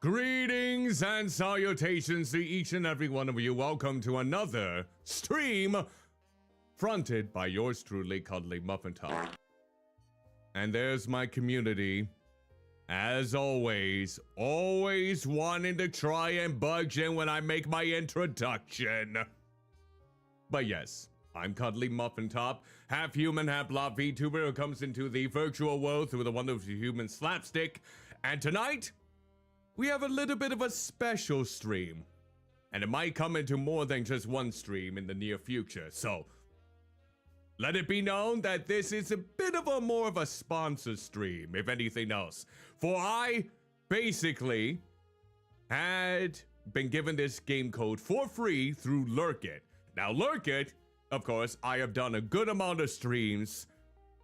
Greetings and salutations to each and every one of you. Welcome to another stream fronted by yours truly, Cuddlymuffintop. And there's my community, as always wanting to try and budge in when I make my introduction. But yes, I'm Cuddlymuffintop, half human, half blob Vtuber who comes into the virtual world through the wonderful human slapstick. And tonight, we have a little bit of a special stream, and it might come into more than just one stream in the near future, so let it be known that this is a bit of a more of a sponsor stream, if anything else. For I basically had been given this game code for free through Lurkit. Now Lurkit, of course, I have done a good amount of streams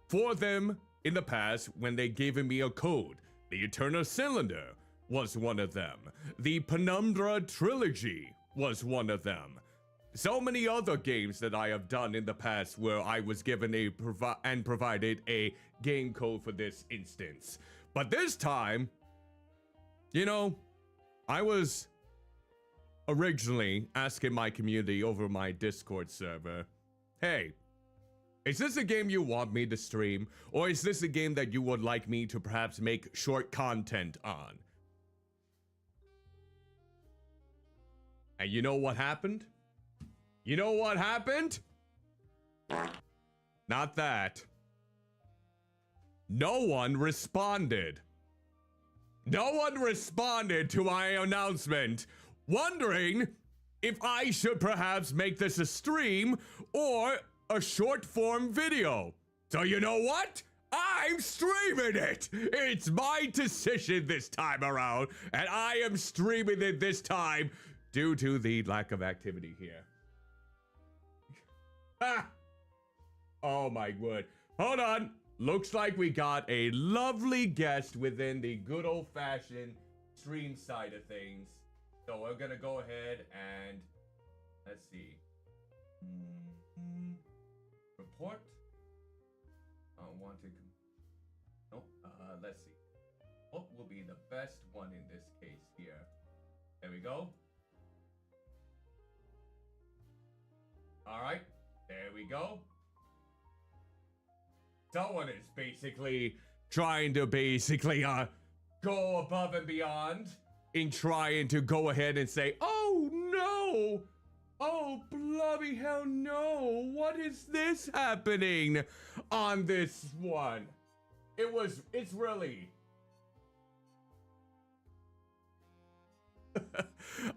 for them in the past when they gave me a code. The Eternal Cylinder was one of them. The Penumbra Trilogy was one of them. So many other games that I have done in the past where I was given provided a game code for this instance. But this time, you know, I was originally asking my community over my Discord server, hey, is this a game you want me to stream? Or is this a game that you would like me to perhaps make short content on? And you know what happened? You know what happened? Not that. No one responded. No one responded to my announcement, wondering if I should perhaps make this a stream or a short form video. So you know what? I'm streaming it! It's my decision this time around, and I am streaming it this time due to the lack of activity here. Ah! Oh my word. Hold on. Looks like we got a lovely guest within the good old-fashioned stream side of things. So we're gonna go ahead and let's see. Report. Let's see. What will be the best one in this case here? There we go. All right, there we go. Someone is basically trying to go above and beyond in trying to go ahead and say, oh no, oh bloody hell no, what is this happening on this one? It's really...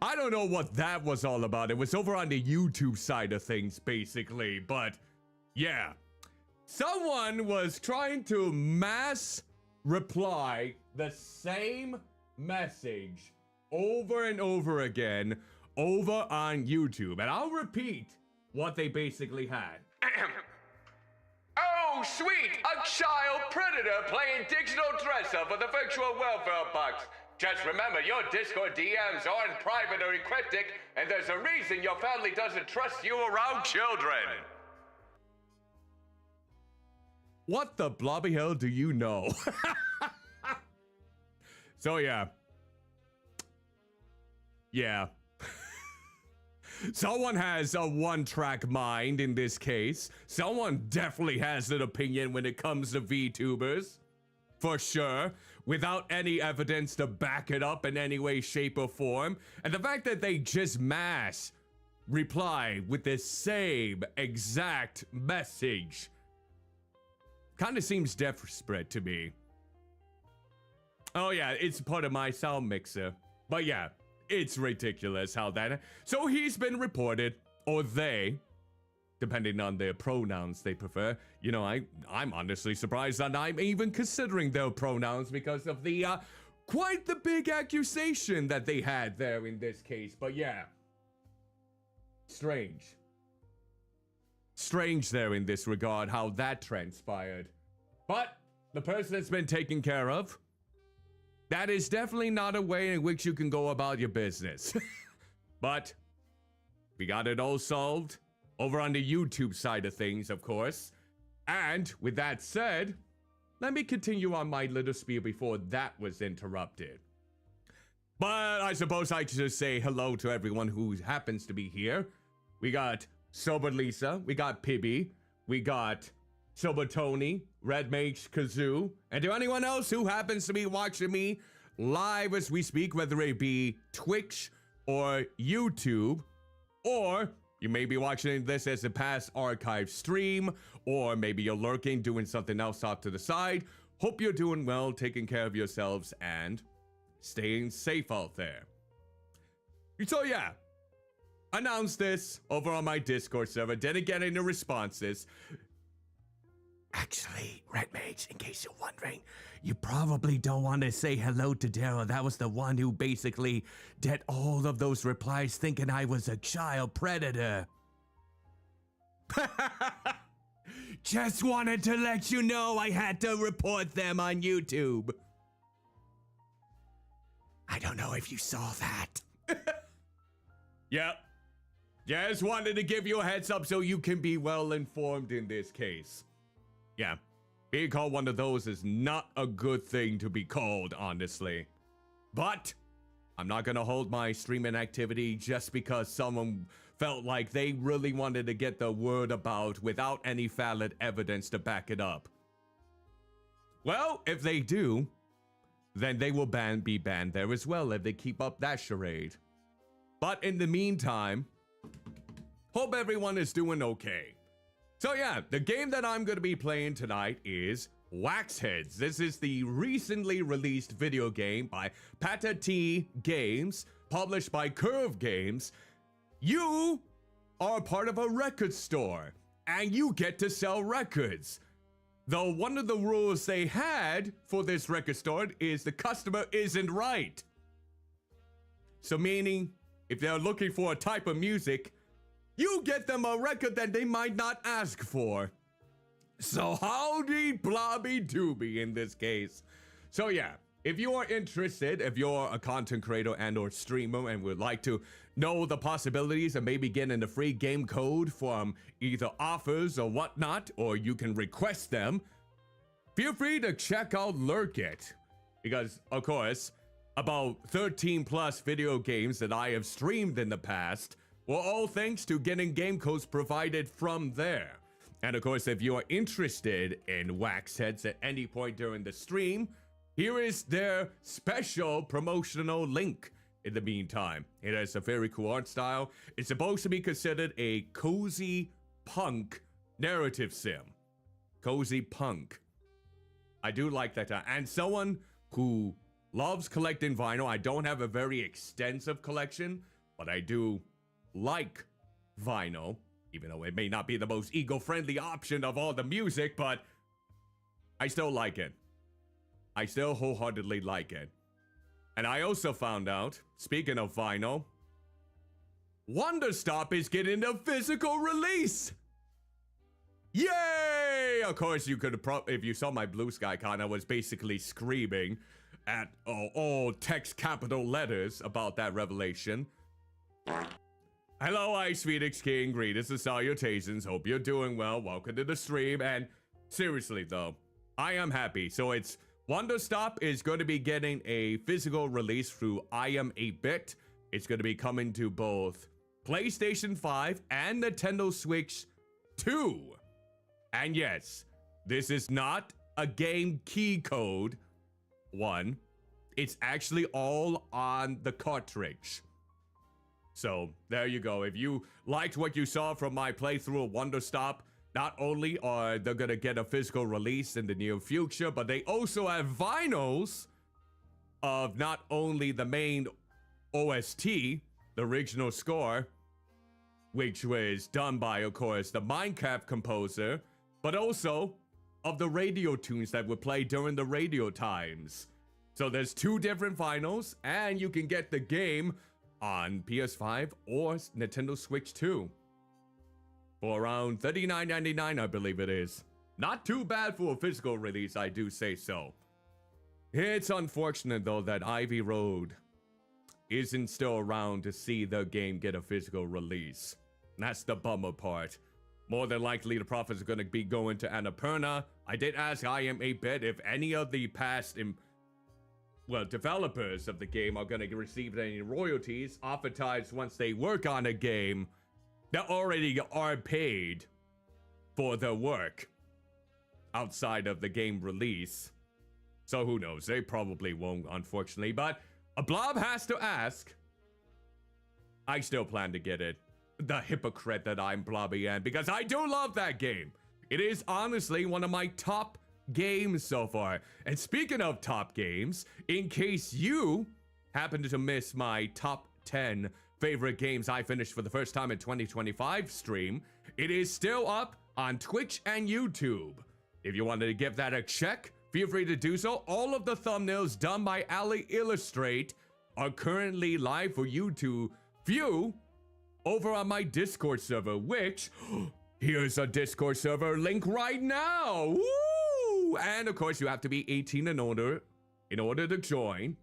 I don't know what that was all about. It was over on the YouTube side of things, basically. But, yeah. Someone was trying to mass reply the same message over and over again over on YouTube. And I'll repeat what they basically had. Oh, sweet! A child predator playing digital dress-up for the virtual welfare bucks. Just remember, your Discord DMs aren't private or cryptic, and there's a reason your family doesn't trust you around children. What the blobby hell do you know? So, yeah. Yeah. Someone has a one-track mind in this case. Someone definitely has an opinion when it comes to VTubers. For sure, without any evidence to back it up in any way, shape, or form. And the fact that they just mass reply with the same exact message kind of seems desperate to me. Oh yeah, it's part of my sound mixer. But yeah, it's ridiculous how that... So he's been reported, or they... depending on their pronouns they prefer. You know, I'm honestly surprised that I'm even considering their pronouns because of the, quite the big accusation that they had there in this case. But yeah. Strange. Strange there in this regard, how that transpired. But the person that's been taken care of, that is definitely not a way in which you can go about your business. But we got it all solved. Over on the YouTube side of things, of course. And with that said, let me continue on my little spiel before that was interrupted. But I suppose I should say hello to everyone who happens to be here. We got Sober Lisa, we got Pibby, we got Sober Tony, Red Mage Kazoo, and to anyone else who happens to be watching me live as we speak, whether it be Twitch or YouTube, or you may be watching this as a past archive stream, or maybe you're lurking, doing something else off to the side. Hope you're doing well, taking care of yourselves, and staying safe out there. So yeah, announced this over on my Discord server, didn't get any responses. Actually, Red Mage, in case you're wondering, you probably don't want to say hello to Daryl. That was the one who basically did all of those replies thinking I was a child predator. Just wanted to let you know I had to report them on YouTube. I don't know if you saw that. Yep. Just wanted to give you a heads up so you can be well informed in this case. Yeah. Being called one of those is not a good thing to be called, honestly. But I'm not gonna hold my streaming activity just because someone felt like they really wanted to get the word about without any valid evidence to back it up. Well, if they do, then they will be banned there as well if they keep up that charade. But in the meantime, hope everyone is doing okay. So yeah, the game that I'm going to be playing tonight is Waxheads. This is the recently released video game by Pata T Games, published by CRAVE Games. You are part of a record store, and you get to sell records. Though one of the rules they had for this record store is the customer isn't right. So meaning, if they're looking for a type of music, you get them a record that they might not ask for. So howdy blobby dooby in this case. So yeah, if you are interested, if you're a content creator and or streamer and would like to know the possibilities of maybe getting a free game code from either offers or whatnot, or you can request them, feel free to check out Lurkit. Because, of course, about 13 plus video games that I have streamed in the past were all thanks to getting game codes provided from there. And of course, if you are interested in Waxheads at any point during the stream, here is their special promotional link. In the meantime, it has a very cool art style. It's supposed to be considered a cozy punk narrative sim. Cozy punk. I do like that. And someone who loves collecting vinyl. I don't have a very extensive collection, but I do like vinyl, even though it may not be the most eco-friendly option of all the music, but I still like it. I still wholeheartedly like it. And I also found out, speaking of vinyl, Wonderstop is getting a physical release! Yay! Of course, you could if you saw my blue sky icon, I was basically screaming at all text capital letters about that revelation. Hello, Ice Phoenix King. Greetings and salutations. Hope you're doing well. Welcome to the stream. And seriously, though, I am happy. So it's Wonderstop is going to be getting a physical release through I Am 8-Bit. It's going to be coming to both PlayStation 5 and Nintendo Switch 2. And yes, this is not a game key code one. It's actually all on the cartridge. So there you go. If you liked what you saw from my playthrough of Wonderstop, not only are they gonna get a physical release in the near future, but they also have vinyls of not only the main OST, the original score, which was done by, of course, the Minecraft composer, but also of the radio tunes that would play during the radio times. So there's 2 different vinyls, and you can get the game on PS5 or Nintendo Switch 2 for around $39.99, I believe it is. Not too bad for a physical release, I do say so. It's unfortunate, though, that Ivy Road isn't still around to see the game get a physical release. That's the bummer part. More than likely, the profits are going to be going to Annapurna. I did ask I Am 8-Bit if any of the past well, developers of the game are going to receive any royalties. Oftentimes, once they work on a game, they already are paid for their work outside of the game release. So who knows? They probably won't, unfortunately. But a blob has to ask. I still plan to get it. The hypocrite that I'm, Blobby Ann, because I do love that game. It is honestly one of my top games so far. And speaking of top games, in case you happen to miss my top 10 favorite games I finished for the first time in 2025 stream, it is still up on Twitch and YouTube. If you wanted to give that a check, feel free to do so. All of the thumbnails done by Ali Illustrate are currently live for you to view over on my Discord server, which, here's a Discord server link right now. Woo! And of course, you have to be 18 and older in order to join.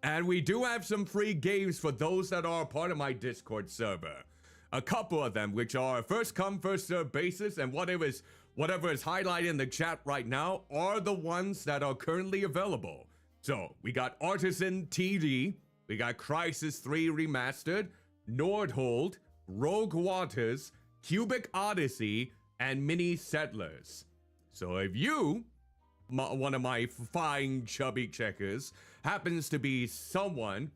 And we do have some free games for those that are a part of my Discord server. A couple of them, which are first come, first serve basis, and whatever is highlighted in the chat right now are the ones that are currently available. So we got Artisan TD, we got Crysis 3 Remastered, Nordhold, Rogue Waters, Cubic Odyssey, and Mini Settlers. So if you, one of my fine chubby checkers, happens to be someone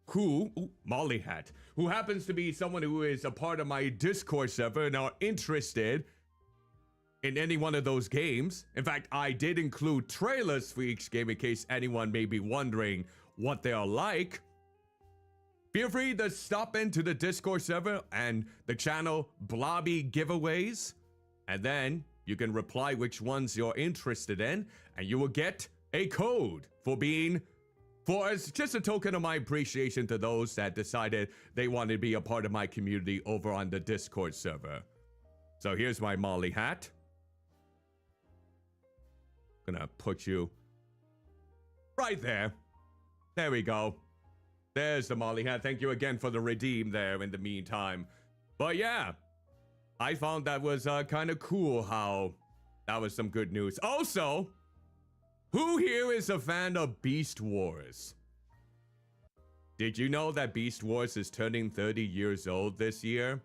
who, Molly hat, who happens to be someone who is a part of my Discord server and are interested in any one of those games. In fact, I did include trailers for each game in case anyone may be wondering what they are like. Feel free to stop into the Discord server and the channel Blobby Giveaways, and then you can reply which ones you're interested in, and you will get a code as just a token of my appreciation to those that decided they wanted to be a part of my community over on the Discord server. So here's my Molly hat. Gonna put you right there. There we go. There's the Molly hat. Thank you again for the redeem there in the meantime. But yeah, I found that was kind of cool how that was some good news. Also, who here is a fan of Beast Wars? Did you know that Beast Wars is turning 30 years old this year?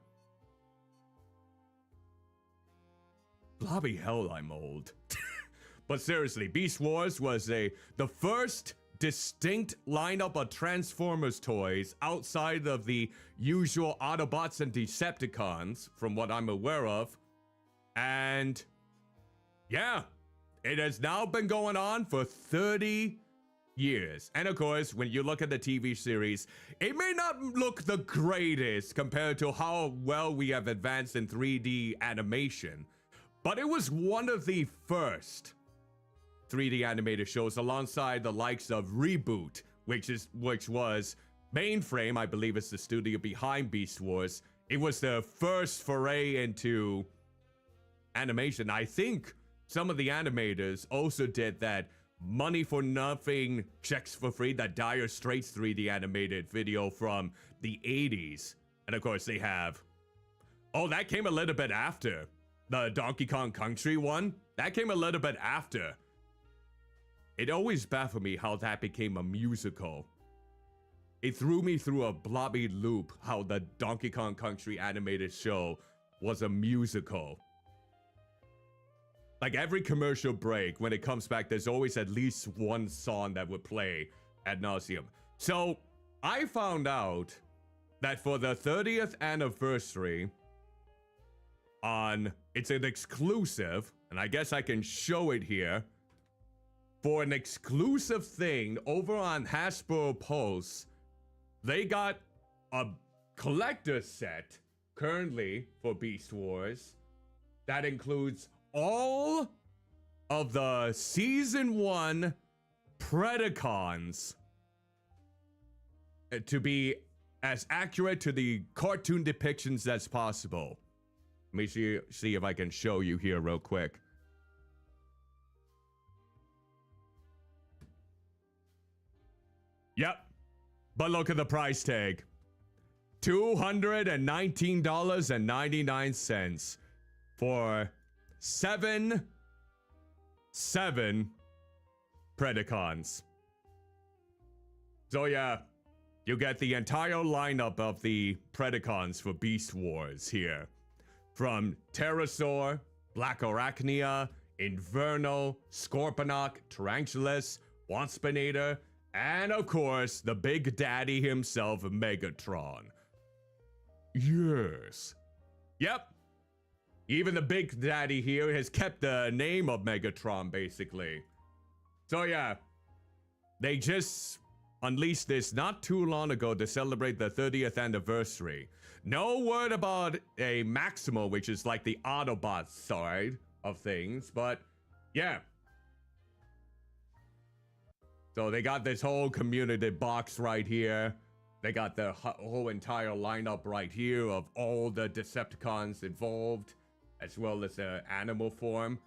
Bloody hell, I'm old. But seriously, Beast Wars was the first distinct lineup of Transformers toys outside of the usual Autobots and Decepticons, from what I'm aware of. And yeah, it has now been going on for 30 years. And of course, when you look at the TV series, it may not look the greatest compared to how well we have advanced in 3D animation, but it was one of the first 3D animated shows alongside the likes of Reboot, which was Mainframe, I believe is the studio behind Beast Wars. It was the first foray into animation. I think some of the animators also did that money for nothing, checks for free, that Dire Straits 3D animated video from the 80s. And of course they have, that came a little bit after. The Donkey Kong Country one, that came a little bit after. It always baffled me how that became a musical. It threw me through a blobby loop how the Donkey Kong Country animated show was a musical. Like every commercial break, when it comes back, there's always at least one song that would play ad nauseum. So I found out that for the 30th anniversary, it's an exclusive, and I guess I can show it here. For an exclusive thing over on Hasbro Pulse, they got a collector set currently for Beast Wars that includes all of the Season 1 Predacons to be as accurate to the cartoon depictions as possible. Let me see if I can show you here real quick. Yep, but look at the price tag. $219.99 for seven Predacons. So yeah, you get the entire lineup of the Predacons for Beast Wars here. From Pterosaur, Black Arachnia, Inferno, Scorponok, Tarantulas, Waspinator, and of course, the big daddy himself, Megatron. Yes. Yep. Even the big daddy here has kept the name of Megatron, basically. So yeah, they just unleashed this not too long ago to celebrate the 30th anniversary. No word about a Maximal, which is like the Autobot side of things, but yeah. So they got this whole community box right here. They got the whole entire lineup right here of all the Decepticons involved, as well as the animal form.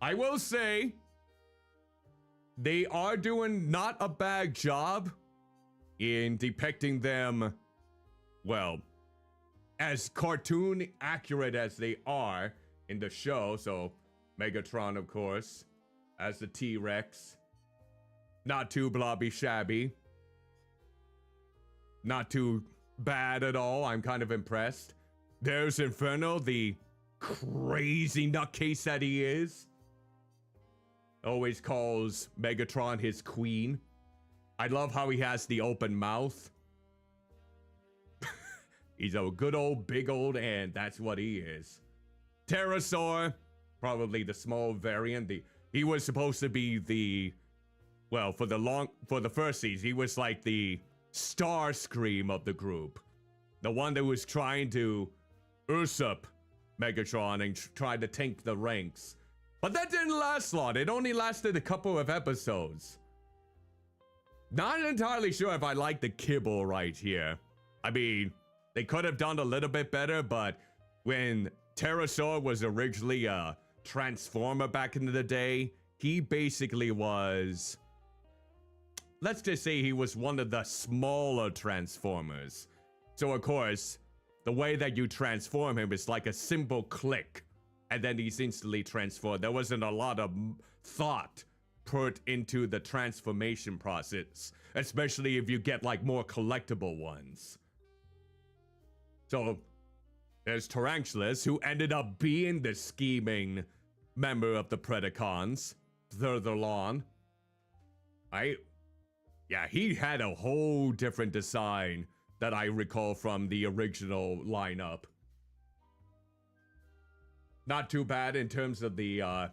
I will say, they are doing not a bad job in depicting them, well, as cartoon accurate as they are in the show. So Megatron, of course, as the T-Rex. Not too blobby shabby. Not too bad at all. I'm kind of impressed. There's Inferno, the crazy nutcase that he is. Always calls Megatron his queen. I love how he has the open mouth. He's a good old big old ant, that's what he is. Pterosaur, probably the small variant. He was supposed to be the, well, for the first season, he was like the Starscream of the group. The one that was trying to usurp Megatron and tried to tank the ranks. But that didn't last long. It only lasted a couple of episodes. Not entirely sure if I like the kibble right here. I mean, they could have done a little bit better, but when Pterosaur was originally a Transformer back in the day, he basically was, let's just say he was one of the smaller Transformers. So of course, the way that you transform him is like a simple click, and then he's instantly transformed. There wasn't a lot of thought put into the transformation process, especially if you get like more collectible ones. So there's Tarantulas, who ended up being the scheming member of the Predacons further on. Yeah, he had a whole different design that I recall from the original lineup. Not too bad in terms of the,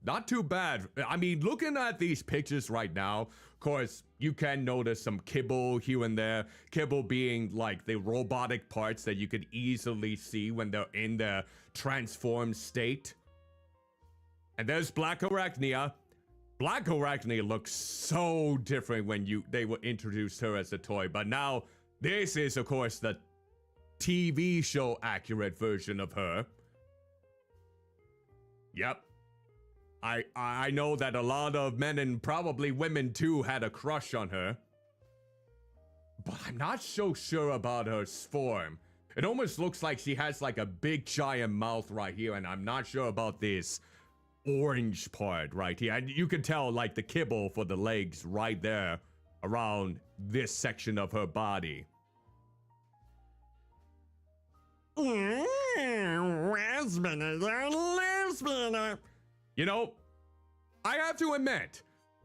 not too bad. I mean, looking at these pictures right now, of course, you can notice some kibble here and there. Kibble being like the robotic parts that you could easily see when they're in the transformed state. And there's Black Arachnia. Black Arachnia looks so different when they were introduced her as a toy, but now this is, of course, the TV show accurate version of her. Yep. I know that a lot of men and probably women too had a crush on her. But I'm not so sure about her form. It almost looks like she has like a big giant mouth right here, and I'm not sure about this orange part right here. And you can tell like the kibble for the legs right there around this section of her body. You know, I have to admit,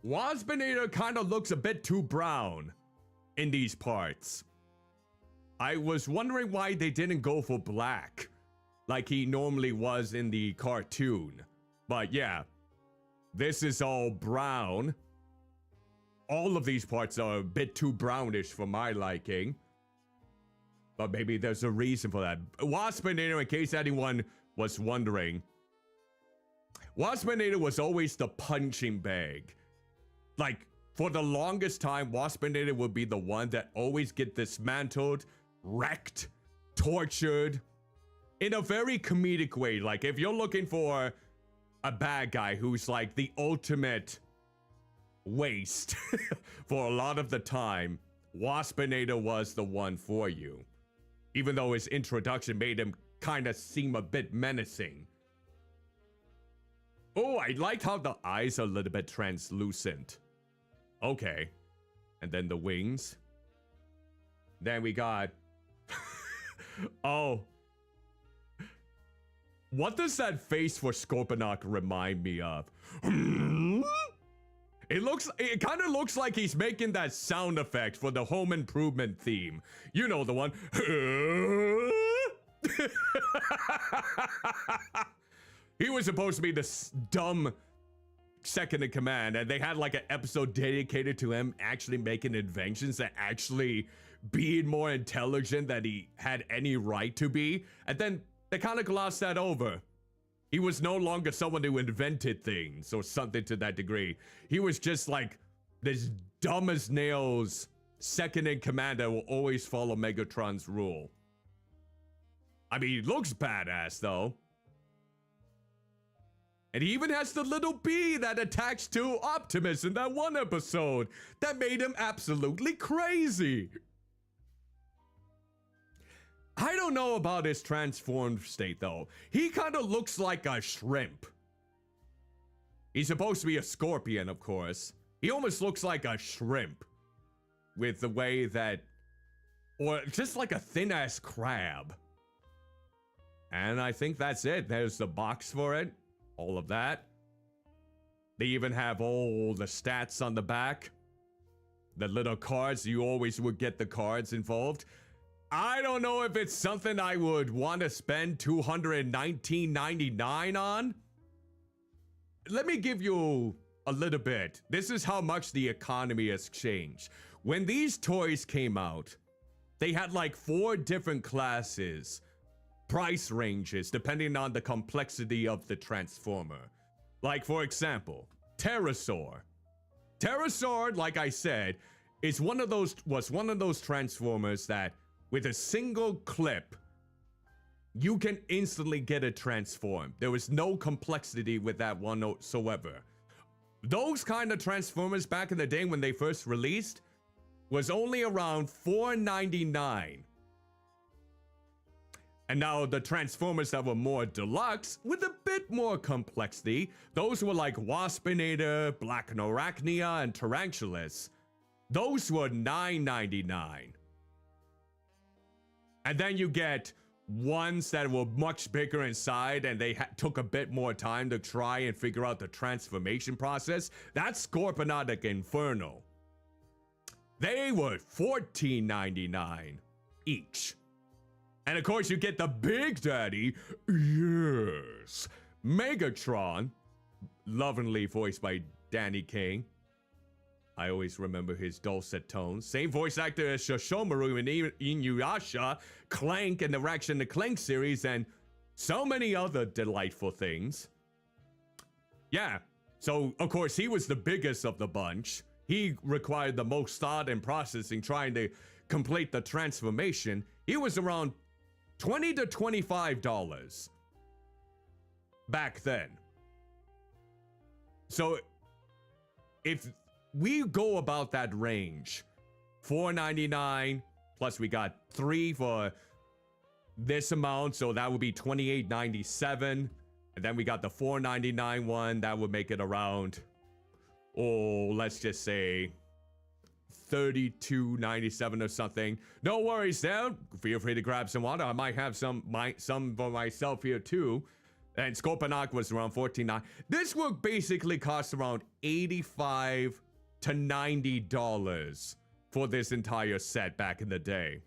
Waspinator kind of looks a bit too brown in these parts. I was wondering why they didn't go for black, like he normally was in the cartoon. But yeah, this is all brown. All of these parts are a bit too brownish for my liking. But maybe there's a reason for that. Waspinator, in case anyone was wondering, Waspinator was always the punching bag. Like, for the longest time, Waspinator would be the one that always get dismantled, wrecked, tortured, in a very comedic way. Like, if you're looking for a bad guy who's like the ultimate waste for a lot of the time, Waspinator was the one for you. Even though his introduction made him kind of seem a bit menacing. Oh, I liked how the eyes are a little bit translucent. Okay. And then the wings. Then we got... oh. What does that face for Scorponok remind me of? It kind of looks like he's making that sound effect for the Home Improvement theme. You know the one. He was supposed to be this dumb second in command, and they had like an episode dedicated to him actually making inventions that actually being more intelligent than he had any right to be. And then they kind of glossed that over. He was no longer someone who invented things or something to that degree. He was just like this dumb as nails second in command that will always follow Megatron's rule. I mean, he looks badass though. And he even has the little bee that attacks to Optimus in that one episode. That made him absolutely crazy. I don't know about his transformed state though. He kind of looks like a shrimp. He's supposed to be a scorpion, of course. He almost looks like a shrimp. With the way that... or just like a thin-ass crab. And I think that's it. There's the box for it. All of that. They even have all the stats on the back. The little cards. You always would get the cards involved. I don't know if it's something I would want to spend $219.99 on. Let me give you a little bit. This is how much the economy has changed. When these toys came out, they had like 4 different classes, price ranges, depending on the complexity of the Transformer. Like, for example, Pterosaur. Pterosaur, like I said, was one of those Transformers that with a single clip, you can instantly get it transformed. There was no complexity with that one whatsoever. Those kind of Transformers back in the day when they first released was only around $4.99. And now the Transformers that were more deluxe with a bit more complexity, those were like Waspinator, Black Norachnia, and Tarantulas. Those were $9.99. And then you get ones that were much bigger inside and they took a bit more time to try and figure out the transformation process. That's Scorponok Inferno. They were $14.99 each. And of course you get the Big Daddy, yes, Megatron, lovingly voiced by Danny King. I always remember his dulcet tones. Same voice actor as Shoshomaru in Inuyasha, Clank in the Ratchet and Clank series, and so many other delightful things. Yeah, so of course he was the biggest of the bunch. He required the most thought and processing trying to complete the transformation. He was around $20 to $25 back then. So if we go about that range, $4.99 plus we got 3 for this amount, so that would be $28.97, and then we got the $4.99 one that would make it around, oh, let's just say $32.97 or something. No worries there. Feel free to grab some water. I might have some for myself here too. And Scorponok was around $14.99. This would basically cost around $85 to $90 for this entire set back in the day.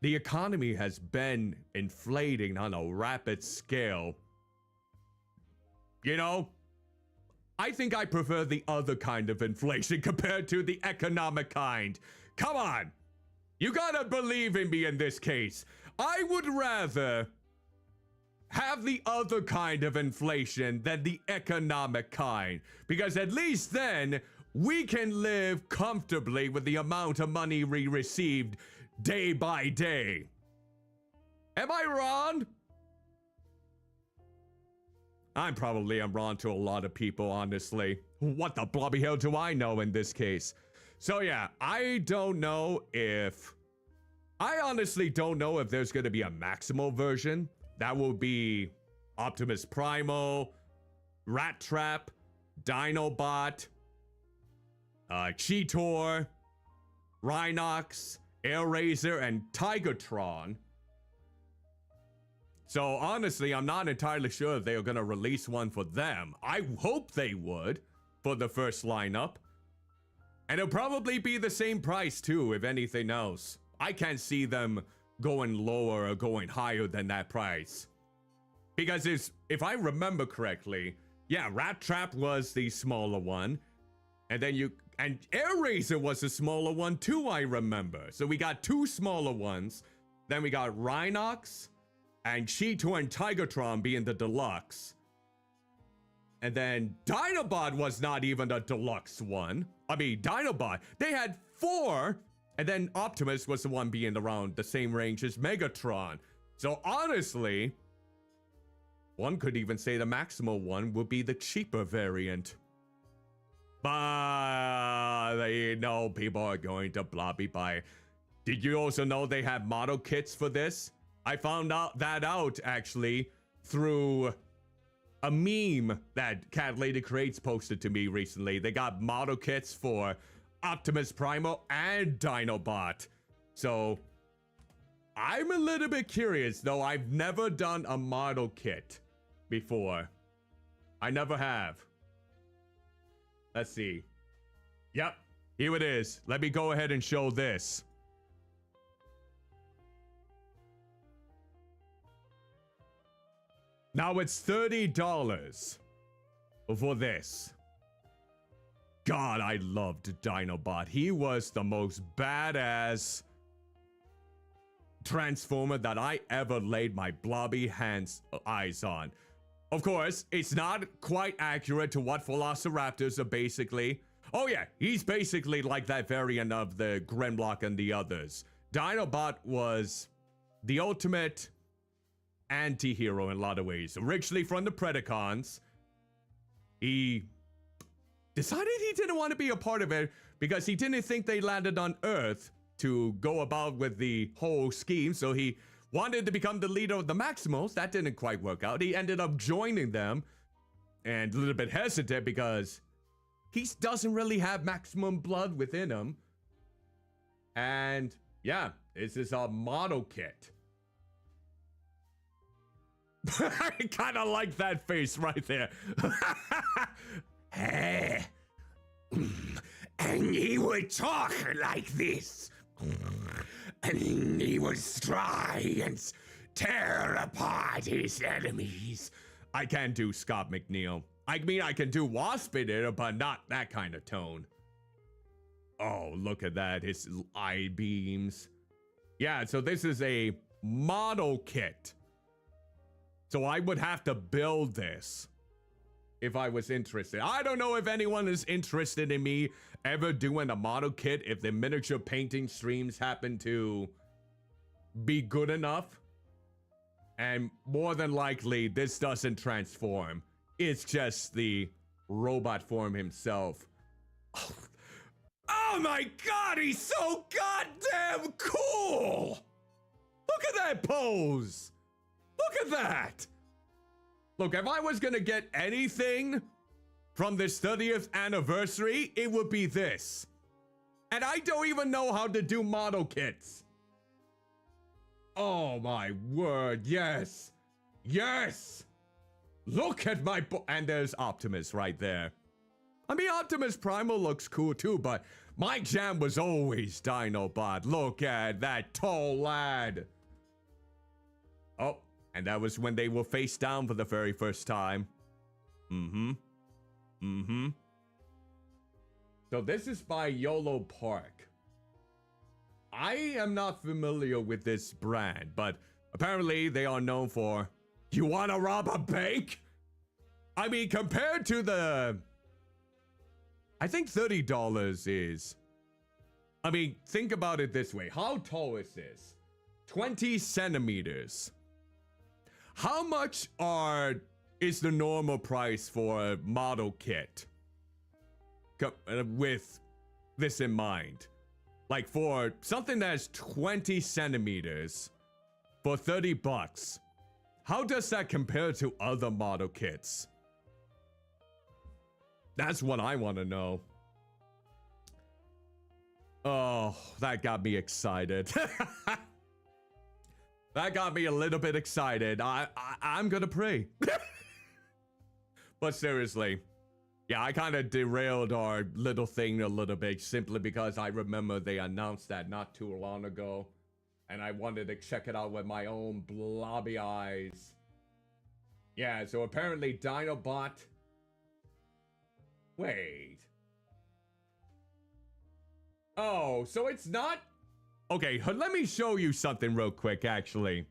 The economy has been inflating on a rapid scale. You know, I think I prefer the other kind of inflation compared to the economic kind. Come on, you gotta believe in me in this case. I would rather have the other kind of inflation than the economic kind, because at least then we can live comfortably with the amount of money we received day by day. Am I wrong? I'm wrong to a lot of people, honestly. What the blobby hell do I know in this case? So yeah, I honestly don't know if there's gonna be a maximal version. That will be Optimus Primal, Rat Trap, Dinobot, Cheetor, Rhinox, Airraiser, and Tigertron. So honestly, I'm not entirely sure if they are going to release one for them. I hope they would for the first lineup. And it'll probably be the same price too, if anything else. I can't see them going lower or going higher than that price. Because if I remember correctly, yeah, Rat Trap was the smaller one. And then and Airraiser was a smaller one too, I remember. So we got two smaller ones. Then we got Rhinox and Cheetor and Tigertron being the deluxe. And then Dinobot was not even a deluxe one. I mean, Dinobot, they had 4. And then Optimus was the one being around the same range as Megatron. So honestly, one could even say the maximal one would be the cheaper variant. But you know, people are going to blobby buy. Did you also know they have model kits for this? I found out actually through a meme that Cat Lady Creates posted to me recently. They got model kits for Optimus Primal and Dinobot. So I'm a little bit curious, though. I've never done a model kit before. I never have. Let's see. Yep, here it is. Let me go ahead and show this. Now it's $30 for this. God, I loved Dinobot. He was the most badass Transformer that I ever laid my blobby eyes on. Of course, it's not quite accurate to what Velociraptors are basically. Oh yeah, he's basically like that variant of the Grimlock and the others. Dinobot was the ultimate anti-hero in a lot of ways. Originally from the Predacons, he decided he didn't want to be a part of it because he didn't think they landed on Earth to go about with the whole scheme, so he wanted to become the leader of the Maximals. That didn't quite work out. He ended up joining them, and a little bit hesitant because he doesn't really have maximum blood within him. And yeah, this is a model kit. I kind of like that face right there. Hey. And he would talk like this. And he would try and tear apart his enemies. I can't do Scott McNeil. I mean, I can do Waspinator, but not that kind of tone. Oh, look at that. His eye beams. Yeah, so this is a model kit. So I would have to build this if I was interested. I don't know if anyone is interested in me ever doing a model kit if the miniature painting streams happen to be good enough. And more than likely, this doesn't transform. It's just the robot form himself. Oh my god, he's so goddamn cool! Look at that pose! Look at that! Look, if I was gonna get anything from this 30th anniversary, it would be this. And I don't even know how to do model kits. Oh my word, yes. Yes! Look at my and there's Optimus right there. I mean, Optimus Primal looks cool too, but my jam was always Dinobot. Look at that tall lad. Oh, and that was when they were face down for the very first time. So this is by YOLO Park. I am not familiar with this brand, but apparently they are known for, you wanna rob a bank? I mean, compared to the, I think $30 is, I mean, think about it this way. How tall is this? 20 centimeters. How much is the normal price for a model kit? With this in mind. Like for something that's 20 centimeters for $30. How does that compare to other model kits? That's what I want to know. Oh, that got me excited. That got me a little bit excited. I'm gonna pray. But seriously, yeah, I kind of derailed our little thing a little bit simply because I remember they announced that not too long ago, and I wanted to check it out with my own blobby eyes. Yeah, so apparently Dinobot... Wait. Oh, so it's not... Okay, let me show you something real quick, actually.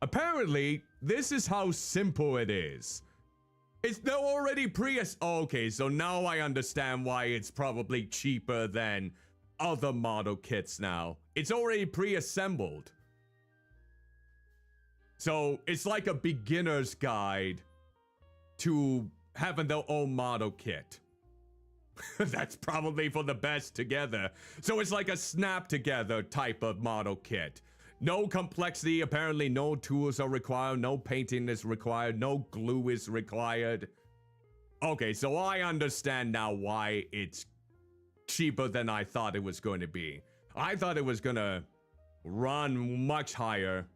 Apparently, this is how simple it is. They're already okay, so now I understand why it's probably cheaper than other model kits now. It's already pre-assembled. So, it's like a beginner's guide to having their own model kit. That's probably for the best together. So it's like a snap together type of model kit. No complexity, apparently no tools are required, no painting is required, no glue is required. Okay, so I understand now why it's cheaper than I thought it was going to be. I thought it was gonna run much higher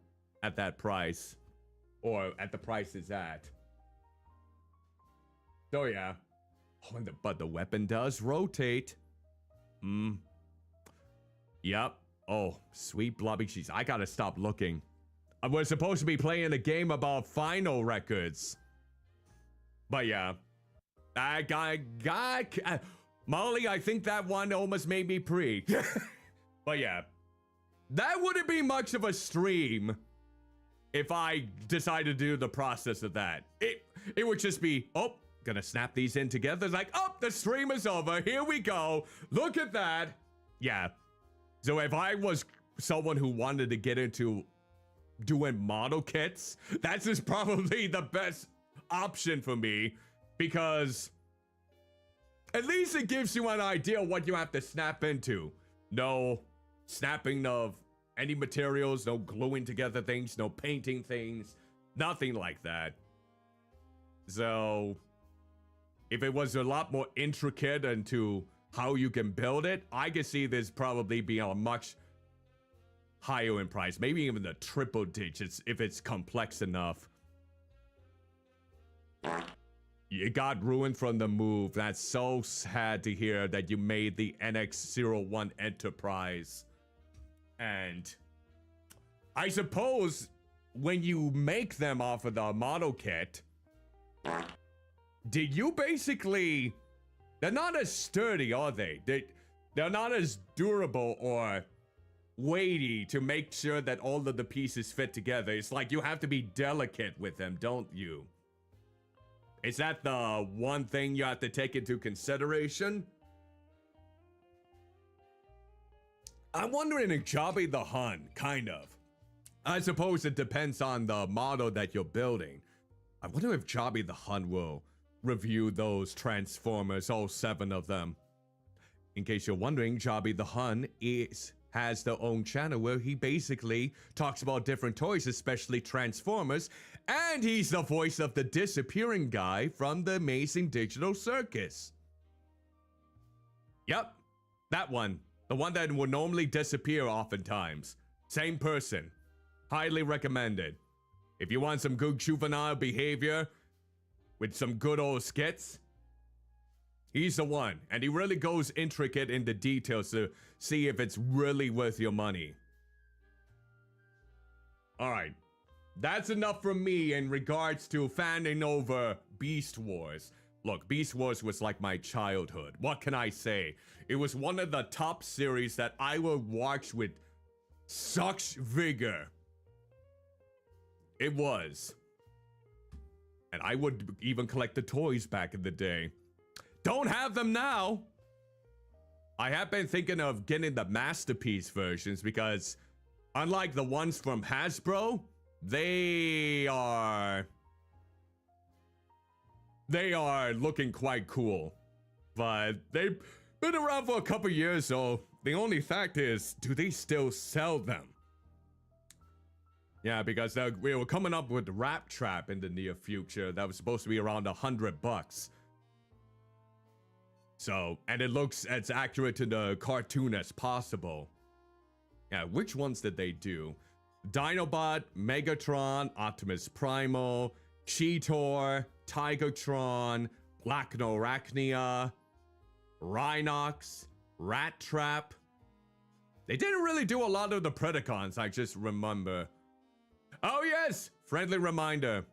at that price. Or at the price it's at. So yeah. Oh, but the weapon does rotate. Yep. Oh, sweet blobby cheese. I gotta stop looking. We're supposed to be playing a game about final records. But yeah. Molly, I think that one almost made me pre. But yeah. That wouldn't be much of a stream if I decided to do the process of that. It would just be, oh, gonna snap these in together. Like, oh, the stream is over. Here we go. Look at that. Yeah. So if I was someone who wanted to get into doing model kits, that's just probably the best option for me, because at least it gives you an idea of what you have to snap into. No snapping of any materials, no gluing together things, no painting things, nothing like that. So if it was a lot more intricate into how you can build it, I could see this probably being a much higher in price, maybe even the triple digits if it's complex enough. It got ruined from the move. That's so sad to hear that you made the NX-01 Enterprise. And I suppose when you make them off of the model kit, did you basically... They're not as sturdy, are they? They're not as durable or weighty to make sure that all of the pieces fit together. It's like you have to be delicate with them, don't you? Is that the one thing you have to take into consideration? I'm wondering if Jobby the Hun, kind of. I suppose it depends on the model that you're building. I wonder if Jobby the Hun will review those Transformers, all 7 of them. In case you're wondering, Jobby the Hun has their own channel where he basically talks about different toys, especially Transformers, and he's the voice of the disappearing guy from the Amazing Digital Circus. Yep, that one. The one that will normally disappear oftentimes. Same person. Highly recommended. If you want some good juvenile behavior with some good old skits, he's the one. And he really goes intricate into details to see if it's really worth your money. Alright. That's enough from me in regards to fanning over Beast Wars. Look, Beast Wars was like my childhood. What can I say? It was one of the top series that I would watch with such vigor. It was. And I would even collect the toys back in the day. Don't have them now. I have been thinking of getting the Masterpiece versions because unlike the ones from Hasbro, they are looking quite cool. But they've been around for a couple years, so the only fact is, do they still sell them? Yeah, because we were coming up with Rat Trap in the near future that was supposed to be around $100. So, and it looks as accurate to the cartoon as possible. Yeah, which ones did they do? Dinobot, Megatron, Optimus Primal, Cheetor, Tigertron, Blackoarachnia, Rhinox, Rat Trap. They didn't really do a lot of the Predacons, I just remember. Oh yes! Friendly reminder.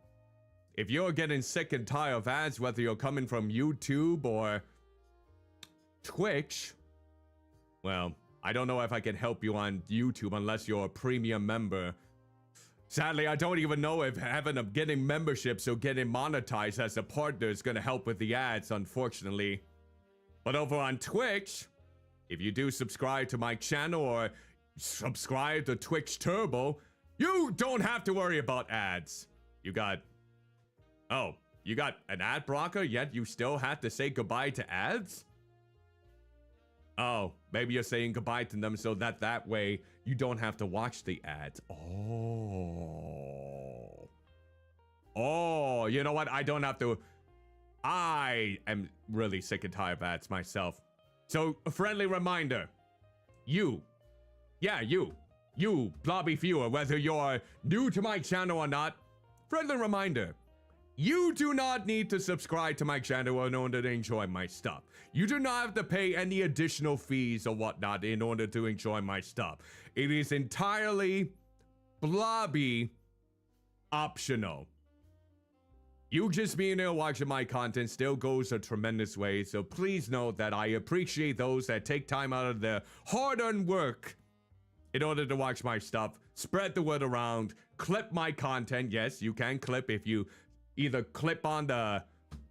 If you're getting sick and tired of ads, whether you're coming from YouTube or Twitch, well, I don't know if I can help you on YouTube unless you're a premium member. Sadly, I don't even know if getting memberships or getting monetized as a partner is going to help with the ads, unfortunately. But over on Twitch, if you do subscribe to my channel or subscribe to Twitch Turbo, you don't have to worry about ads. You got an ad blocker, yet you still have to say goodbye to ads? Oh, maybe you're saying goodbye to them so that way you don't have to watch the ads. Oh, you know what? I don't have to. I am really sick and tired of ads myself. So, a friendly reminder. You, Blobby viewer, whether you're new to my channel or not, friendly reminder. You do not need to subscribe to my channel in order to enjoy my stuff. You do not have to pay any additional fees or whatnot in order to enjoy my stuff. It is entirely Blobby optional. You just being there watching my content still goes a tremendous way, so please note that I appreciate those that take time out of their hard-earned work in order to watch my stuff, spread the word around, clip my content. Yes, you can clip if you either click on the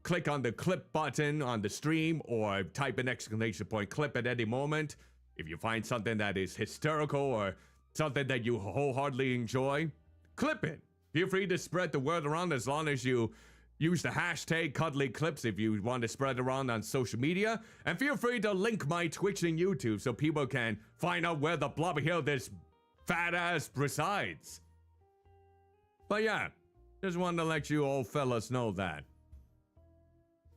clip button on the stream or type an exclamation point clip at any moment. If you find something that is hysterical or something that you wholeheartedly enjoy, clip it. Feel free to spread the word around as long as you use the hashtag #CuddlyClips if you want to spread around on social media. And feel free to link my Twitch and YouTube so people can find out where the Blobby Hill this fat ass resides. But yeah, just wanted to let you old fellas know that.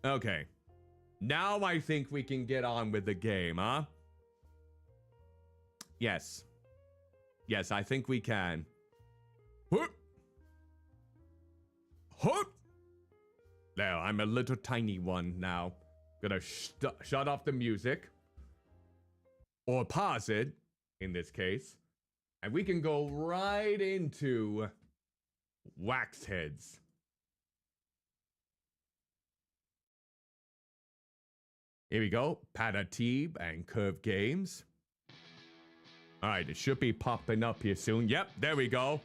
Okay. Now I think we can get on with the game, huh? Yes. Yes, I think we can. Whoop. Whoop. There, I'm a little tiny one now. Gonna shut off the music. Or pause it, in this case. And we can go right into Wax Heads. Here we go. Patatib and Curve Games. Alright, it should be popping up here soon. Yep, there we go.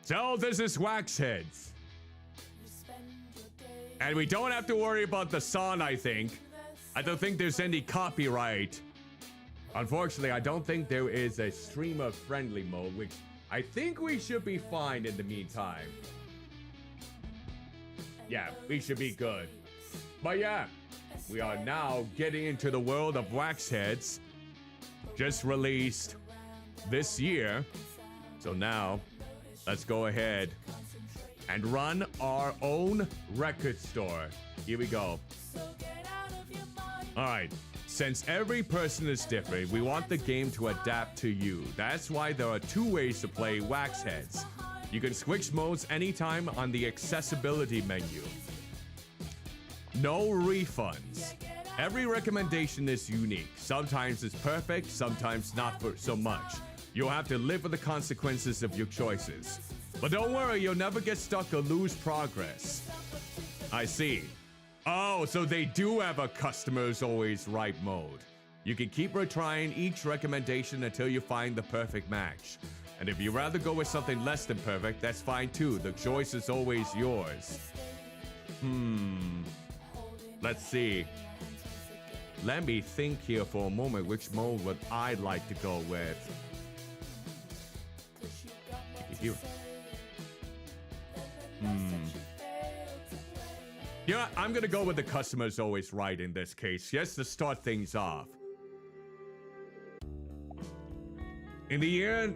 So this is Wax Heads. And we don't have to worry about the song, I think. I don't think there's any copyright. Unfortunately, I don't think there is a streamer-friendly mode, which I think we should be fine in the meantime. Yeah, we should be good. But yeah, we are now getting into the world of Wax Heads. Just released this year. So now, let's go ahead and run our own record store. Here we go. All right. Since every person is different, we want the game to adapt to you. That's why there are 2 ways to play Wax Heads. You can switch modes anytime on the accessibility menu. No refunds. Every recommendation is unique. Sometimes it's perfect, sometimes not for so much. You'll have to live with the consequences of your choices. But don't worry, you'll never get stuck or lose progress. I see. Oh, so they do have a customer's always right mode. You can keep retrying each recommendation until you find the perfect match. And if you'd rather go with something less than perfect, that's fine too. The choice is always yours. Let's see. Let me think here for a moment. Which mode would I like to go with? Yeah, I'm gonna go with the customer's always right in this case, just to start things off. In the year...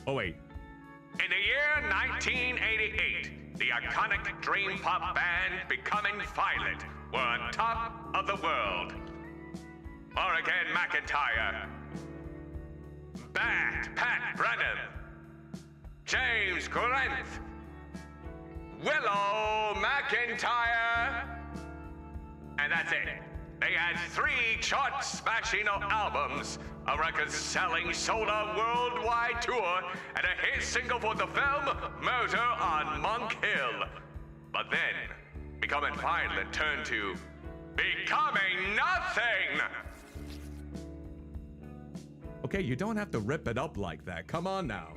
oh, wait. In the year 1988, the iconic dream pop band Becoming Violet were on top of the world. Oregon McIntyre, Pat Brennan, James Corinth, Willow McIntyre, and that's it. They had 3 chart-smashing albums, a record-selling sold-out worldwide tour, and a hit single for the film, Murder on Monk Hill. But then, becoming violent turned to becoming nothing! Okay, you don't have to rip it up like that. Come on now.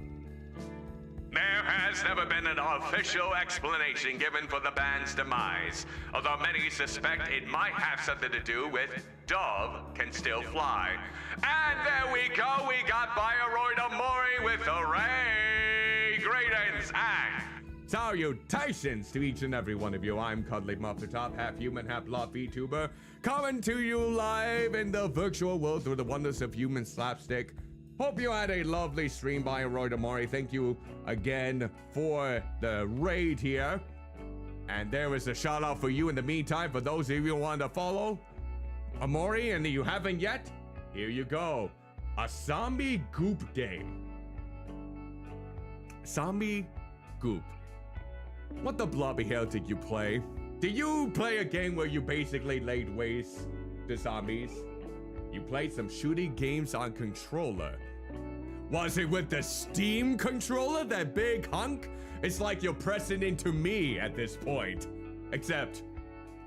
There has never been an official explanation given for the band's demise, although many suspect it might have something to do with Dove Can Still Fly. And there we go, we got Bioroid Amori with Hooray! Greetings and salutations to each and every one of you. I'm Cuddlymuffintop, half human, half blob Vtuber, coming to you live in the virtual world through the wonders of human slapstick. Hope you had a lovely stream by Roy Amori. Thank you again for the raid here. And there is a shout out for you in the meantime. For those of you who want to follow Amori and you haven't yet, here you go. A zombie goop game. Zombie goop. What the blobby hell did you play? Did you play a game where you basically laid waste to zombies? You played some shooting games on controller. Was it with the Steam controller, that big hunk? It's like you're pressing into me at this point. Except,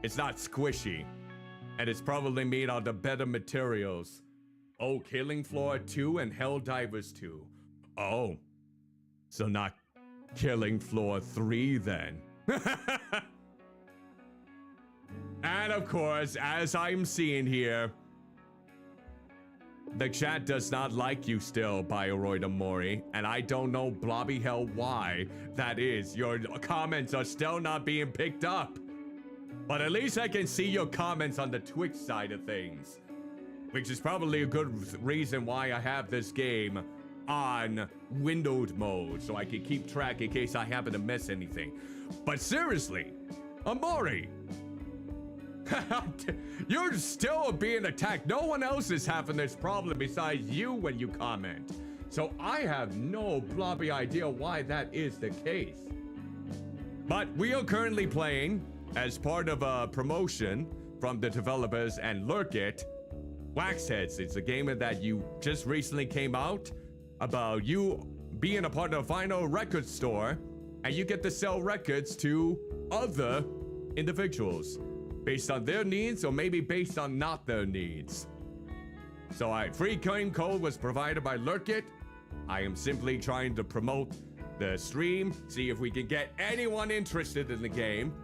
it's not squishy. And it's probably made out of better materials. Oh, Killing Floor 2 and Helldivers 2. Oh. So not Killing Floor 3 then. And of course, as I'm seeing here, the chat does not like you still, Bioroid Amori, and I don't know blobby hell why that is. Your comments are still not being picked up. But at least I can see your comments on the Twitch side of things, which is probably a good reason why I have this game on windowed mode, so I can keep track in case I happen to miss anything. But seriously, Amori, you're still being attacked. No one else is having this problem besides you when you comment. So I have no blobby idea why that is the case. But we are currently playing, as part of a promotion from the developers and Lurkit, Waxheads. It's a game that you just recently came out about you being a part of a vinyl record store, and you get to sell records to other individuals based on their needs, or maybe based on not their needs. So free game code was provided by Lurkit. I am simply trying to promote the stream, see if we can get anyone interested in the game.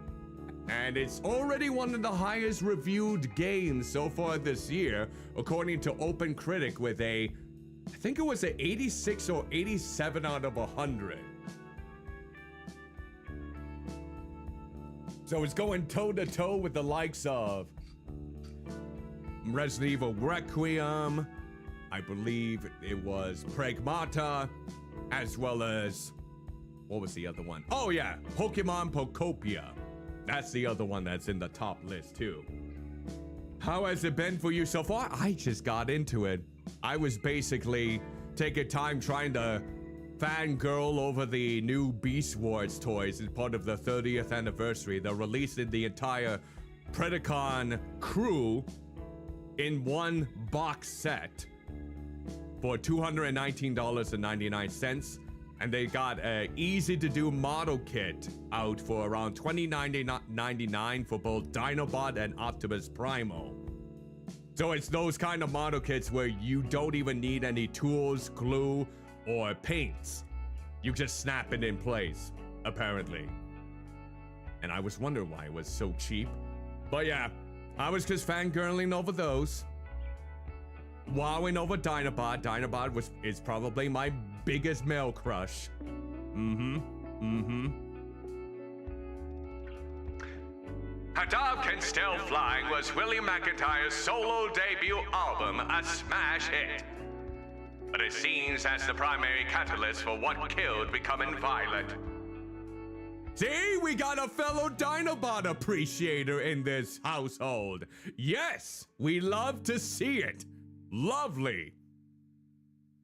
And it's already one of the highest reviewed games so far this year, according to Open Critic, with I think it was an 86 or 87 out of 100. So it's going toe-to-toe with the likes of Resident Evil Requiem, I believe it was Pragmata, as well as, what was the other one? Oh yeah, Pokemon Pokopia. That's the other one that's in the top list too. How has it been for you so far? I just got into it. I was basically taking time trying to fangirl over the new Beast Wars toys as part of the 30th anniversary. They're releasing the entire Predacon crew in one box set for $219.99, and they got an easy-to-do model kit out for around $20.99 for both Dinobot and Optimus Primal. So it's those kind of model kits where you don't even need any tools, glue, or paints. You just snap it in place, apparently. And I was wondering why it was so cheap. But yeah, I was just fangirling over those. Wowing over Dinobot. Dinobot is probably my biggest male crush. A Dove Can Still Fly was Willie McIntyre's solo debut album, a smash hit. But it seems as the primary catalyst for what killed becoming violent. See, we got a fellow Dinobot appreciator in this household. Yes, we love to see it. Lovely.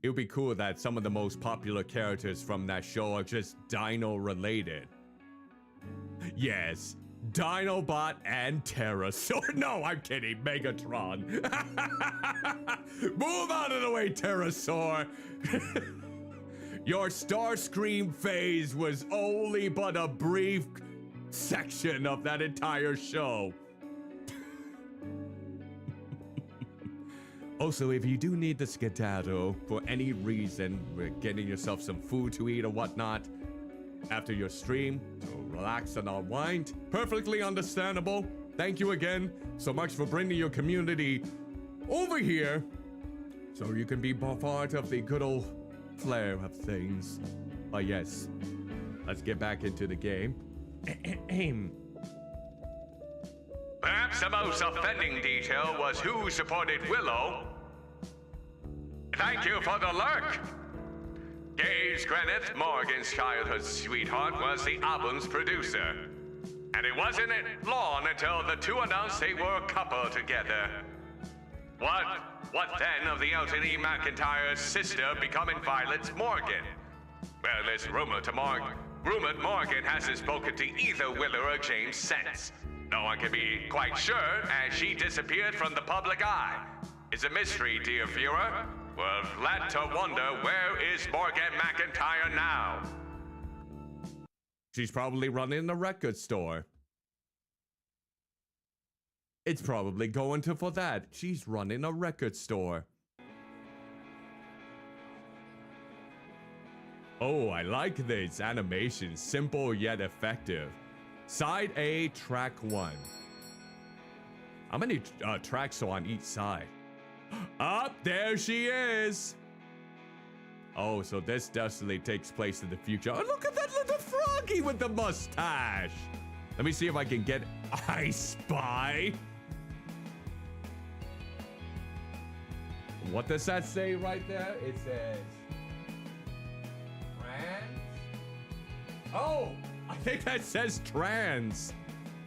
It would be cool that some of the most popular characters from that show are just Dino related. Yes, Dinobot and Pterosaur. No, I'm kidding, Megatron. Move out of the way, Pterosaur. Your Starscream phase was only but a brief section of that entire show. Also, if you do need to skedaddle for any reason, we're getting yourself some food to eat or whatnot after your stream, to relax and unwind, perfectly understandable. Thank you again so much for bringing your community over here so you can be part of the good old flair of things. But yes, let's get back into the game. Perhaps the most offending detail was who supported Willow. Thank you for the lurk. Gaze Granite, Morgan's childhood sweetheart, was the album's producer. And it wasn't long until the two announced they were a couple together. What then of the Elton E. McIntyre's sister becoming Violet's Morgan? Well, it's rumored Morgan hasn't spoken to either Willow or James since. No one can be quite sure, as she disappeared from the public eye. It's a mystery, dear viewer. We're led to wonder, where is Morgan McIntyre now? She's probably running the record store. It's probably going to for that. She's running a record store. Oh, I like this animation. Simple yet effective. Side A, track 1. How many tracks are on each side? Up, there she is. Oh, so this definitely takes place in the future. Oh, look at that little froggy with the mustache. Let me see if I can get I Spy. What does that say right there? It says trans. Oh, I think that says trans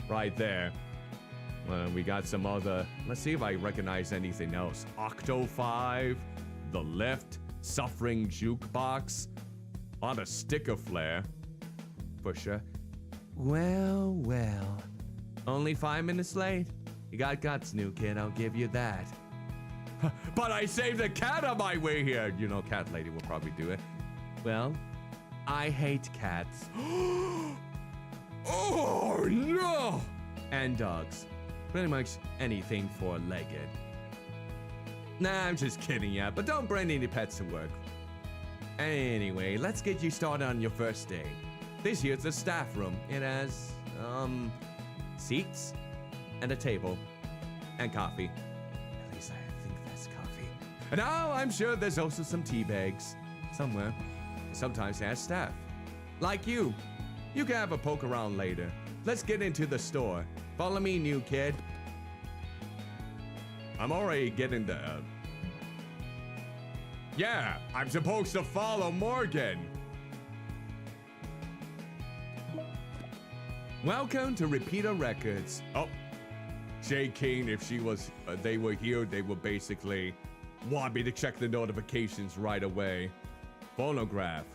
right there. We got some other. Let's see if I recognize anything else. Octo 5, The Lift, Suffering Jukebox, on a sticker flare, for sure. Well, only 5 minutes late. You got guts, new kid. I'll give you that. But I saved a cat on my way here. You know, cat lady will probably do it. Well, I hate cats. Oh no! And dogs. Pretty much anything four-legged. Nah, I'm just kidding, yeah, but don't bring any pets to work. Anyway, let's get you started on your first day. This here's the staff room. It has, seats and a table and coffee. At least I think that's coffee. And now I'm sure there's also some tea bags somewhere. Sometimes it has staff. Like you. You can have a poke around later. Let's get into the store. Follow me, new kid. I'm already getting there. Yeah, I'm supposed to follow Morgan. Welcome to Repeater Records. Oh, Jay King, if they were here, they would basically want me to check the notifications right away. Phonograph.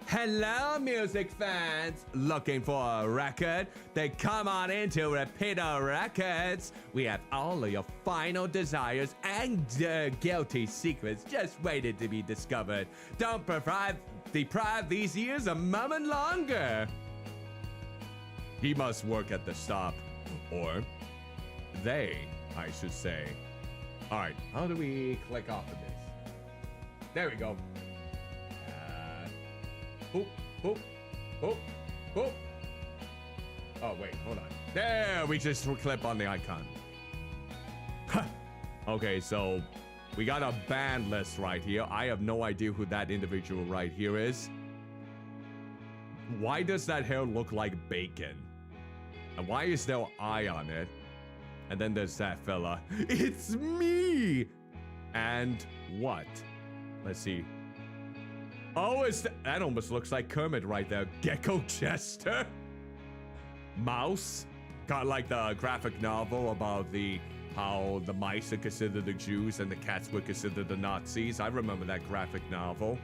Hello, music fans! Looking for a record? Then come on into Repeater Records. We have all of your final desires and guilty secrets just waiting to be discovered. Don't deprive these ears a moment longer. He must work at the stop. Or they, I should say. All right, how do we click off of this? There we go. Boop, boop, boop, boop. Oh, wait, hold on. There, we just clip on the icon. Okay, so we got a band list right here. I have no idea who that individual right here is. Why does that hair look like bacon? And why is there an eye on it? And then there's that fella. It's me! And what? Let's see. Oh, that almost looks like Kermit right there. Gecko Chester. Mouse. Kind of like the graphic novel about how the mice are considered the Jews and the cats were considered the Nazis. I remember that graphic novel.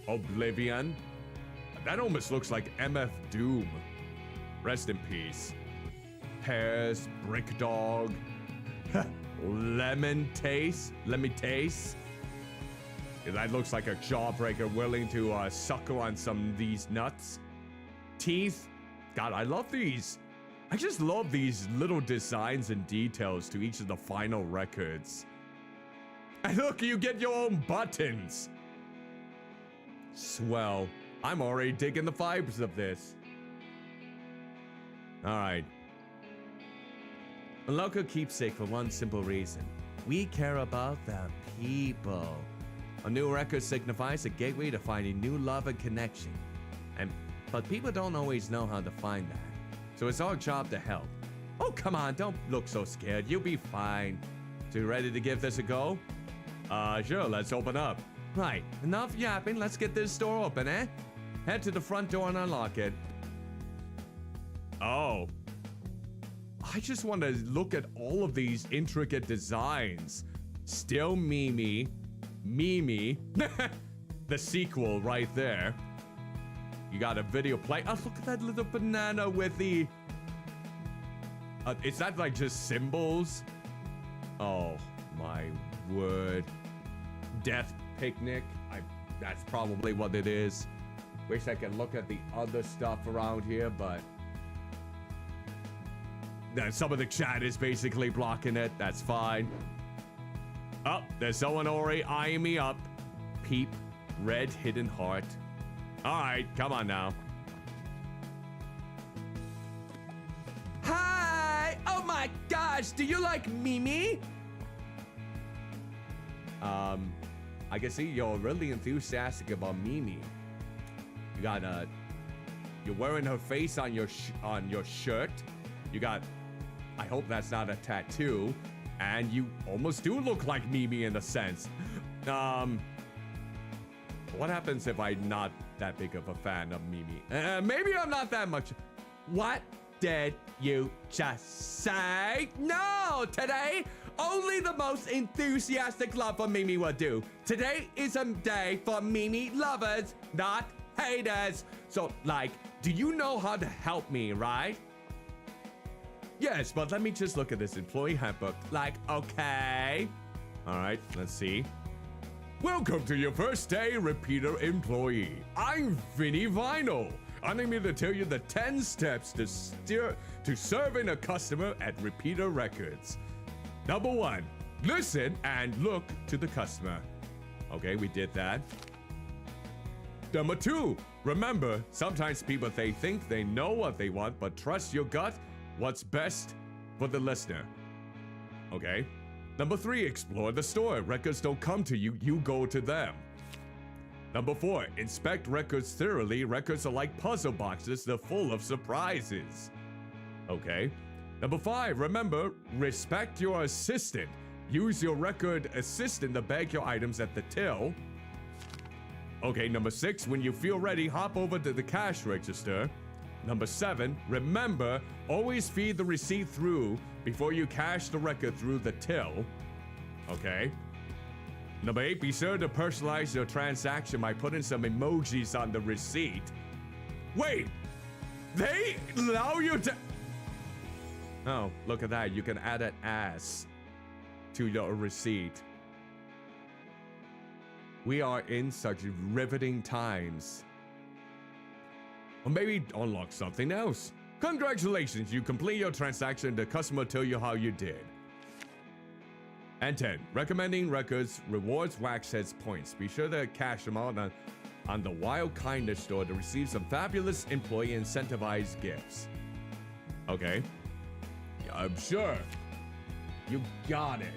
Oblivion. That almost looks like MF Doom. Rest in peace. Pears, Brick Dog, Lemon Taste. That looks like a jawbreaker willing to suckle on some of these nuts. Teeth. God, I love these. I just love these little designs and details to each of the final records. And look, you get your own buttons. Swell. I'm already digging the vibes of this. All right. A local keepsake for one simple reason. We care about the people. A new record signifies a gateway to finding new love and connection. But people don't always know how to find that. So it's our job to help. Oh, come on, don't look so scared. You'll be fine. So you ready to give this a go? Sure, let's open up. Right, enough yapping. Let's get this door open, eh? Head to the front door and unlock it. Oh. I just want to look at all of these intricate designs. Still Mimi. The sequel right there. You got a video play. Oh, look at that little banana with the... is that like just symbols? Oh, my word. Death Picnic. That's probably what it is. Wish I could look at the other stuff around here, but... some of the chat is basically blocking it. That's fine. Oh, there's someone already eyeing me up. Peep. Red hidden heart. All right, come on now. Hi! Oh my gosh, do you like Mimi? I can see you're really enthusiastic about Mimi. You got you're wearing her face on your shirt. You got, I hope that's not a tattoo, and you almost do look like Mimi in a sense. What happens if I'm not that big of a fan of Mimi? Maybe I'm not that much. What did you just say? No, today, only the most enthusiastic love for Mimi will do. Today is a day for Mimi lovers, not haters. So, like, do you know how to help me, right? Yes, but let me just look at this employee handbook. Like, okay. All right, let's see. Welcome to your first day repeater employee. I'm Vinny Vinyl. I'm here to tell you the 10 steps to serving a customer at Repeater Records. Number 1, listen and look to the customer. Okay, we did that. Number 2, remember, sometimes people they think they know what they want, but trust your gut, what's best for the listener. Okay. Number 3, explore the store. Records don't come to you, you go to them. Number 4, inspect records thoroughly. Records are like puzzle boxes, they're full of surprises. Okay. Number 5, remember, respect your assistant. Use your record assistant to bag your items at the till. Okay, number 6, when you feel ready, hop over to the cash register. Number 7, remember, always feed the receipt through before you cash the record through the till. Okay. Number 8, be sure to personalize your transaction by putting some emojis on the receipt. Wait! They allow you to... Oh, look at that. You can add an ass to your receipt. We are in such riveting times. Or maybe unlock something else. Congratulations, you complete your transaction. The customer will tell you how you did. And 10, recommending records rewards wax heads points. Be sure to cash them out on the Wild Kindness store to receive some fabulous employee incentivized gifts. Okay. Yeah, I'm sure. You got it.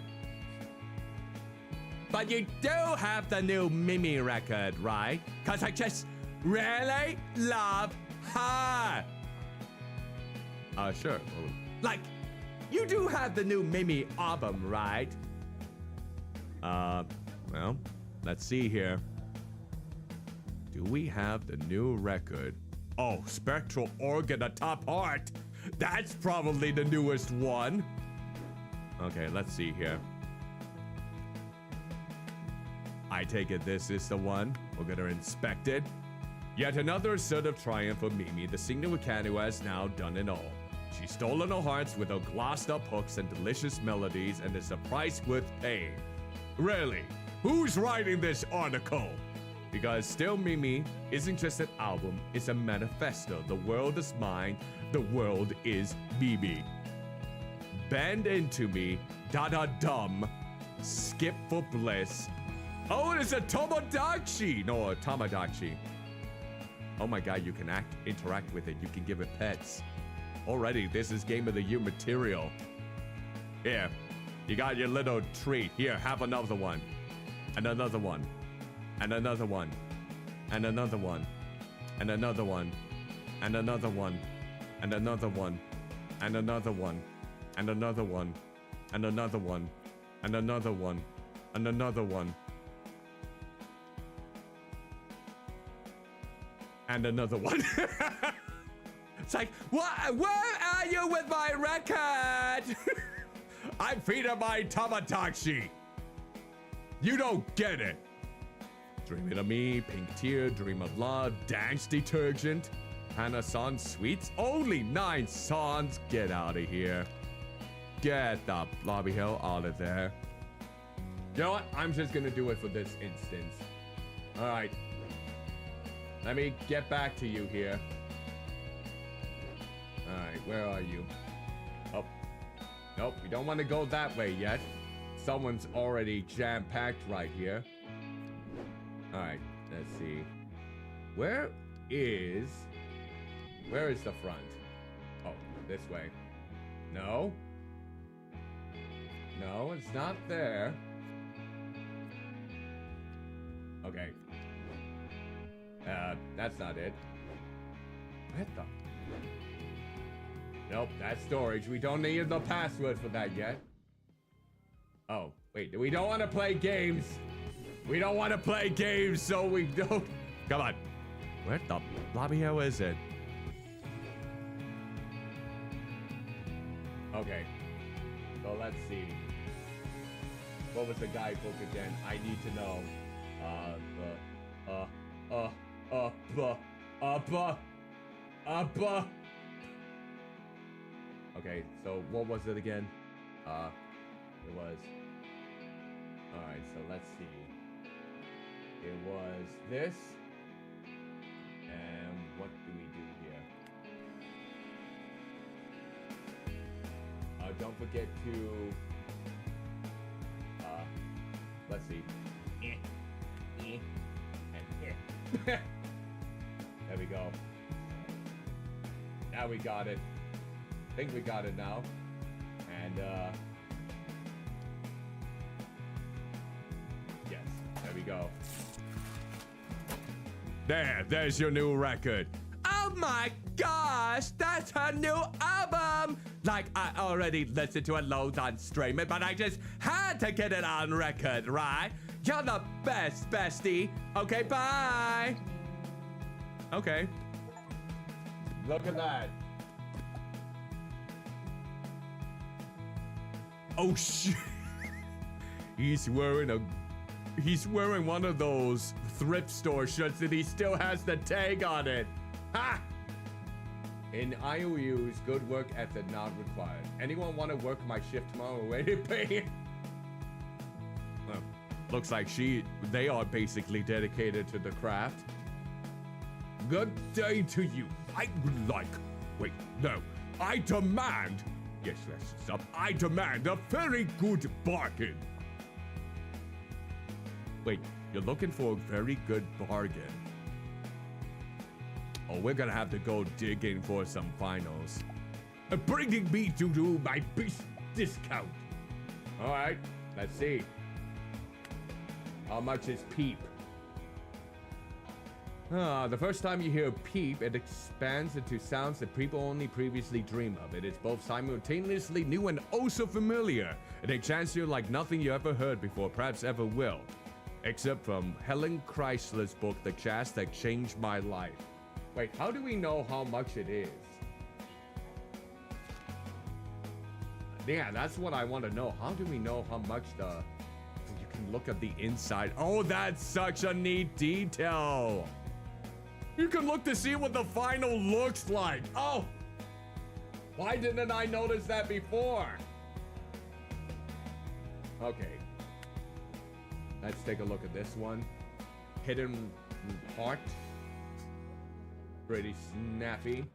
But you do have the new Mimi record, right? Because I just really love her. Sure. Like, you do have the new Mimi album, right? Well, let's see here. Do we have the new record? Oh, spectral organ atop heart. That's probably the newest one. Okay, let's see here. I take it this is the one. We're gonna inspect it. Yet another assertive triumph for Mimi, the singer who has now done it all. She's stolen our hearts with her glossed up hooks and delicious melodies, and it's a price worth paying. Really? Who's writing this article? Because still Mimi isn't just an album, it's a manifesto. The world is mine, the world is Mimi. Bend into me, da-da-dum, skip for bliss. Oh, it's a Tomodachi! No, a Tamagotchi. Oh my god, you can interact with it. You can give it pets. Already, this is Game of the Year material. Here, you got your little treat. Here, have another one. And another one. And another one. And another one. And another one. And another one. And another one. And another one. And another one. And another one. And another one. And another one. And another one. It's like, what? Where are you with my record? I'm feeding my Tamagotchi. You don't get it. Dreaming of me, Pink Tear, Dream of Love, Dance Detergent, Hana-san Sweets. Only 9 songs. Get out of here. Get the blobby hell out of there. You know what? I'm just gonna do it for this instance. All right. Let me get back to you here. Alright, where are you? Oh. Nope, we don't want to go that way yet. Someone's already jam-packed right here. Alright, let's see. Where is the front? Oh, this way. No. No, it's not there. Okay. That's not it. What the? Nope, that's storage. We don't need the password for that yet. Oh, wait, we don't want to play games. We don't want to play games, so we don't. Come on. Where the blobby hell is it? Okay. So let's see. What was the guidebook again? I need to know. Okay, so what was it again? It was... Alright, so let's see. It was this. And what do we do here? Don't forget to... let's see. There we go. Now we got it. I think we got it now. And yes, there we go. There's your new record. Oh my gosh, that's her new album. Like, I already listened to it loads on streaming, but I just had to get it on record, right? You're the best, bestie. Okay, bye. Okay. Look at that. Oh shit. He's wearing one of those thrift store shirts and he still has the tag on it. Ha! In IOUs, good work ethic not required. Anyone want to work my shift tomorrow? Where they pay? Well, looks like they are basically dedicated to the craft. Good day to you. I would like, wait, no, I demand, yes, stop. I demand a very good bargain. Wait, you're looking for a very good bargain. Oh, we're gonna have to go digging for some finals. Bringing me to do my best discount. All right, let's see. How much is Peep? The first time you hear Peep, it expands into sounds that people only previously dreamed of. It is both simultaneously new and oh so familiar. It enchants you like nothing you ever heard before, perhaps ever will. Except from Helen Chrysler's book, The Jazz That Changed My Life. Wait, how do we know how much it is? Yeah, that's what I want to know. How do we know how much you can look at the inside? Oh, that's such a neat detail. You can look to see what the final looks like. Oh, why didn't I notice that before? Okay. Let's take a look at this one. Hidden heart. Pretty snappy.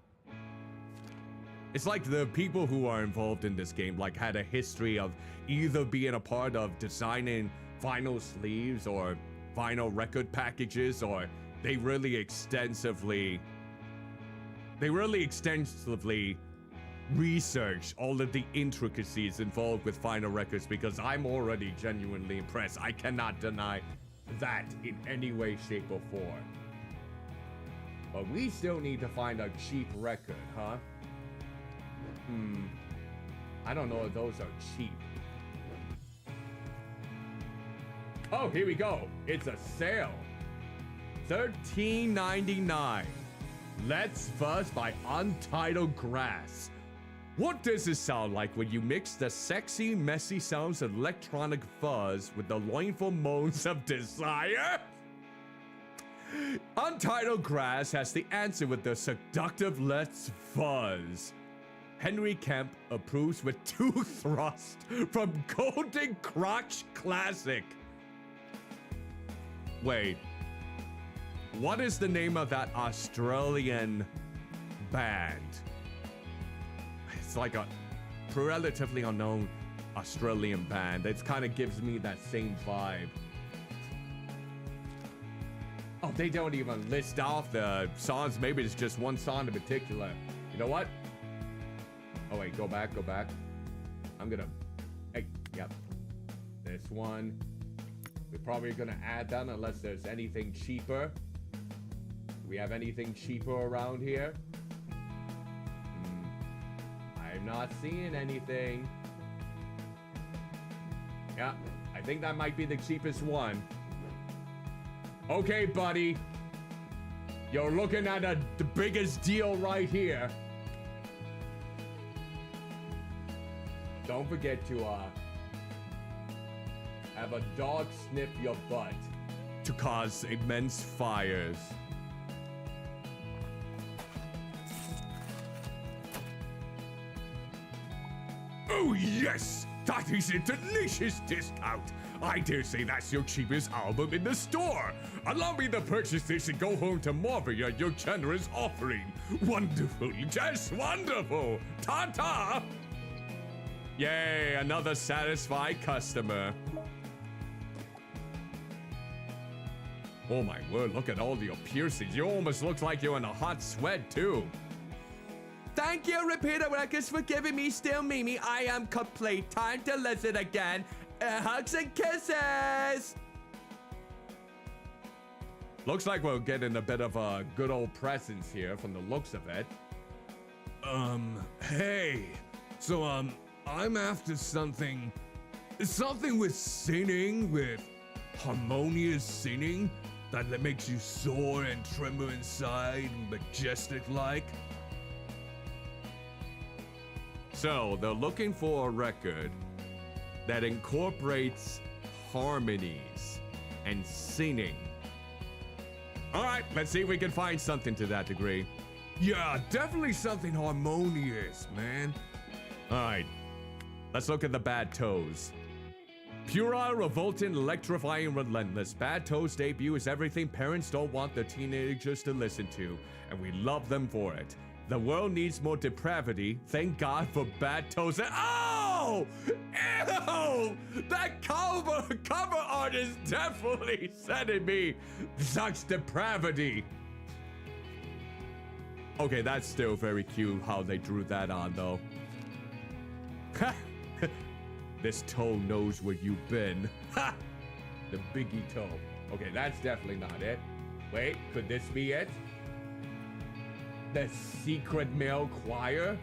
It's like the people who are involved in this game like had a history of either being a part of designing vinyl sleeves or vinyl record packages, or they really extensively research all of the intricacies involved with vinyl records, because I'm already genuinely impressed. I cannot deny that in any way, shape, or form. But we still need to find a cheap record, huh? I don't know if those are cheap. Oh, here we go. It's a sale. $13.99. Let's Fuzz by Untitled Grass. What does it sound like when you mix the sexy, messy sounds of electronic fuzz with the loinful moans of desire? Untitled Grass has the answer with the seductive Let's Fuzz. Henry Kemp approves with 2 thrusts from Golden Crotch Classic. Wait, what is the name of that Australian band? It's like a relatively unknown Australian band. It kind of gives me that same vibe. Oh, they don't even list off the songs. Maybe it's just one song in particular. You know what? Oh wait, go back. I'm gonna, hey, yep. This one. We're probably gonna add that unless there's anything cheaper. Do we have anything cheaper around here? I'm not seeing anything. Yeah, I think that might be the cheapest one. Okay, buddy. You're looking at the biggest deal right here. Don't forget to have a dog sniff your butt to cause immense fires. Oh yes, that is a delicious discount. I dare say that's your cheapest album in the store. Allow me to purchase this and go home to marvel at your generous offering. Wonderful, just wonderful. Ta-ta! Yay, another satisfied customer. Oh my word, look at all your piercings. You almost look like you're in a hot sweat too. Thank you, Repeater Records, for giving me Still Mimi. I am complete. Time to listen again. Hugs and kisses. Looks like we're getting a bit of a good old presence here from the looks of it. Hey. So, I'm after something with singing, with harmonious singing that makes you soar and tremble inside, majestic-like. So, they're looking for a record that incorporates harmonies and singing. All right, let's see if we can find something to that degree. Yeah, definitely something harmonious, man. All right, let's look at the Bad Toes. Puerile, revolting, electrifying, relentless. Bad Toes' debut is everything parents don't want their teenagers to listen to, and we love them for it. The world needs more depravity. Thank God for Bad Toes. Oh! Ew! That cover art is definitely sending me such depravity. Okay, that's still very cute how they drew that on, though. This toe knows where you've been. Ha! The biggie toe. Okay, that's definitely not it. Wait, could this be it? The secret male choir?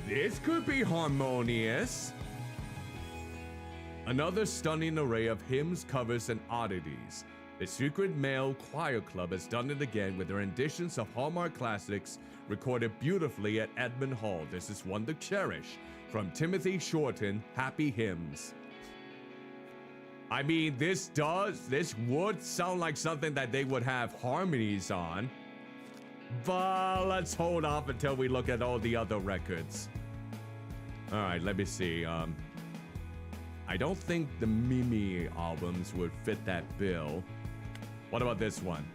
This could be harmonious. Another stunning array of hymns, covers, and oddities. The Secret Male Choir Club has done it again with their renditions of Hallmark classics recorded beautifully at Edmund Hall. This is one to cherish. From Timothy Shorten, Happy Hymns. I mean, this would sound like something that they would have harmonies on. But let's hold off until we look at all the other records. All right, let me see. I don't think the Mimi albums would fit that bill. What about this one?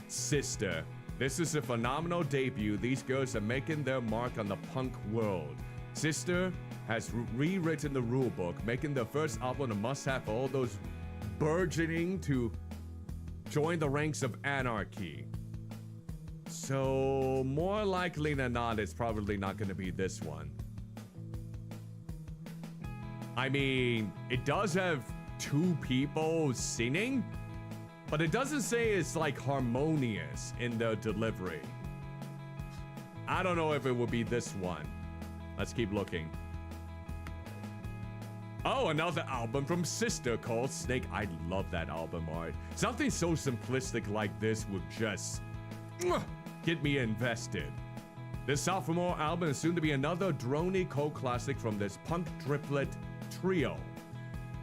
Sister. This is a phenomenal debut. These girls are making their mark on the punk world. Sister has rewritten the rulebook, making their first album a must-have for all those burgeoning to join the ranks of anarchy. So, more likely than not, it's probably not going to be this one. I mean, it does have two people singing, but it doesn't say it's like harmonious in the delivery. I don't know if it would be this one. Let's keep looking. Oh, another album from Sister called Snake. I love that album art. Something so simplistic like this would just get me invested. This sophomore album is soon to be another droney cult classic from this punk triplet trio.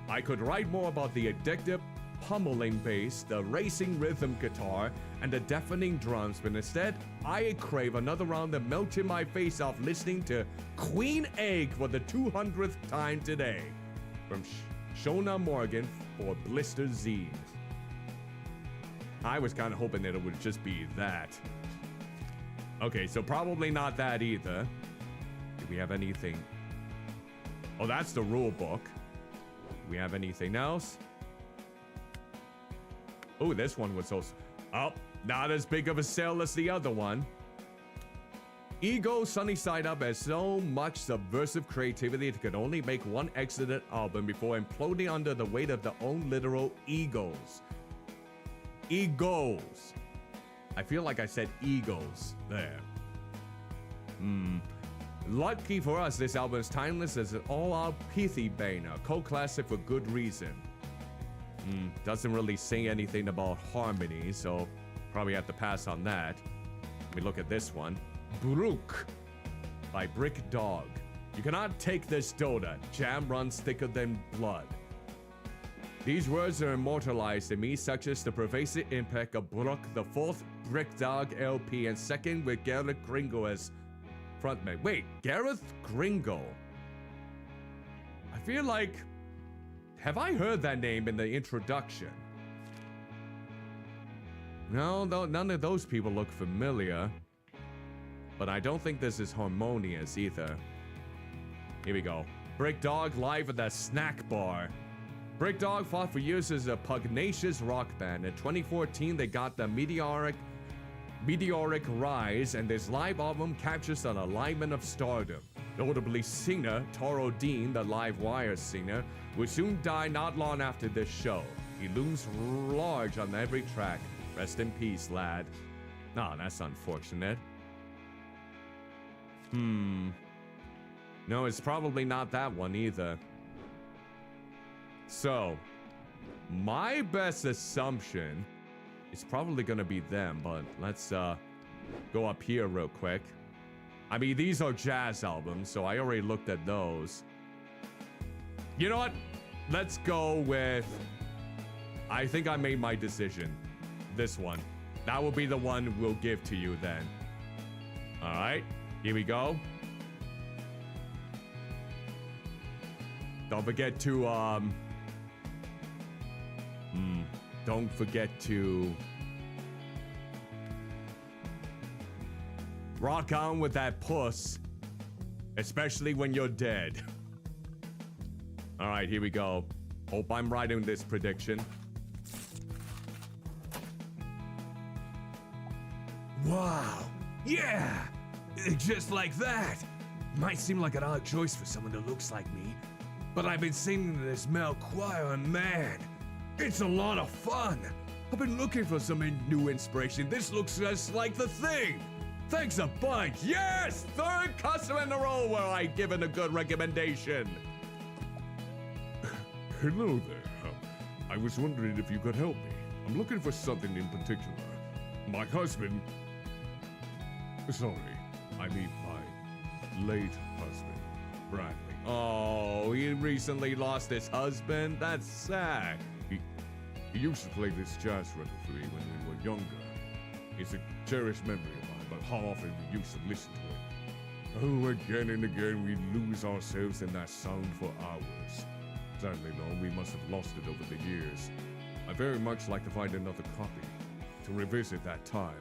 I could write more about the addictive pummeling bass, the racing rhythm guitar, and the deafening drums, but instead, I crave another round of melting my face off listening to Queen Egg for the 200th time today. From Shona Morgan for Blister Zine. I was kind of hoping that it would just be that. Okay, so probably not that either. Do we have anything? Oh, that's the rule book. Do we have anything else? Oh, this one was so... Oh, not as big of a sale as the other one. Ego Sunny Side Up has so much subversive creativity it could only make one excellent album before imploding under the weight of their own literal egos. Egos. I feel like I said egos there. Lucky for us, this album is timeless as an all-out pithy banger, cult classic for good reason. Doesn't really say anything about harmony, so probably have to pass on that. Let me look at this one. Brook by Brick Dog. You cannot take this donut. Jam runs thicker than blood. These words are immortalized in me, such as the pervasive impact of Brook, the fourth Brick Dog LP, and second with Gareth Gringo as frontman. Wait, Gareth Gringo? I feel like... Have I heard that name in the introduction? No, none of those people look familiar. But I don't think this is harmonious either. Here we go. Brick Dog live at the snack bar. Brick Dog fought for years as a pugnacious rock band. In 2014, they got the meteoric rise, and this live album captures an alignment of stardom. Notably, singer Toro Dean, the Live Wire singer, will soon die not long after this show. He looms large on every track. Rest in peace, lad. Oh, that's unfortunate. No, it's probably not that one either. So, my best assumption is probably gonna be them, but let's go up here real quick. I mean, these are jazz albums, so I already looked at those. You know what? Let's go with... I think I made my decision. This one. That will be the one we'll give to you then. Alright, here we go. Don't forget to, don't forget to... rock on with that puss. Especially when you're dead. Alright, here we go. Hope I'm right in this prediction. Wow. Yeah. Just like that. Might seem like an odd choice for someone that looks like me, but I've been singing to this male choir and man, it's a lot of fun. I've been looking for some new inspiration. This looks just like the thing. Thanks a bunch. Yes! Third customer in a row where I given a good recommendation. Hello there. I was wondering if you could help me. I'm looking for something in particular. My husband... Sorry, I mean my late husband, Bradley. Oh, he recently lost his husband? That's sad. He used to play this jazz repertoire when we were younger. It's a cherished memory of mine, but how often we used to listen to it. Oh, again and again we lose ourselves in that sound for hours. Sadly, though, we must have lost it over the years. I very much like to find another copy, to revisit that time.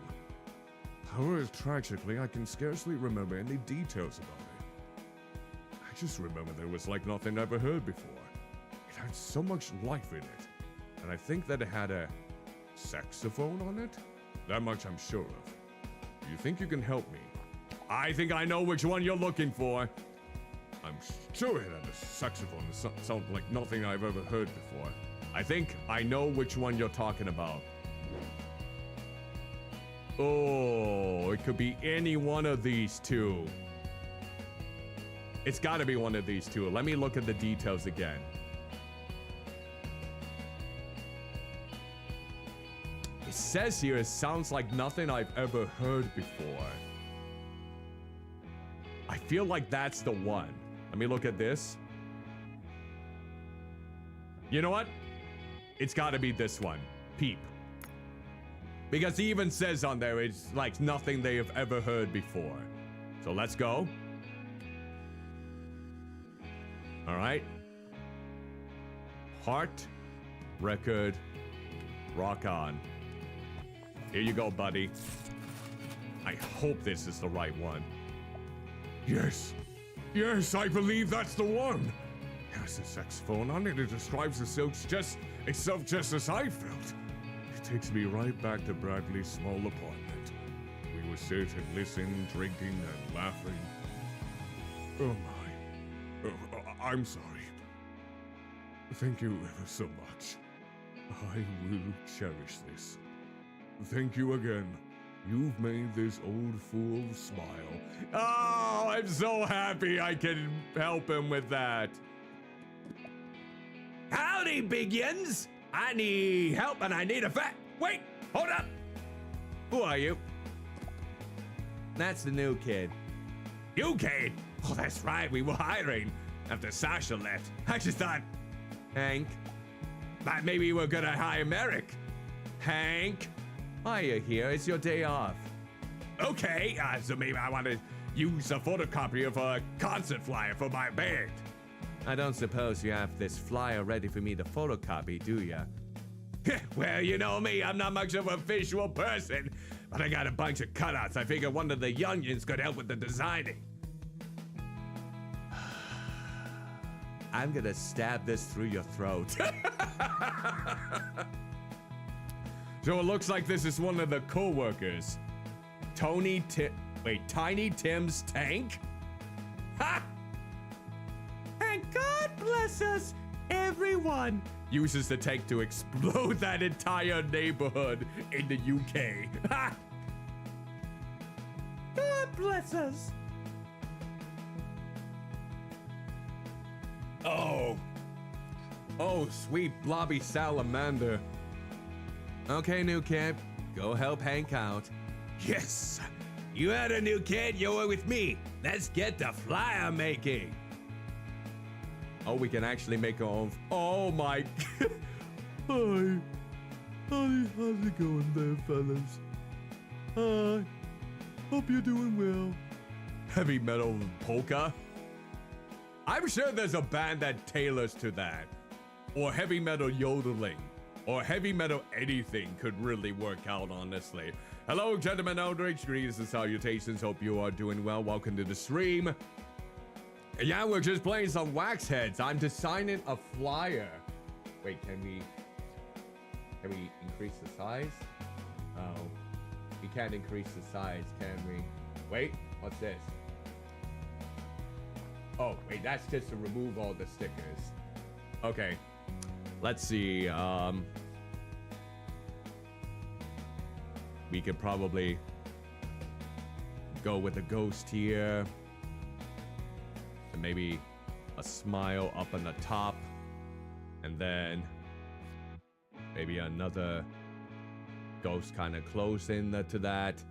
However, tragically, I can scarcely remember any details about it. I just remember there was like nothing I ever heard before. It had so much life in it. And I think that it had a saxophone on it? That much I'm sure of. You think you can help me? I think I know which one you're looking for. I'm sure it had a saxophone that sounds like nothing I've ever heard before. I think I know which one you're talking about. Oh, it could be any one of these two. It's gotta be one of these two. Let me look at the details again. It says here it sounds like nothing I've ever heard before. I feel like that's the one. Let me look at this. You know what? It's gotta be this one. Peep. Because he even says on there it's like nothing they have ever heard before. So let's go. All right. Heart, record, rock on. Here you go, buddy. I hope this is the right one. Yes. Yes, I believe that's the one. It has a saxophone on it. It describes the silks itself just as I felt. It takes me right back to Bradley's small apartment. We would sit and listen, drinking and laughing. Oh my. Oh, I'm sorry. Thank you ever so much. I will cherish this. Thank you again. You've made this old fool smile. Oh, I'm so happy I can help him with that. Howdy, biggins! I need help and I need a Wait, hold up! Who are you? That's the new kid. You kid? Oh, that's right, we were hiring after Sasha left. I just thought, Hank. that maybe we were gonna hire Merrick. Hank, why are you here? It's your day off. Okay, so maybe I want to use a photocopy of a concert flyer for my band. I don't suppose you have this flyer ready for me to photocopy, do ya? Well, you know me, I'm not much of a visual person, but I got a bunch of cutouts. I figured one of the youngins could help with the designing. I'm gonna stab this through your throat. So it looks like this is one of the co-workers. Tiny Tim's tank? Ha! And God bless us, everyone. Uses the tank to explode that entire neighborhood in the UK. Ha! God bless us. Oh. Oh, sweet blobby salamander. Okay, new kid, go help Hank out. Yes. You had a new kid, you're with me. Let's get the flyer making. Oh, we can actually make our own. Oh my. Hi. How's it going there, fellas? Hi. Hope you're doing well. Heavy metal polka? I'm sure there's a band that tailors to that. Or heavy metal yodeling. Or heavy metal anything could really work out, honestly. Hello, gentlemen, Eldridge. Greetings and salutations. Hope you are doing well. Welcome to the stream. Yeah, we're just playing some wax heads. I'm designing a flyer. Wait, can we increase the size? Oh, we can't increase the size, can we? Wait, what's this? Oh, wait, that's just to remove all the stickers. Okay, let's see. We could probably go with a ghost here. And maybe a smile up on the top. And then maybe another goes kind of close in to that.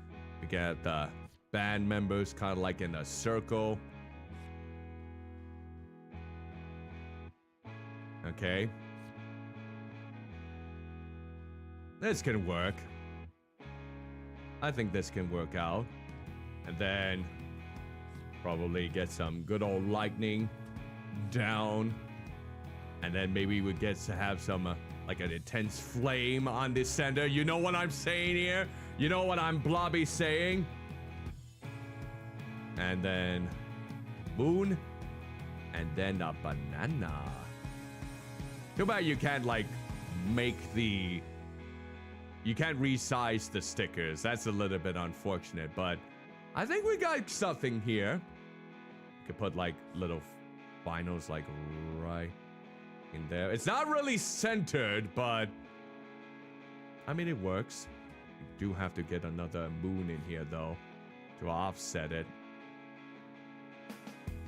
We get the band members kind of like in a circle. Okay. This can work. I think this can work out. And then probably get some good old lightning down. And then maybe we get to have some like an intense flame on the center. You know what I'm saying here? You know what I'm blobby saying? And then moon. And then a banana. Too bad you can't like make the... You can't resize the stickers. That's a little bit unfortunate, but I think we got something here. Could put like little vinyls like right in there. It's not really centered, but I mean, it works. You do have to get another moon in here though to offset it.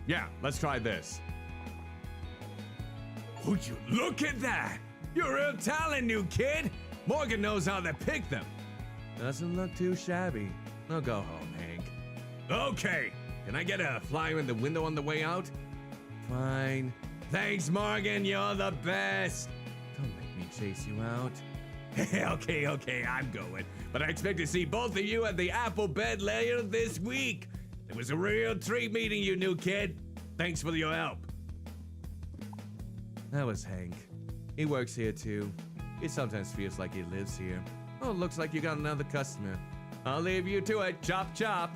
Yeah, let's try this. Would you look at that? You're a real talent, new kid. Morgan knows how to pick them. Doesn't look too shabby. I'll go home, Hank. Okay. Can I get a flyer in the window on the way out? Fine. Thanks, Morgan. You're the best. Don't make me chase you out. Okay, I'm going. But I expect to see both of you at the Apple Bed later this week. It was a real treat meeting you, new kid. Thanks for your help. That was Hank. He works here too. He sometimes feels like he lives here. Oh, looks like you got another customer. I'll leave you to it. Chop, chop.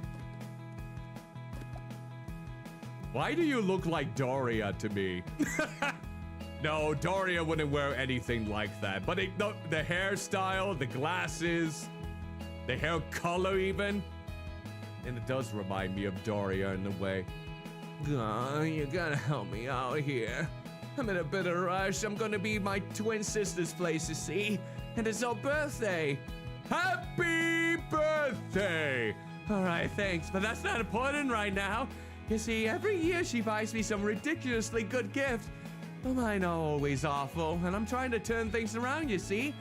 Why do you look like Doria to me? No, Doria wouldn't wear anything like that. But the hairstyle, the glasses, the hair color even. And it does remind me of Doria in a way. Oh, you gotta help me out here. I'm in a bit of a rush. I'm gonna be my twin sister's place, you see. And it's her birthday. Happy birthday! All right, thanks, but that's not important right now. You see, every year she buys me some ridiculously good gift. But mine are always awful, and I'm trying to turn things around, you see.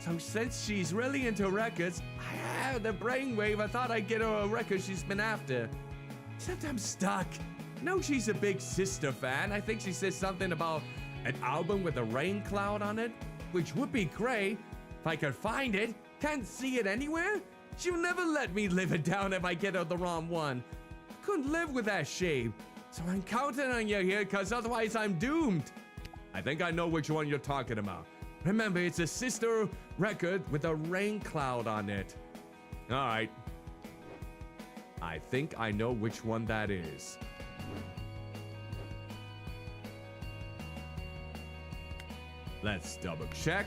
So since she's really into records, I had the brainwave. I thought I'd get her a record she's been after. Except I'm stuck. No, she's a big Sister fan. I think she said something about an album with a rain cloud on it, which would be great if I could find it. Can't see it anywhere. She'll never let me live it down if I get her the wrong one. Couldn't live with that shape. So I'm counting on you here, because otherwise I'm doomed. I think I know which one you're talking about. Remember, it's a Sister record with a rain cloud on it. All right. I think I know which one that is. Let's double check.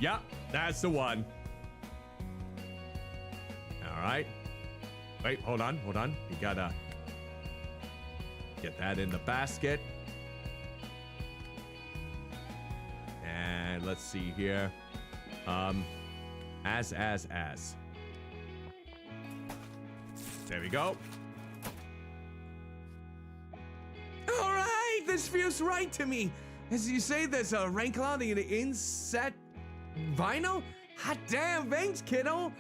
Yeah, that's the one. All right. Wait, hold on. You gotta get that in the basket. And let's see here. As. There we go. All right, this feels right to me. As you say, there's a rain cloud in the inset vinyl. Hot damn, thanks, kiddo.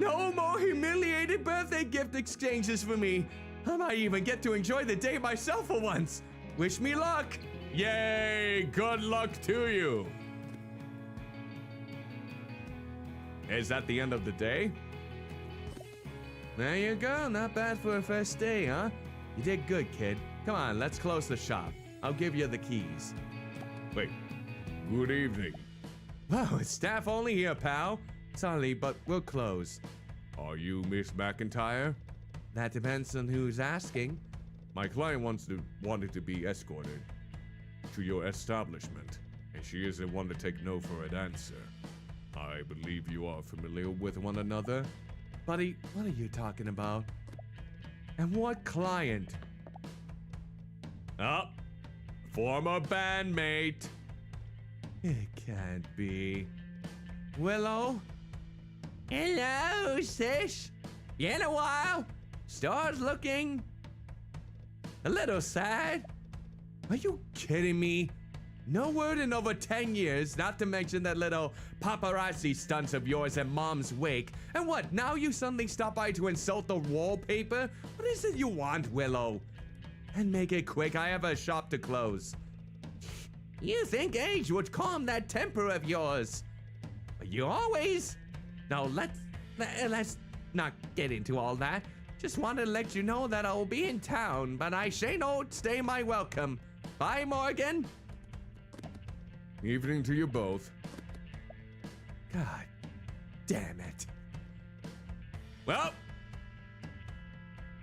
No more humiliated birthday gift exchanges for me. I might even get to enjoy the day myself for once. Wish me luck. Yay, good luck to you. Is that the end of the day? There you go. Not bad for a first day, huh? You did good, kid. Come on, let's close the shop. I'll give you the keys. Wait, good evening. Oh, it's staff only here, pal. Sorry, but we'll close. Are you Miss McIntyre? That depends on who's asking. My client wanted to be escorted to your establishment, and she isn't one to take no for an answer. I believe you are familiar with one another. Buddy, what are you talking about? And what client? Former bandmate. It can't be. Willow? Hello, sis. Been a while. Store's looking a little sad. Are you kidding me? No word in over 10 years, not to mention that little paparazzi stunts of yours at Mom's wake. And what, now you suddenly stop by to insult the wallpaper? What is it you want, Willow? And make it quick, I have a shop to close. You think age would calm that temper of yours? But you always... No, let's not get into all that. Just wanted to let you know that I'll be in town, but I sure don't stay my welcome. Bye, Morgan. Evening to you both. God damn it. Well,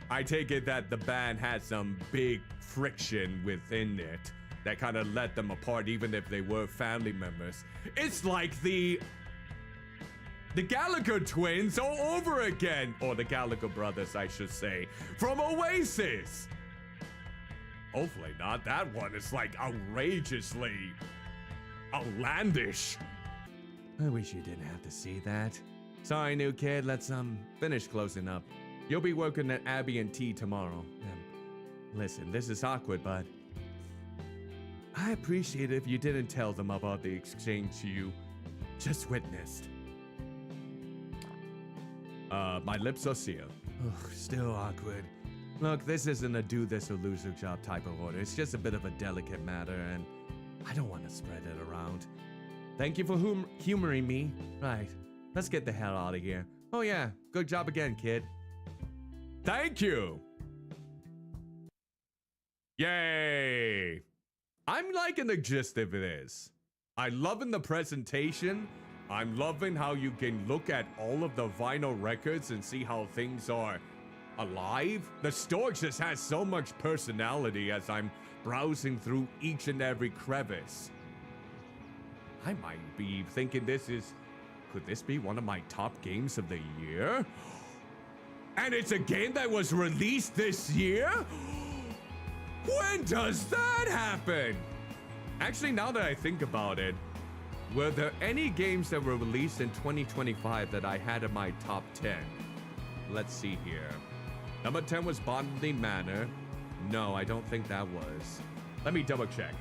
I take it that the band had some big friction within it that kind of let them apart even if they were family members. It's like the Gallagher twins all over again. Or the Gallagher brothers, I should say, from Oasis. Hopefully not. That one is like outrageously outlandish. I wish you didn't have to see that. Sorry, new kid. Let's finish closing up. You'll be working at Abby and T tomorrow. Listen, this is awkward, but I appreciate it if you didn't tell them about the exchange you just witnessed. My lips are sealed. Ugh, still awkward. Look, this isn't a do this or lose your job type of order. It's just a bit of a delicate matter, and I don't want to spread it around. Thank you for humoring me. Right, let's get the hell out of here. Oh yeah, good job again, kid. Thank you. Yay. I'm liking the gist of this. I'm loving the presentation. I'm loving how you can look at all of the vinyl records and see how things are alive. The store just has so much personality as I'm browsing through each and every crevice. I might be thinking could this be one of my top games of the year? And it's a game that was released this year? When does that happen? Actually, now that I think about it, were there any games that were released in 2025 that I had in my top 10? Let's see here. Number 10 was Botany Manor. No, I don't think that was. Let me double check.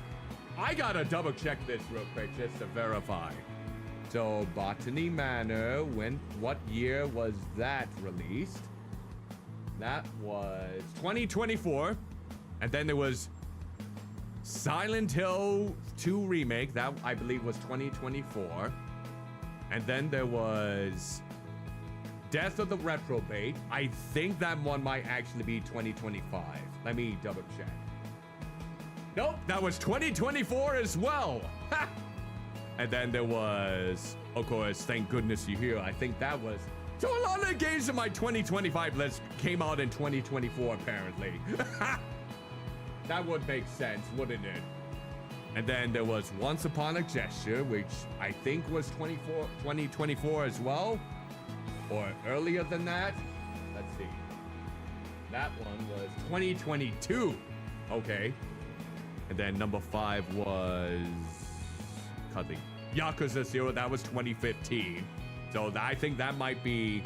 I gotta double check this real quick just to verify. So, Botany Manor, what year was that released? That was 2024. And then there was Silent Hill 2 Remake. That, I believe, was 2024. And then there was Death of the Reprobate. I think that one might actually be 2025. Let me double check. Nope, that was 2024 as well. Ha! And then there was, of course, Thank Goodness You're Here. I think that was... So a lot of the games in my 2025 list came out in 2024, apparently. That would make sense, wouldn't it? And then there was Once Upon a Gesture, which I think was 2024 as well. Or earlier than that. Let's see. That one was 2022. Okay. And then number 5 was Yakuza 0. That was 2015. So I think that might be...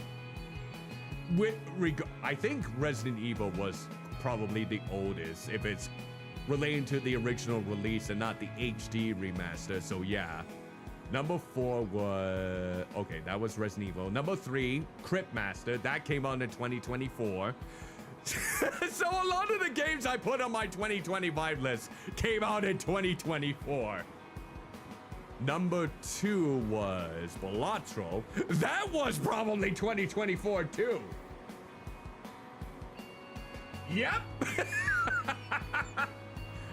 I think Resident Evil was probably the oldest, if it's relating to the original release and not the HD remaster. So yeah. Number 4 was... Okay, that was Resident Evil. Number 3, Crypt Master. That came out in 2024. So a lot of the games I put on my 2025 list came out in 2024. Number 2 was Balatro. That was probably 2024 too. Yep.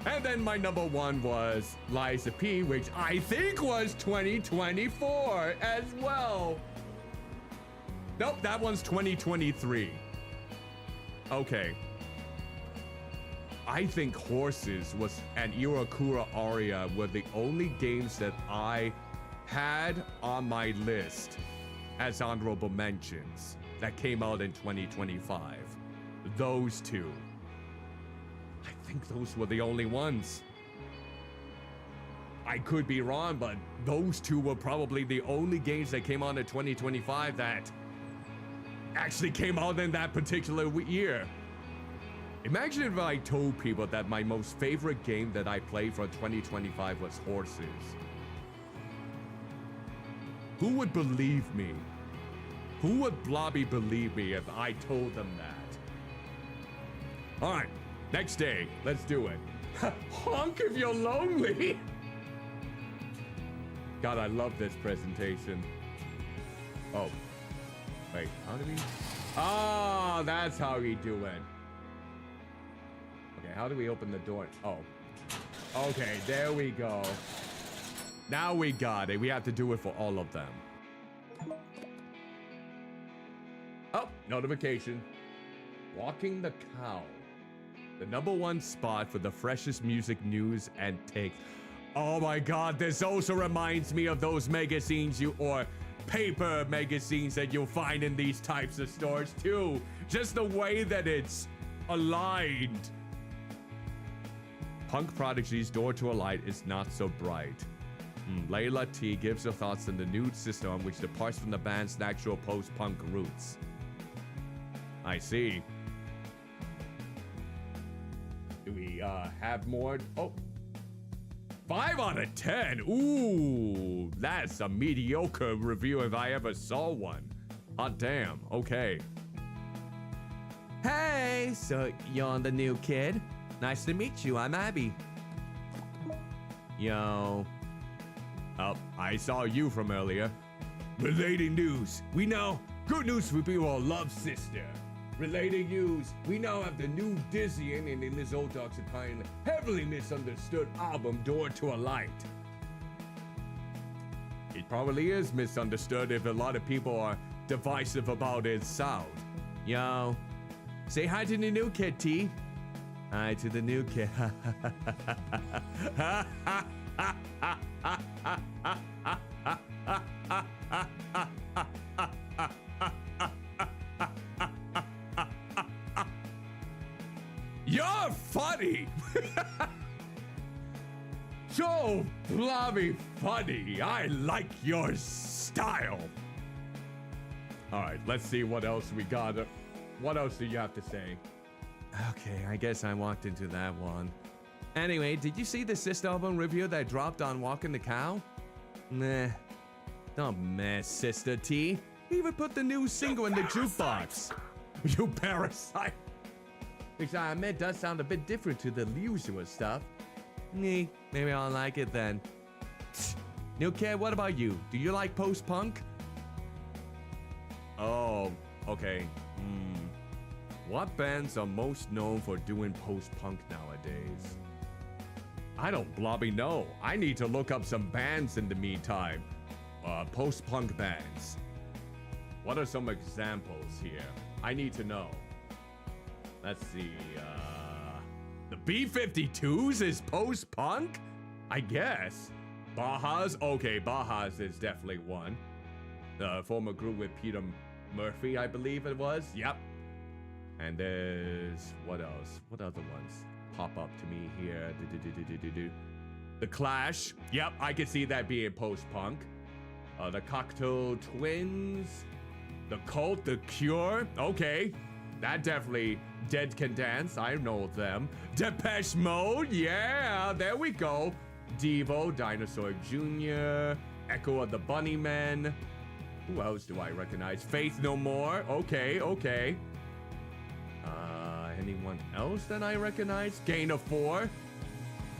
And then my number 1 was Liza P, which I think was 2024 as well. Nope, that one's 2023. Okay. I think Horses and Irakura Aria were the only games that I had on my list as honorable mentions that came out in 2025. Those two. I think those were the only ones. I could be wrong, but those two were probably the only games that came out in 2025 that actually came out in that particular year. Imagine if I told people that my most favorite game that I played for 2025 was horses. Who would believe me? Who would Blobby believe me if I told them that? All right, next day, let's do it. Honk if you're lonely. God, I love this presentation. Oh, wait, how do we? Oh, that's how we do it. Okay, how do we open the door? Oh, okay, there we go. Now we got it. We have to do it for all of them. Oh, notification. Walking the Cow. The #1 spot for the freshest music news and takes. Oh my god, this also reminds me of those magazines or paper magazines that you'll find in these types of stores too. Just the way that it's aligned. Punk Prodigy's Door to a Light is not so bright. Layla T gives her thoughts on the new system which departs from the band's natural post-punk roots. I see. Do we have more? Oh, 5 out of 10. Ooh, that's a mediocre review if I ever saw one. Hot damn. Okay. Hey, so you're the new kid? Nice to meet you. I'm Abby. Yo. Oh, I saw you from earlier. Relating news. We know. Good news for people who love Sister. Relating news. We now have the new dizzying and in this old dog's apparently heavily misunderstood album Door to a Light. It probably is misunderstood if a lot of people are divisive about its sound. Yo. Say hi to the new kid, T. Hi to the new kid. You're funny. So bloody funny. I like your style. All right, let's see what else we got. What else do you have to say? Okay, I guess I walked into that one. Anyway, did you see the Sister album review that dropped on Walking the Cow? Nah. Don't mess, Sister T. Even put the new single in the jukebox. You parasite. Which I admit does sound a bit different to the usual stuff. Maybe I'll like it then. New kid, what about you? Do you like post-punk? Oh, okay. What bands are most known for doing post-punk nowadays? I don't blobby know. I need to look up some bands in the meantime. Post-punk bands. What are some examples here? I need to know. Let's see, the B-52s is post-punk? I guess. Baja's? Okay, Baja's is definitely one. The former group with Peter Murphy, I believe it was. Yep. And there's, what else? What other ones pop up to me here? The Clash. Yep, I can see that being post-punk. The Cocteau Twins. The Cult, The Cure. Okay. That definitely. Dead Can Dance. I know them. Depeche Mode. Yeah, there we go. Devo, Dinosaur Jr., Echo of the Bunnymen. Who else do I recognize? Faith No More. Okay, okay. Anyone else that I recognize? Gain of 4.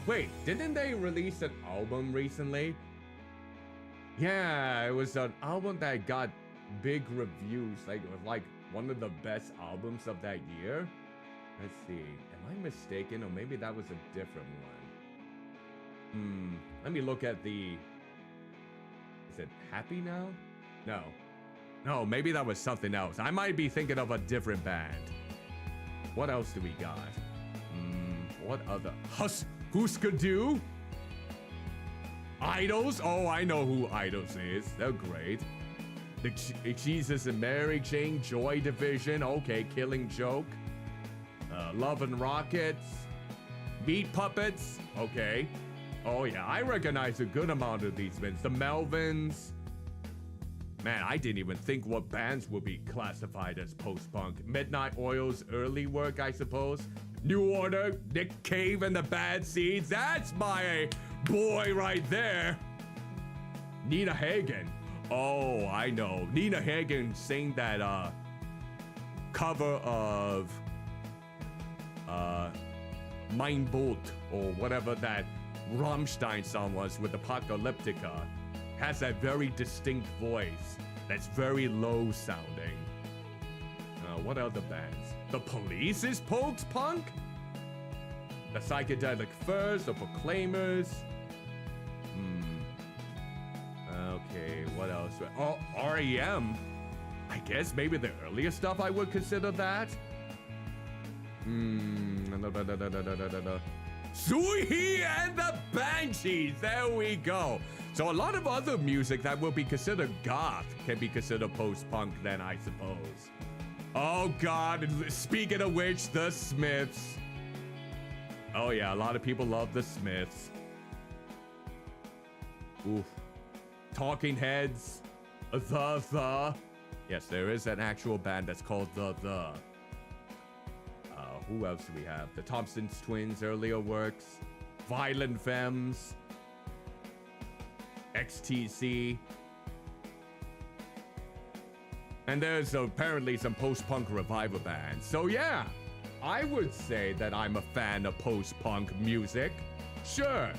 Wait, didn't they release an album recently? Yeah, it was an album that got big reviews. Like, it was like one of the best albums of that year. Let's see. Am I mistaken? Or maybe that was a different one. Let me look at the... Is it Happy Now? No. No, maybe that was something else. I might be thinking of a different band. What else do we got? What other... Husker Du? Idols? Oh, I know who Idols is. They're great. The Jesus and Mary Chain, Joy Division. Okay, Killing Joke. Love and Rockets. Meat Puppets. Okay. Oh, yeah, I recognize a good amount of these bands. The Melvins. Man, I didn't even think what bands would be classified as post-punk. Midnight Oil's early work, I suppose. New Order, Nick Cave and the Bad Seeds. That's my boy right there. Nina Hagen. Oh, I know. Nina Hagen sang that cover of Mein Boot or whatever that Rammstein song was with Apocalyptica. Has that very distinct voice that's very low sounding. What other bands? The Police is post-punk? The Psychedelic Furs, the Proclaimers. Okay, what else? Oh, REM. I guess maybe the earlier stuff I would consider that. Suihi and the Banshees. There we go. So a lot of other music that will be considered goth can be considered post-punk then, I suppose. Oh God, speaking of which, the Smiths. Oh yeah, a lot of people love the Smiths. Oof. Talking Heads. The. Yes, there is an actual band that's called The. Who else do we have? The Thompson's Twins, earlier works. Violent Femmes. XTC. And there's apparently some post-punk revival bands. So yeah, I would say that I'm a fan of post-punk music. Sure.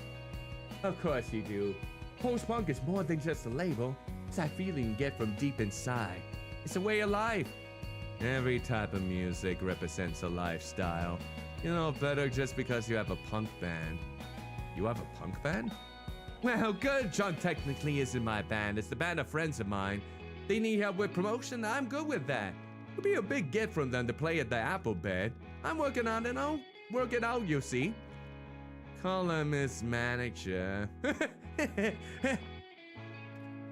Of course you do. Post-punk is more than just a label. It's that feeling you get from deep inside. It's a way of life. Every type of music represents a lifestyle. You know better just because you have a punk band. You have a punk band? Well, good. John technically isn't my band. It's the band of friends of mine. They need help with promotion. I'm good with that. It'll be a big gift from them to play at the Apple Bed. I'm working on it. I'll work it out, you see. Call her Miss Manager.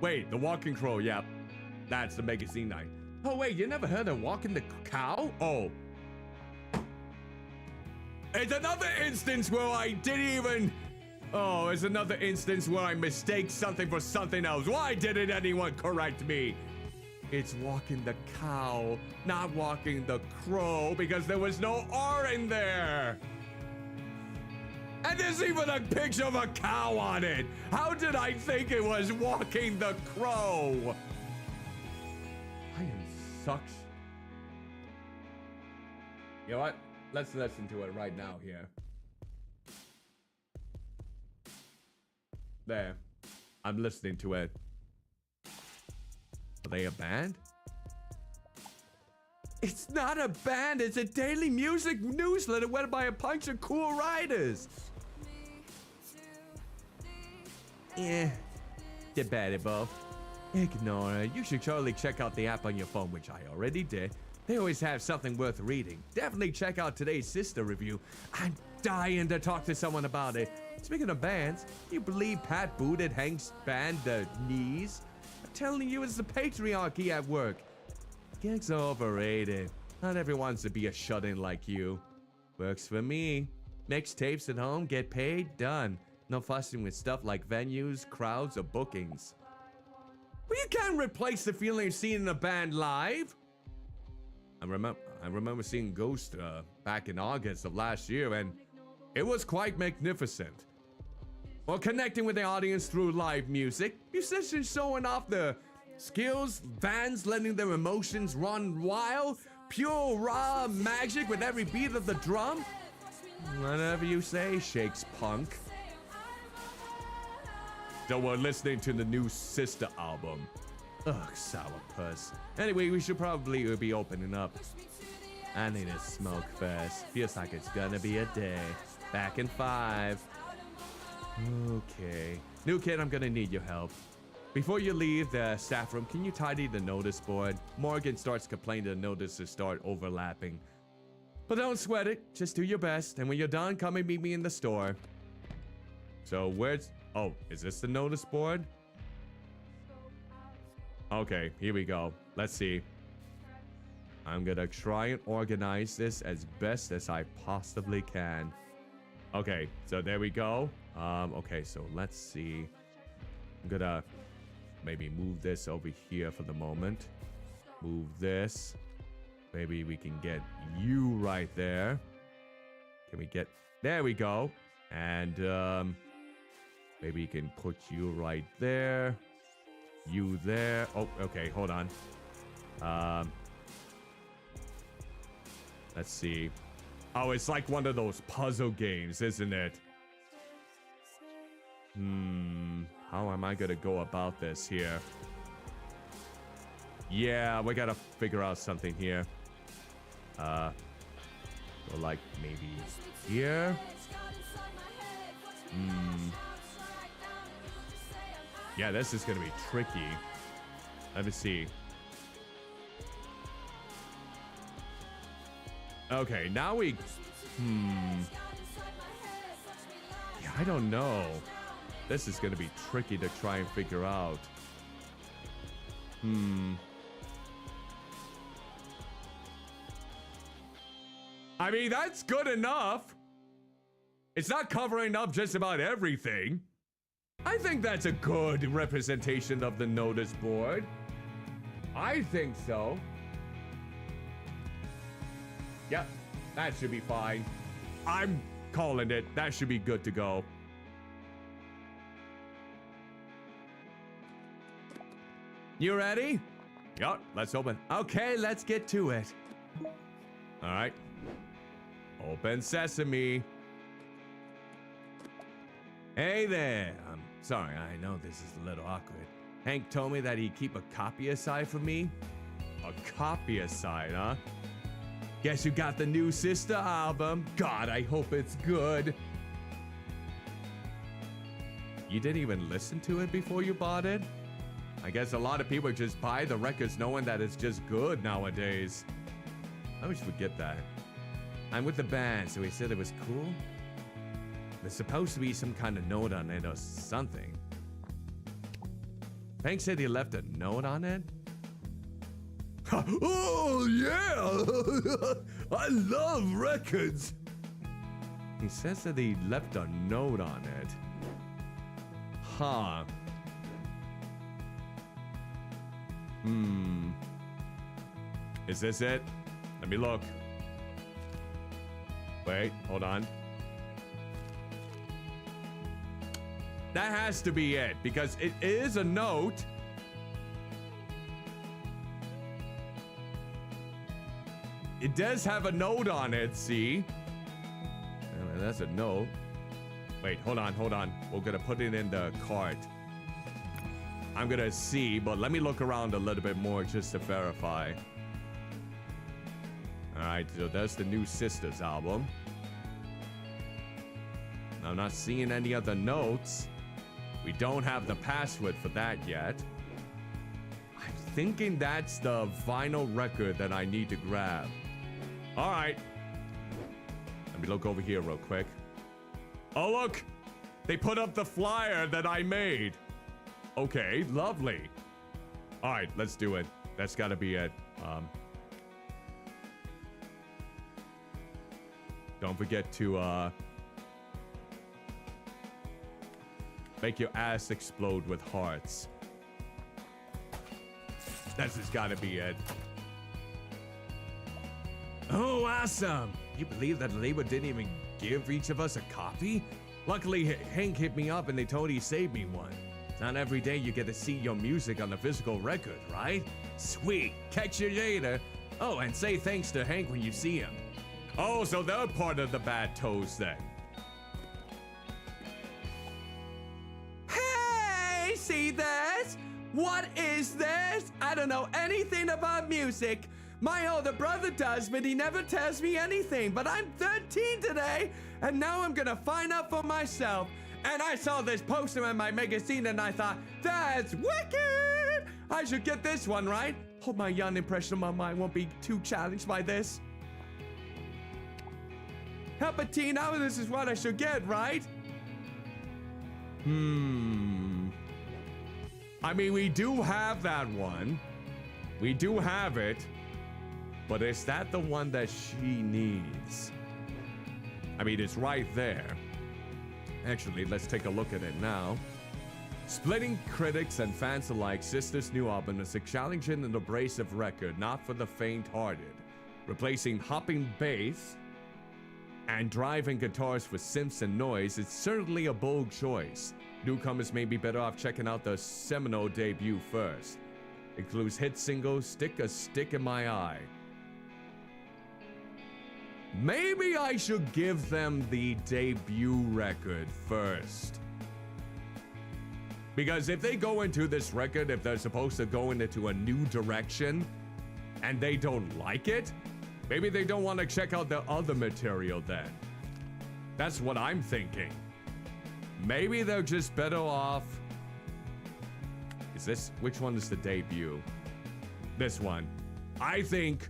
Wait, the Walking Crow. Yep. That's the magazine night. Oh, wait, you never heard of Walking the Cow? Oh. It's another instance where I didn't even... Oh, it's another instance where I mistake something for something else. Why didn't anyone correct me? It's Walking the Cow, not Walking the Crow, because there was no R in there. And there's even a picture of a cow on it. How did I think it was Walking the Crow? I am sucks. You know what? Let's listen to it right now here. There. I'm listening to it. Are they a band? It's not a band. It's a daily music newsletter read by a bunch of cool writers. Yeah. Debatable. Ignore it. You should totally check out the app on your phone, which I already did. They always have something worth reading. Definitely check out today's sister review. I'm dying to talk to someone about it. Speaking of bands, do you believe Pat booted Hank's band, The Knees? I'm telling you, it's the patriarchy at work. Gigs are overrated. Not everyone wants to be a shut-in like you. Works for me. Mixtapes at home, get paid, done. No fussing with stuff like venues, crowds, or bookings. Well, you can't replace the feeling of seeing a band live. I remember seeing Ghost back in August of last year, and it was quite magnificent. While connecting with the audience through live music, musicians showing off their skills, fans letting their emotions run wild, pure raw magic with every beat of the drum. Whatever you say, Shakes Punk. So we're listening to the new Sister album. Ugh, sourpuss. Anyway, we should probably be opening up. I need a smoke first. Feels like it's gonna be a day. Back in 5. Okay. New kid, I'm gonna need your help. Before you leave the staff room, can you tidy the notice board? Morgan starts complaining the notices start overlapping. But don't sweat it. Just do your best. And when you're done, come and meet me in the store. So where's... Oh, is this the notice board? Okay, here we go. Let's see. I'm gonna try and organize this as best as I possibly can. Okay, so there we go. Okay, so let's see. I'm gonna maybe move this over here for the moment. Move this. Maybe we can get you right there. Can we get... There we go. And maybe you can put you right there. You there. Oh, okay, hold on. Let's see. Oh, it's like one of those puzzle games, isn't it? How am I gonna go about this here? Yeah, we gotta figure out something here. So like maybe here. Yeah, this is gonna be tricky. Let me see. Okay, now we... Yeah, I don't know. This is gonna be tricky to try and figure out. I mean, that's good enough. It's not covering up just about everything. I think that's a good representation of the notice board. I think so. Yep, that should be fine. I'm calling it. That should be good to go. You ready? Yep, let's open. Okay, let's get to it. All right. Open sesame. Hey there. I'm sorry, I know this is a little awkward. Hank told me that he'd keep a copy aside for me. A copy aside, huh? Guess you got the new Sister album. God, I hope it's good. You didn't even listen to it before you bought it? I guess a lot of people just buy the records knowing that it's just good nowadays. I wish we'd get that. I'm with the band, so he said it was cool. There's supposed to be some kind of note on it or something. Hank said he left a note on it? Oh, yeah! I love records! He says that he left a note on it. Huh. Is this it? Let me look. Wait, hold on. That has to be it, because it is a note. It does have a note on it, see? That's a note. Wait, hold on. We're gonna put it in the cart. I'm gonna see, but let me look around a little bit more just to verify. Alright, so that's the new Sisters album. I'm not seeing any other notes. We don't have the password for that yet. I'm thinking that's the vinyl record that I need to grab. Alright. Let me look over here real quick. Oh, look! They put up the flyer that I made. Okay, lovely. Alright, let's do it. That's gotta be it. Don't forget to, make your ass explode with hearts. That's just gotta be it. Oh, awesome! You believe that the label didn't even give each of us a copy? Luckily, Hank hit me up and they told he saved me one. It's not every day you get to see your music on a physical record, right? Sweet. Catch you later. Oh, and say thanks to Hank when you see him. Oh, so they're part of the Bad Toes then. Hey, see this? What is this? I don't know anything about music. My older brother does, but he never tells me anything. But I'm 13 today, and now I'm gonna find out for myself. And I saw this poster in my magazine, and I thought, that's wicked! I should get this one, right? Hope my young impression of my mind won't be too challenged by this. Help a teen out, this is what I should get, right? I mean, we do have that one. We do have it. But is that the one that she needs? I mean, it's right there. Actually, let's take a look at it now. Splitting critics and fans alike, Sister's new album is a challenging and abrasive record, not for the faint-hearted. Replacing hopping bass and driving guitars with synths and noise, it's certainly a bold choice. Newcomers may be better off checking out the seminal debut first. Includes hit single Stick a Stick in My Eye. Maybe I should give them the debut record first. Because if they go into this record, if they're supposed to go into a new direction, and they don't like it, maybe they don't want to check out the other material then. That's what I'm thinking. Maybe they're just better off. Is this, which one is the debut? This one. I think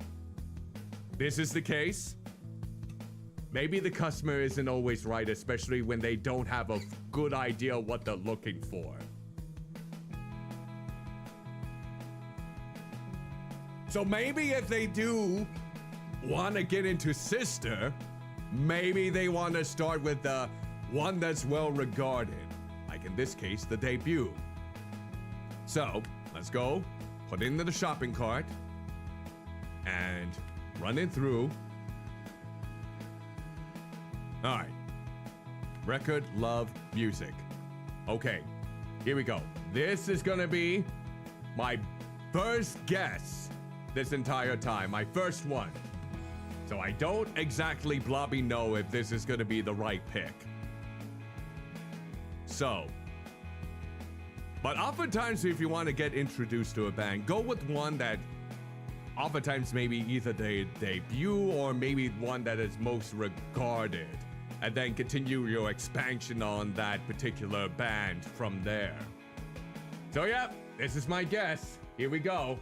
this is the case. Maybe the customer isn't always right, especially when they don't have a good idea what they're looking for. So maybe if they do want to get into Sister, maybe they want to start with the one that's well regarded. Like in this case, the debut. So, let's go, put it into the shopping cart, and run it through. Alright. Record, love, music. Okay, here we go. This is gonna be my first guess this entire time, my first one. So I don't exactly blobby know if this is gonna be the right pick. So, but oftentimes if you want to get introduced to a band, go with one that oftentimes maybe either they debut or maybe one that is most regarded, and then continue your expansion on that particular band from there. So yeah, this is my guess. Here we go.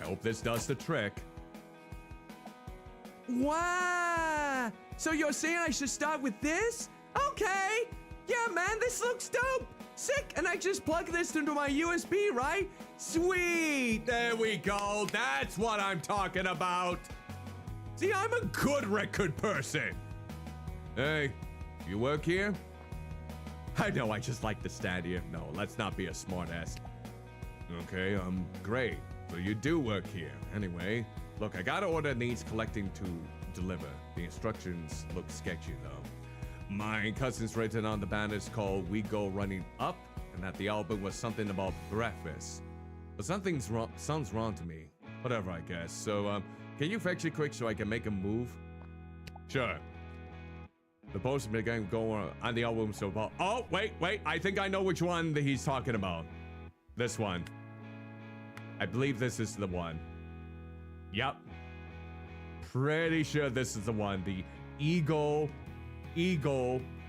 I hope this does the trick. Wow! So you're saying I should start with this? Okay! Yeah, man, this looks dope! Sick! And I just plug this into my USB, right? Sweet! There we go. That's what I'm talking about. See, I'm a good record person. Hey, you work here? I know, I just like to stand here. No, let's not be a smartass. Okay, great. So you do work here. Anyway, look, I got an order that needs collecting to deliver. The instructions look sketchy, though. My cousin's written on the banner is called We Go Running Up, and that the album was something about breakfast. But something's wrong, sounds wrong to me. Whatever, I guess. So, can you fetch it quick so I can make a move? Sure. The postman can go on the album so far. Oh, wait, I think I know which one that he's talking about. This one. I believe this is the one. Yep. Pretty sure this is the one. The Eagle,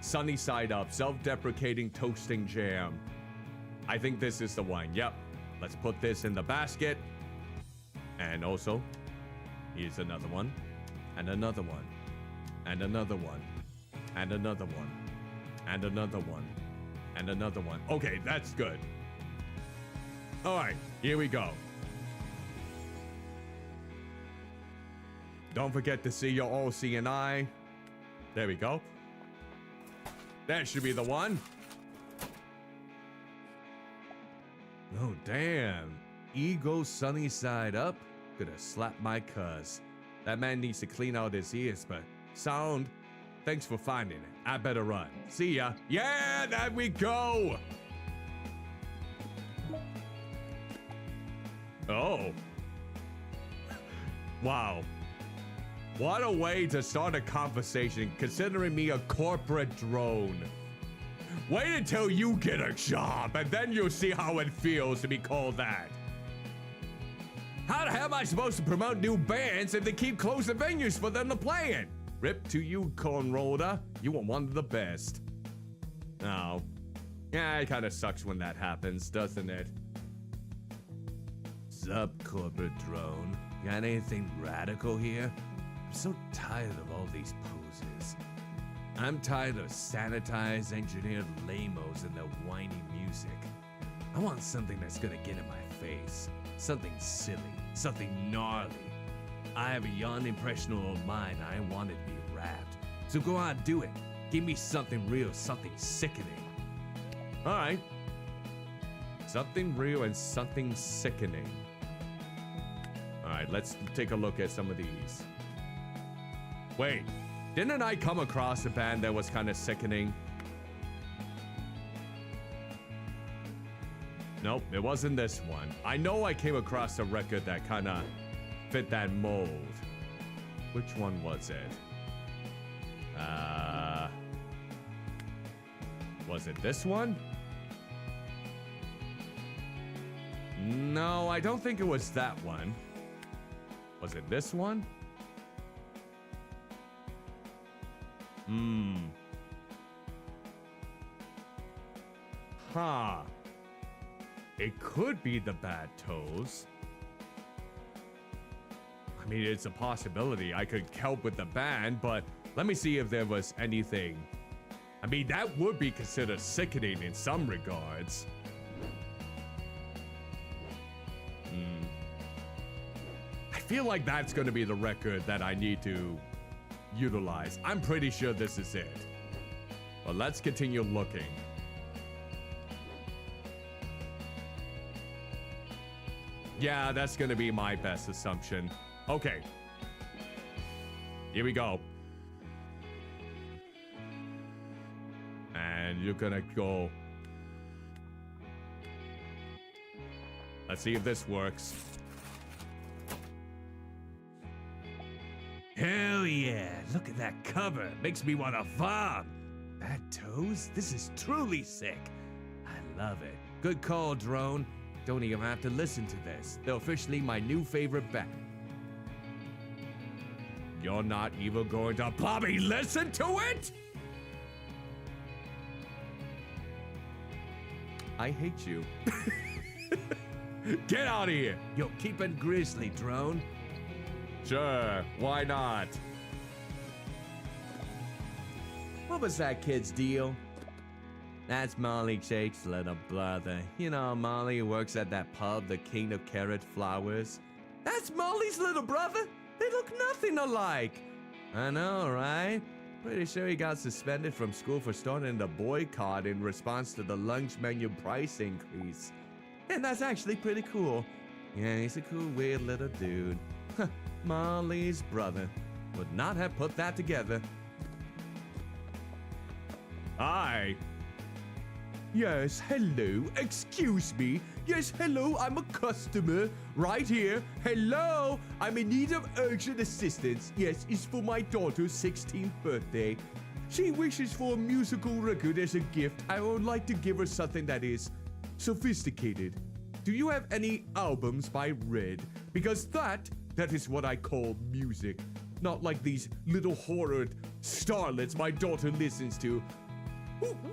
Sunny Side Up, self-deprecating toasting jam. I think this is the one. Yep. Let's put this in the basket. And also, here's another one. And another one. And another one. And another one. And another one. And another one. Okay, that's good. All right, here we go. Don't forget to see your all-seeing eye. There we go. That should be the one. Oh, damn. Eagle Sunny Side Up. Could have slapped my cuz. That man needs to clean out his ears, but sound, thanks for finding it. I better run. See ya. Yeah, there we go. Oh. Wow. What a way to start a conversation, considering me a corporate drone. Wait until you get a job, and then you'll see how it feels to be called that. How the hell am I supposed to promote new bands if they keep closing venues for them to play in? Rip to you, Cornroller. You were one of the best. Oh. Yeah, it kind of sucks when that happens, doesn't it? Sup, corporate drone? Got anything radical here? I'm so tired of all these poses. I'm tired of sanitized, engineered lamos and their whiny music. I want something that's gonna get in my face. Something silly, something gnarly. I have a young, impressionable mind. I want it to be rapped. So go on, do it. Give me something real, something sickening. All right. Something real and something sickening. All right, let's take a look at some of these. Wait, didn't I come across a band that was kind of sickening? Nope, it wasn't this one. I know I came across a record that kind of fit that mold. Which one was it? Was it this one? No, I don't think it was that one. Was it this one? Huh. It could be the Bad Toes. I mean, it's a possibility. I could help with the band, but let me see if there was anything. I mean, that would be considered sickening in some regards. I feel like that's going to be the record that I need to utilize. I'm pretty sure this is it. But let's continue looking. Yeah, that's going to be my best assumption. Okay. Here we go. And you're gonna go. Let's see if this works. Hell yeah, look at that cover. Makes me want to vom. Bad Toes? This is truly sick. I love it. Good call, Drone. Don't even have to listen to this. They're officially my new favorite band. You're not even going to probably listen to it? I hate you. Get out of here. Yo, keep it grizzly, Drone. Sure, why not? What was that kid's deal? That's Molly Jake's little brother. You know, Molly who works at that pub, the King of Carrot Flowers. That's Molly's little brother? They look nothing alike. I know, right? Pretty sure he got suspended from school for starting the boycott in response to the lunch menu price increase. And that's actually pretty cool. Yeah, he's a cool, weird little dude. Molly's brother would not have put that together. Yes, hello, excuse me. Yes, hello, I'm a customer. Right here. Hello, I'm in need of urgent assistance. Yes, it's for my daughter's 16th birthday. She wishes for a musical record as a gift. I would like to give her something that is sophisticated. Do you have any albums by Red? Because that is what I call music. Not like these little horrid starlets my daughter listens to.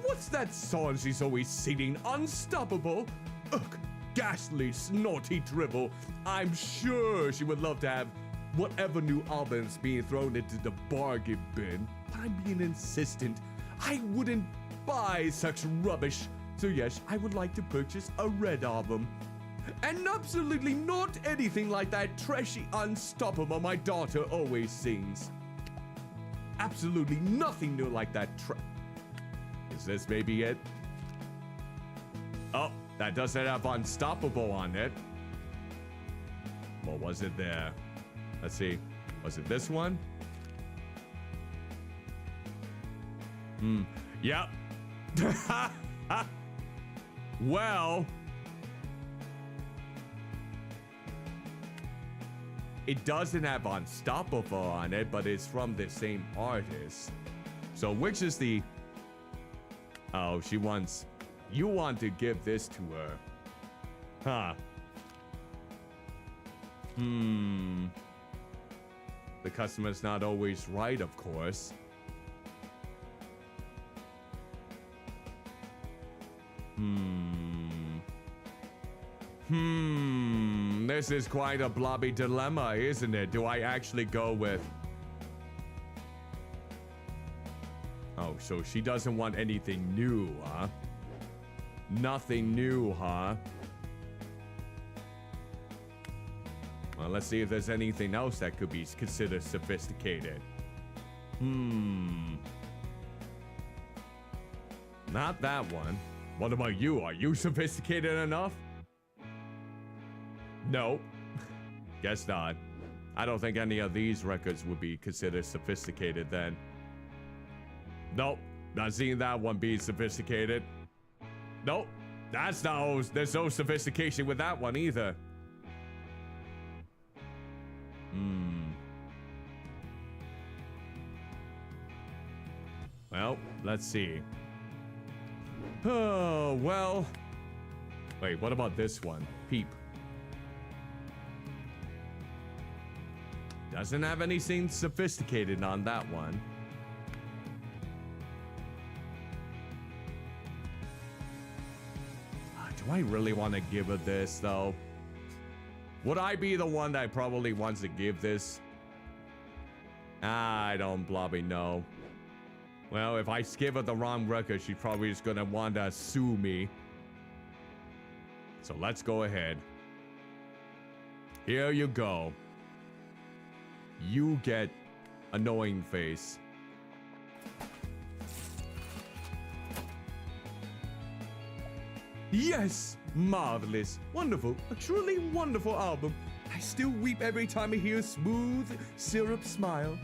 What's that song she's always singing? Unstoppable? Ugh, ghastly, snorty dribble. I'm sure she would love to have whatever new album's being thrown into the bargain bin. But I'm being insistent. I wouldn't buy such rubbish. So yes, I would like to purchase a Red album. And absolutely not anything like that trashy Unstoppable my daughter always sings. Absolutely nothing new like that Is this maybe it? Oh, that doesn't have Unstoppable on it. What was it there? Let's see. Was it this one? Yep. Well, it doesn't have Unstoppable on it, but it's from the same artist. So which is the... Oh, she wants... You want to give this to her. Huh. The customer's not always right, of course. This is quite a blobby dilemma, isn't it? Do I actually go with... Oh, so she doesn't want anything new, huh? Nothing new, huh? Well, let's see if there's anything else that could be considered sophisticated. Not that one. What about you? Are you sophisticated enough? No. Guess not. I don't think any of these records would be considered sophisticated then. Nope. Not seeing that one being sophisticated. Nope. There's no sophistication with that one either. Well, let's see. Oh, well. Wait, what about this one? Peep. Doesn't have anything sophisticated on that one. Do I really want to give her this, though? Would I be the one that probably wants to give this? I don't bloody know. Well, if I give her the wrong record, she's probably just gonna want to sue me. So let's go ahead. Here you go. You get annoying face. Yes! Marvelous. Wonderful. A truly wonderful album. I still weep every time I hear Smooth Syrup Smile.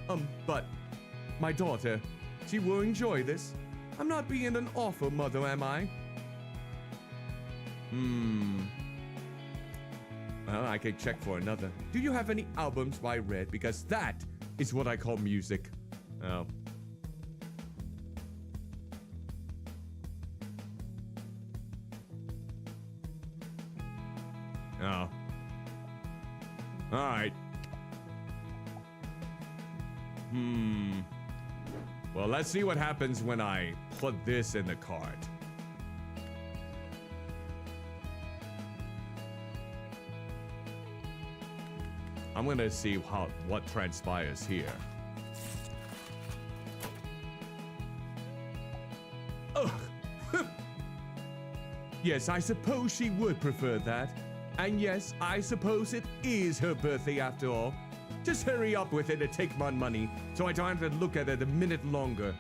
But my daughter, she will enjoy this. I'm not being an awful mother, am I? Well, I could check for another. Do you have any albums by Red? Because that is what I call music. Oh. Oh. Alright. Well, let's see what happens when I put this in the cart. I'm gonna see what transpires here. Ugh. Yes, I suppose she would prefer that. And yes, I suppose it is her birthday after all. Just hurry up with it and take my money, so I don't have to look at it a minute longer.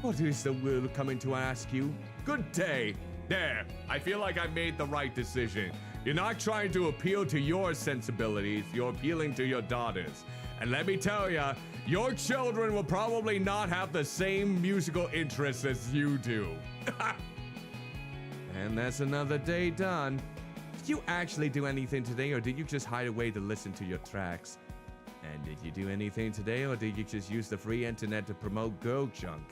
What is the world coming to ask you? Good day. There, I feel like I made the right decision. You're not trying to appeal to your sensibilities, you're appealing to your daughters. And let me tell ya, your children will probably not have the same musical interests as you do. And that's another day done. Did you actually do anything today, or did you just hide away to listen to your tracks? And did you do anything today, or did you just use the free internet to promote girl junk?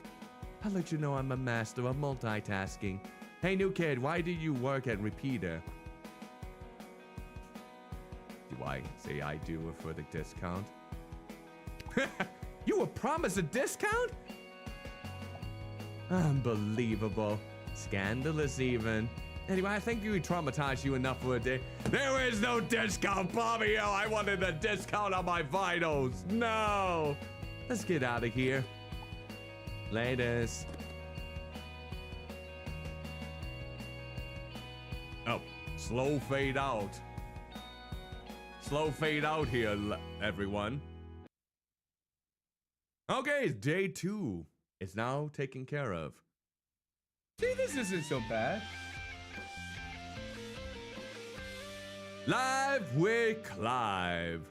I'll let you know I'm a master of multitasking. Hey, new kid, why do you work at Repeater? Do I say I do it for the discount? You were promised a discount? Unbelievable. Scandalous even. Anyway, I think we traumatized you enough for a day. There is no discount, Bobby. Oh, I wanted a discount on my vitals. No. Let's get out of here. Laters. Oh, slow fade out. Slow fade out here, everyone. Okay, day 2. It's now taken care of. See, this isn't so bad. Live with Clive.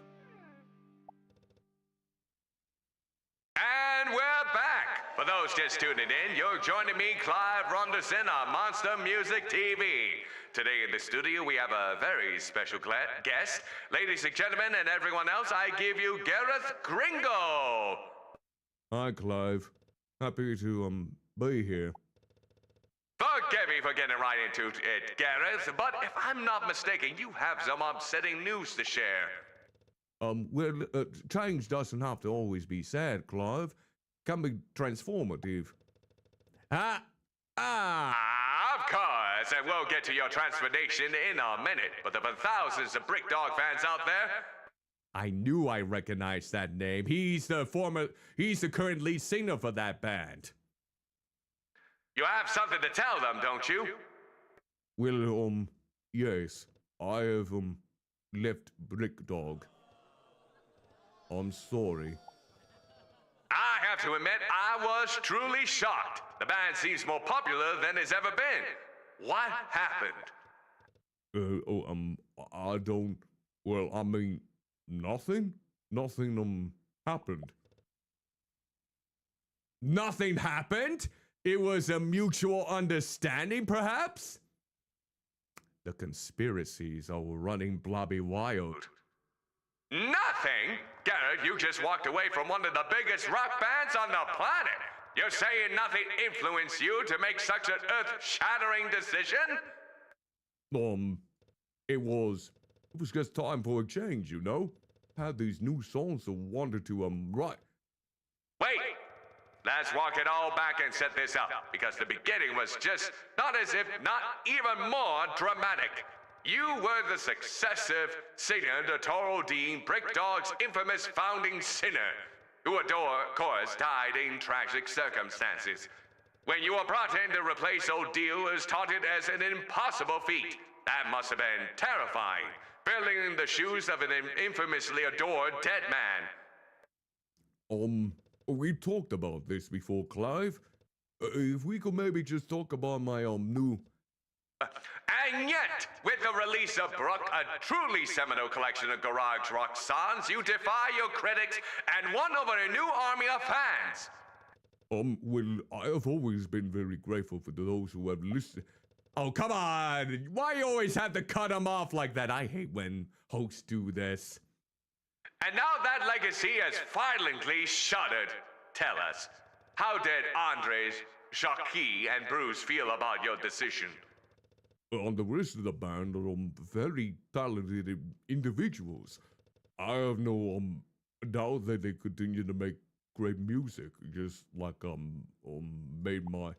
And we're back. For those just tuning in, you're joining me, Clive Ronderson, on Monster Music TV. Today in the studio, we have a very special guest. Ladies and gentlemen, and everyone else, I give you Gareth Gringo. Hi, Clive. Happy to be here. Forgive me for getting right into it, Gareth, but if I'm not mistaken, you have some upsetting news to share. Well, change doesn't have to always be sad, Clive. Can be transformative. Of course, and we'll get to your transformation in a minute, but there are thousands of Brick Dog fans out there. I knew I recognized that name. He's the current lead singer for that band. You have something to tell them, don't you? Well, yes. I have, left Brick Dog. I'm sorry. I have have to admit, I was truly shocked. The band seems more popular than it's ever been. What happened? I don't. Well, I mean, nothing. Nothing happened. Nothing happened? It was a mutual understanding, perhaps? The conspiracies are running blobby wild. Nothing? Garrett, you just walked away from one of the biggest rock bands on the planet. You're saying nothing influenced you to make such an earth-shattering decision? It was just time for a change, you know? Had these new songs I wanted to, write. Wait! Let's walk it all back and set this up, because the beginning was just not as if not even more dramatic. You were the successive singer to Toro Dean, Brick Dog's infamous founding sinner, who, of course, died in tragic circumstances. When you were brought in to replace O'Deal, it was taunted as an impossible feat. That must have been terrifying, filling in the shoes of an infamously adored dead man. We talked about this before, Clive. If we could maybe just talk about my, new... And yet, with the release of Brooke, a truly seminal collection of garage rock songs, you defy your critics and won over a new army of fans. Well, I have always been very grateful for those who have listened. Oh, come on! Why you always have to cut them off like that? I hate when hosts do this. And now that legacy has violently shuddered. Tell us, how did Andres, Jacques, and Bruce feel about your decision? The rest of the band are very talented individuals. I have no doubt that they continue to make great music, just like made my...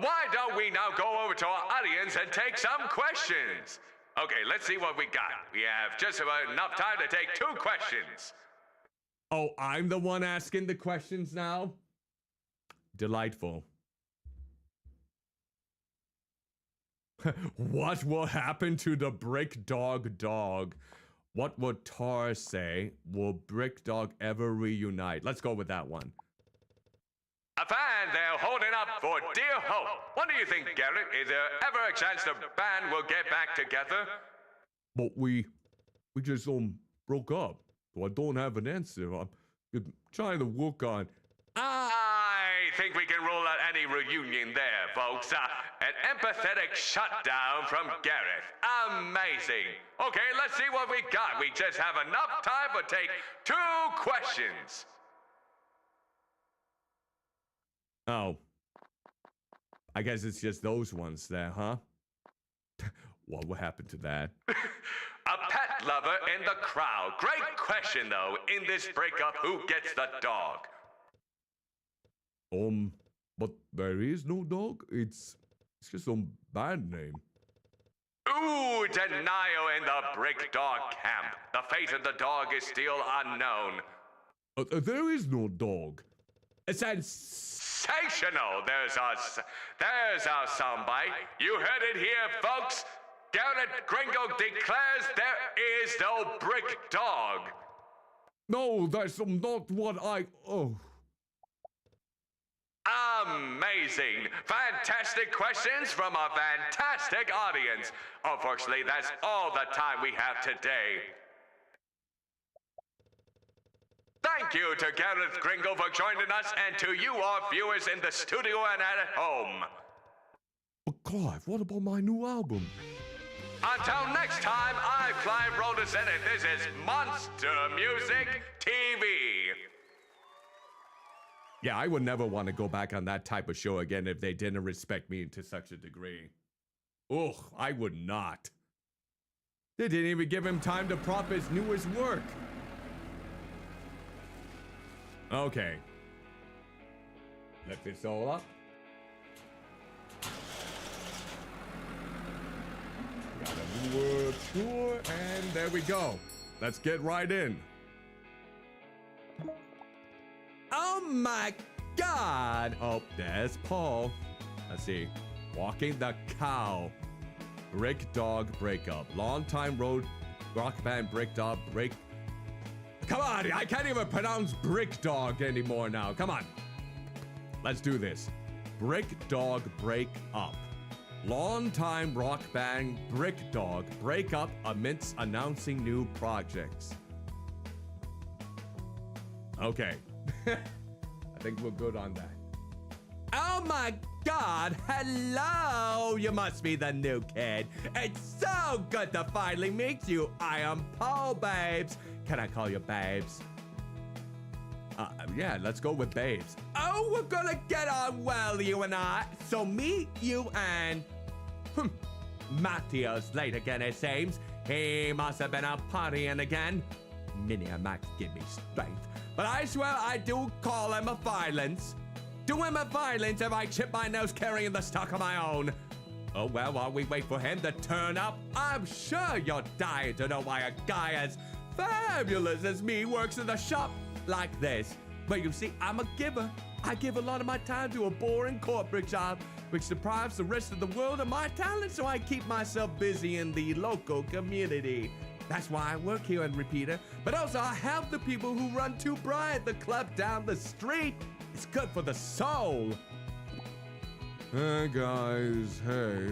Why don't we now go over to our audience and take some questions? Okay, let's see what we got. We have just about enough time to take 2 questions. Oh, I'm the one asking the questions now? Delightful. What will happen to the Brick Dog dog? What would Tar say? Will Brick Dog ever reunite? Let's go with that one. A fan they're holding up for dear hope. What do you think, Garrett? Is there ever a chance the band will get back together? But we just broke up, so I don't have an answer. I'm trying to work on... I think we can rule out any reunion there, folks. An empathetic shutdown from Garrett. Amazing. Okay, let's see what we got. We just have enough time for take 2 questions. Oh. I guess it's just those ones there, huh? What happened to that? A pet lover in the crowd. Great question, though. In this breakup, who gets the dog? But there is no dog. It's just some band name. Ooh, denial in the Brick Dog camp. The fate of the dog is still unknown. There is no dog. It's sensational. There's our soundbite. You heard it here, folks. Garrett Gringo declares there is no Brick Dog. No, that's not what I... Oh. Amazing. Fantastic questions from a fantastic audience. Unfortunately, that's all the time we have today. Thank you to Gareth Gringo for joining us, and to you, our viewers in the studio and at home. But Clive, what about my new album? Until next time, I'm Clive Roderson, and this is Monster Music TV. Yeah, I would never want to go back on that type of show again if they didn't respect me to such a degree. Ugh, I would not. They didn't even give him time to prop his newest work. Okay. Let this all up. Got a new world tour, and there we go. Let's get right in. Oh my God! Oh, there's Paul. Let's see. Walking the Cow. Brick Dog breakup. Longtime road rock band Brick Dog break. Come on, I can't even pronounce Brick Dog anymore now. Come on. Let's do this. Brick Dog break up. Long-time rock band Brick Dog break up amidst announcing new projects. Okay. I think we're good on that. Oh my God, hello! You must be the new kid. It's so good to finally meet you. I am Paul, babes. Can I call you babes? Yeah, let's go with babes. Oh, we're gonna get on well, you and I. So me, you, and... Matthias late again, it seems. He must have been out partying again. Mini and Max give me strength. But I swear I do call him a violence. Do him a violence if I chip my nose carrying the stock of my own. Oh, well, while we wait for him to turn up, I'm sure you're dying to know why a guy as fabulous as me works in a shop like this. But you see, I'm a giver. I give a lot of my time to a boring corporate job, which deprives the rest of the world of my talent, so I keep myself busy in the local community. That's why I work here in Repeater, but also I help the people who run Too Bright, the club down the street. It's good for the soul. Hey guys, hey.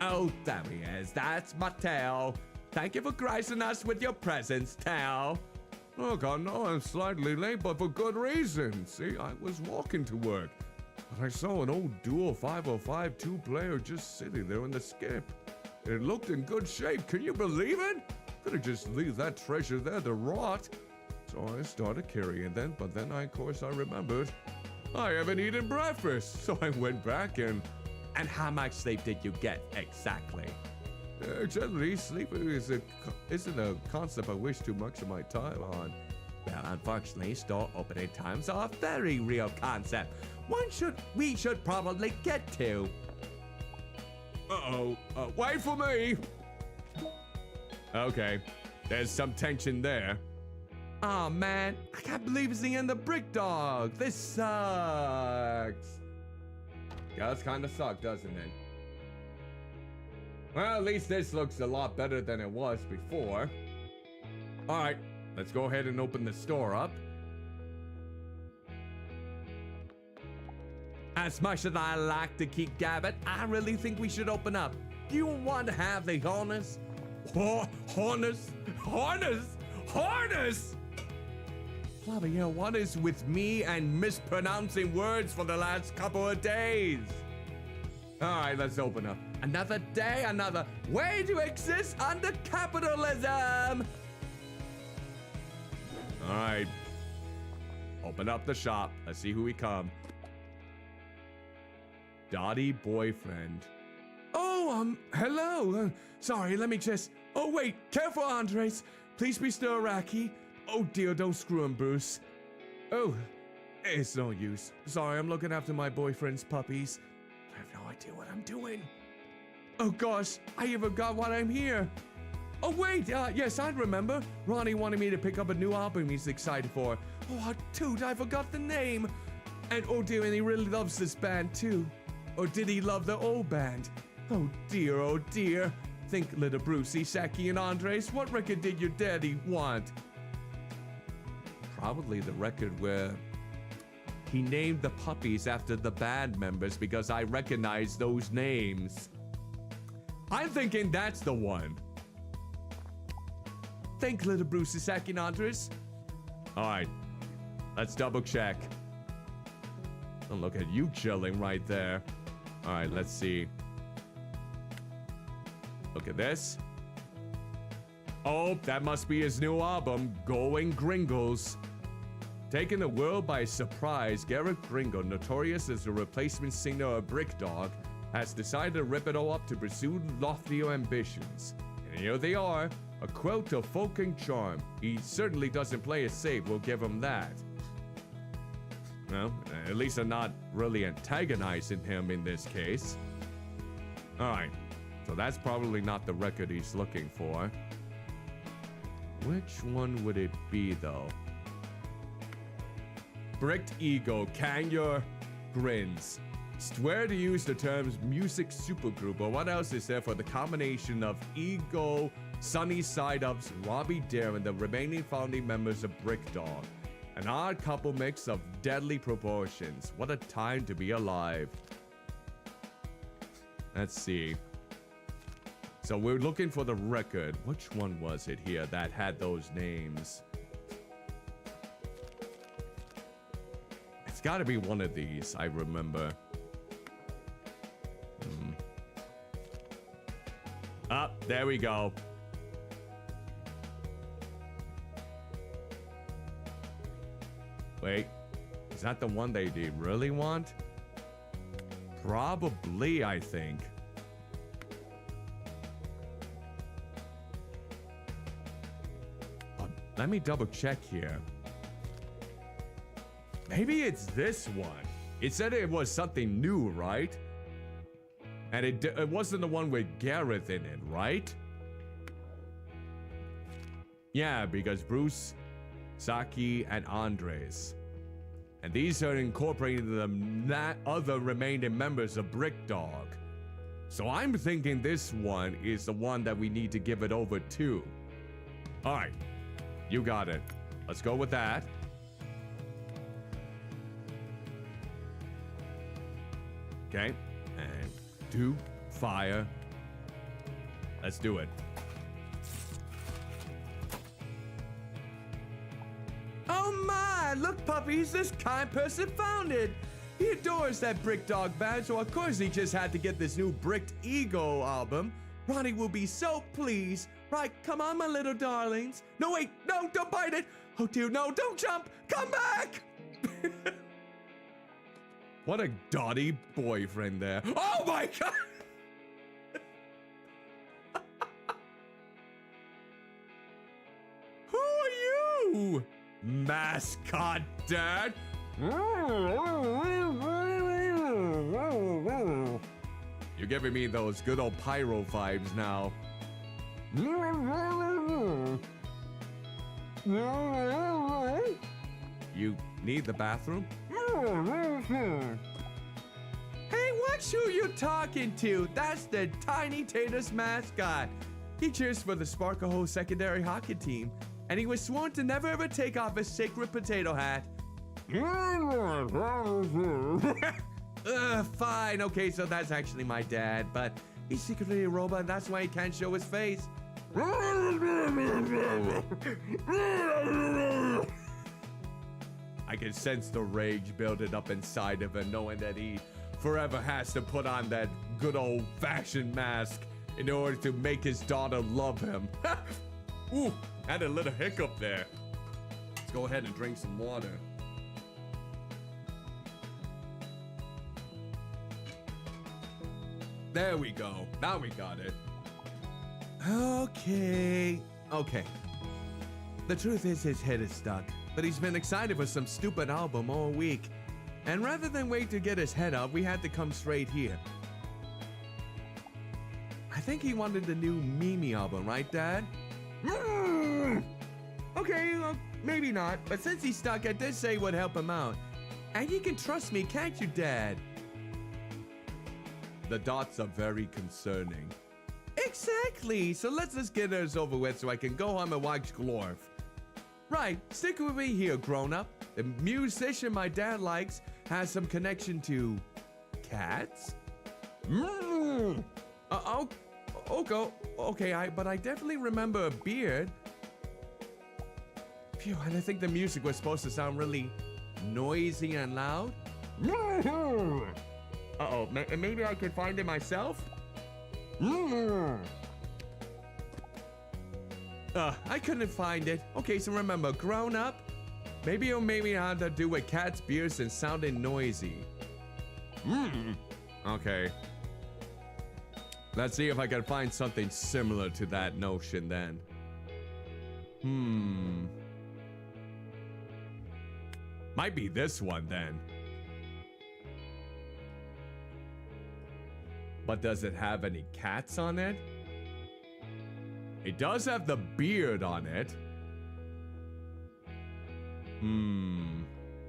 Oh, there he is. That's Mattel. Thank you for gracing us with your presence, Tal. Look, I know I'm slightly late, but for good reason. See, I was walking to work, but I saw an old Dual 505 two-player just sitting there in the skip. It looked in good shape. Can you believe it? Could have just leave that treasure there to rot. So I started carrying them, but then of course I remembered I haven't eaten breakfast. So I went back and how much sleep did you get exactly? Generally, sleep isn't a concept I wish too much of my time on. Well, unfortunately, store opening times are a very real concept. We should probably get to. Wait for me. Okay, there's some tension there. Oh man, I can't believe it's the end of Brick Dog. This sucks. Does kind of suck, doesn't it? Well, at least this looks a lot better than it was before. All right, let's go ahead and open the store up. As much as I like to keep gabbing, I really think we should open up. Do you want to have the honors? Harness? Bloody hell, what is with me and mispronouncing words for the last couple of days? All right, let's open up. Another day, another way to exist under capitalism. All right, open up the shop. Let's see who we come. Dottie boyfriend. Oh, hello. Sorry, let me just... Oh, wait, careful, Andres. Please be still, Rocky. Oh, dear, don't screw him, Bruce. Oh, it's no use. Sorry, I'm looking after my boyfriend's puppies. I have no idea what I'm doing. Oh, gosh, I even forgot why I'm here. Oh, wait, yes, I remember. Ronnie wanted me to pick up a new album he's excited for. Oh, dude, I forgot the name. And, oh, dear, and he really loves this band, too. Or did he love the old band? Oh, dear, oh, dear. Think, little Brucey, Saki, and Andres, what record did your daddy want? Probably the record where he named the puppies after the band members because I recognize those names. I'm thinking that's the one. Think, little Brucey, Saki, and Andres. All right, let's double check. Oh, look at you chilling right there. All right, let's see. Look at this. Oh, that must be his new album, Going Gringos. Taking the world by surprise, Garrett Gringo, notorious as the replacement singer of Brick Dog, has decided to rip it all up to pursue loftier ambitions. And here they are, a quilt of folk and charm. He certainly doesn't play it safe, we'll give him that. Well, at least I'm not really antagonizing him in this case. Alright, so that's probably not the record he's looking for. Which one would it be, though? Bricked Ego, can your grins. Swear to use the terms music supergroup, or what else is there for the combination of ego Sunny Side Up's Robbie Dare, and the remaining founding members of Brick Dog. An odd couple mix of deadly proportions. What a time to be alive. Let's see. So we're looking for the record. Which one was it here that had those names? It's got to be one of these, I remember. There we go. Wait, is that the one they really want? Probably, I think. But let me double check here. Maybe it's this one. It said it was something new, right? And it wasn't the one with Gareth in it, right? Yeah, because Bruce, Saki, and Andres. And these are incorporating the other remaining members of Brick Dog. So I'm thinking this one is the one that we need to give it over to. All right, you got it. Let's go with that. Okay, and 2, fire. Let's do it. Oh my, look puppies, this kind person found it. He adores that Brick Dog band, so of course he just had to get this new Bricked Ego album. Ronnie will be so pleased. Right, come on my little darlings. No wait, no, don't bite it. Oh dear, no, don't jump, come back. What a dotty boyfriend there. Oh my god! Who are you? Mascot Dad? You're giving me those good old pyro vibes now. You need the bathroom? Hey, watch who you talking to. That's the Tiny Taters mascot. He cheers for the Sparklehoe secondary hockey team, and he was sworn to never ever take off his sacred potato hat. Fine. Okay, so that's actually my dad, but he's secretly a robot, and that's why he can't show his face. I can sense the rage building up inside of him, knowing that he forever has to put on that good old-fashioned mask in order to make his daughter love him. Ooh, had a little hiccup there. Let's go ahead and drink some water. There we go. Now we got it. Okay. The truth is his head is stuck, but he's been excited for some stupid album all week. And rather than wait to get his head up, we had to come straight here. I think he wanted the new Mimi album, right, Dad? Okay, well, maybe not, but since he's stuck, I did say it would help him out. And you can trust me, can't you, Dad? The dots are very concerning. Exactly, so let's just get this over with so I can go home and watch Glorf. Right, stick with me here, grown-up. The musician my dad likes has some connection to cats. Okay, but I definitely remember a beard. Phew, and I think the music was supposed to sound really noisy and loud. Uh-oh, maybe I could find it myself? I couldn't find it. Okay, so remember, grown up? Maybe it had to do with cats' beards and sounding noisy. Okay. Let's see if I can find something similar to that notion then. Might be this one then. But does it have any cats on it? It does have the beard on it.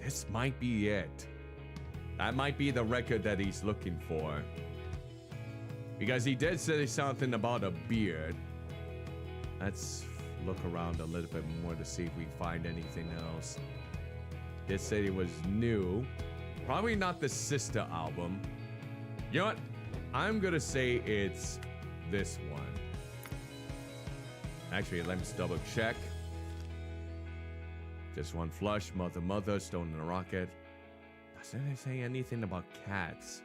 This might be it. That might be the record that he's looking for. Because he did say something about a beard. Let's look around a little bit more to see if we find anything else. This said it was new. Probably not the sister album. You know what? I'm gonna say it's this one. Actually, let me just double check. Just one flush, Mother Mother, Stone in a Rocket. Doesn't it say anything about cats?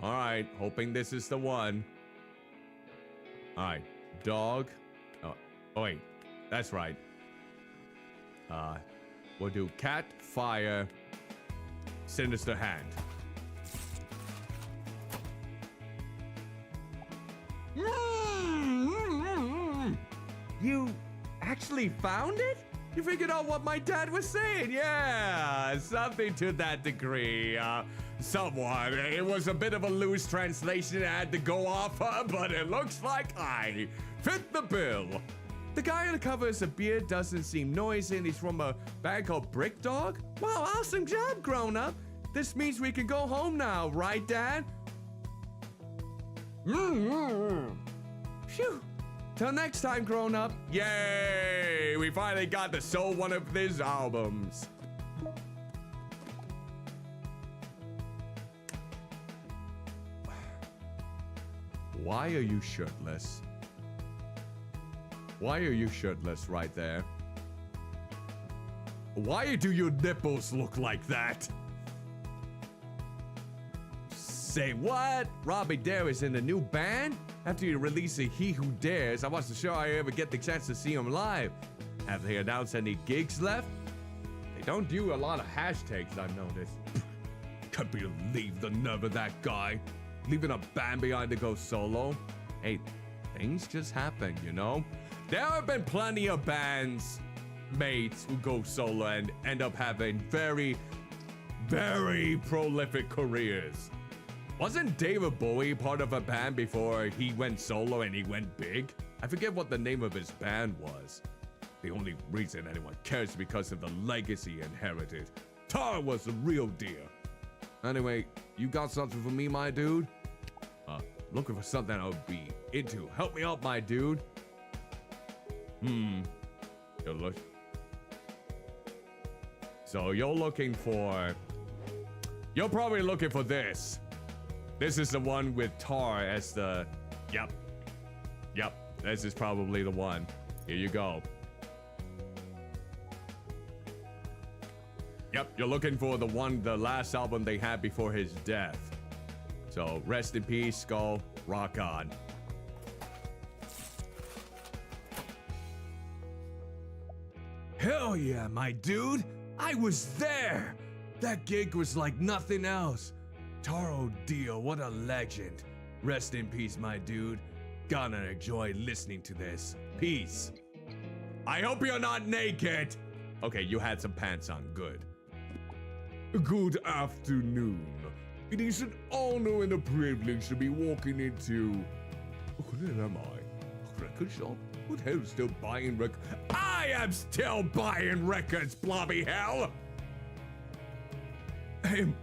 Alright, hoping this is the one. Alright, dog. Oh, wait, that's right. We'll do cat, fire, sinister hand. You actually found it? You figured out what my dad was saying? Yeah, something to that degree. Somewhat. It was a bit of a loose translation I had to go off of, but it looks like I fit the bill. The guy on the cover is a beard, doesn't seem noisy, and he's from a band called Brick Dog. Wow, awesome job, grown up. This means we can go home now, right, Dad? Phew. Till next time, grown up. Yay! We finally got to sell one of his albums. Why are you shirtless? Why are you shirtless right there? Why do your nipples look like that? Say what? Robbie Dare is in a new band? After you release a He Who Dares, I wasn't sure I ever get the chance to see him live. Have they announced any gigs left? They don't do a lot of hashtags, I've noticed. Can't believe the nerve of that guy. Leaving a band behind to go solo. Hey, things just happen, you know? There have been plenty of bands, mates, who go solo and end up having very, very prolific careers. Wasn't David Bowie part of a band before he went solo and he went big? I forget what the name of his band was. The only reason anyone cares is because of the legacy inherited. Tar was the real deal. Anyway, you got something for me, my dude? Looking for something I would be into. Help me out, my dude. So you're looking for... You're probably looking for this. This is the one with Tar as the... Yep. This is probably the one. Here you go. Yep, you're looking for the last album they had before his death. So, rest in peace, Skull. Rock on. Hell yeah, my dude! I was there! That gig was like nothing else. Taro Dio, what a legend. Rest in peace, my dude. Gonna enjoy listening to this. Peace. I hope you're not naked! Okay, you had some pants on. Good. Good afternoon. It is an honor and a privilege to be walking into... Where am I? A record shop? Who the hell's still buying records? I am still buying records, blobby hell!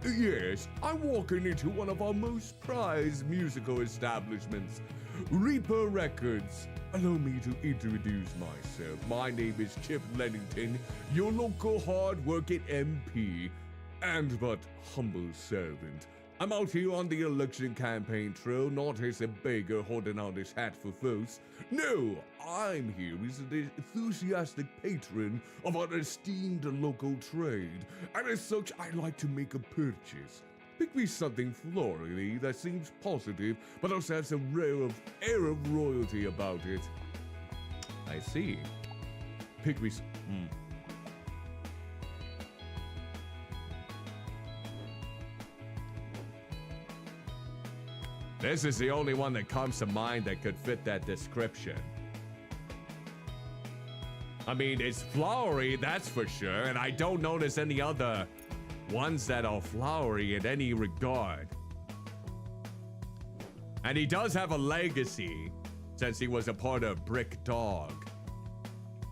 Yes, I'm walking into one of our most prized musical establishments, Reaper Records. Allow me to introduce myself. My name is Chip Lennington, your local hard-working MP, and but humble servant. I'm out here on the election campaign trail, not as a beggar holding out his hat for votes. No, I'm here as an enthusiastic patron of our esteemed local trade, and as such, I'd like to make a purchase. Pick me something florally that seems positive, but also has a air of royalty about it. I see. Pick me This is the only one that comes to mind that could fit that description. I mean, it's flowery, that's for sure, and I don't notice any other ones that are flowery in any regard. And he does have a legacy, since he was a part of Brick Dog.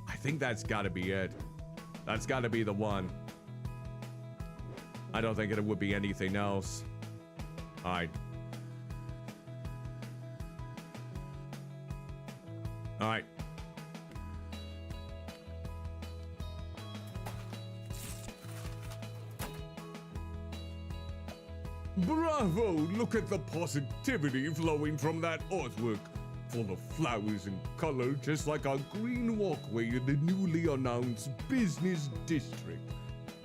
I think that's gotta be it. That's gotta be the one. I don't think it would be anything else. Alright. All right. Bravo! Look at the positivity flowing from that artwork. Full of flowers and color, just like our green walkway in the newly announced business district.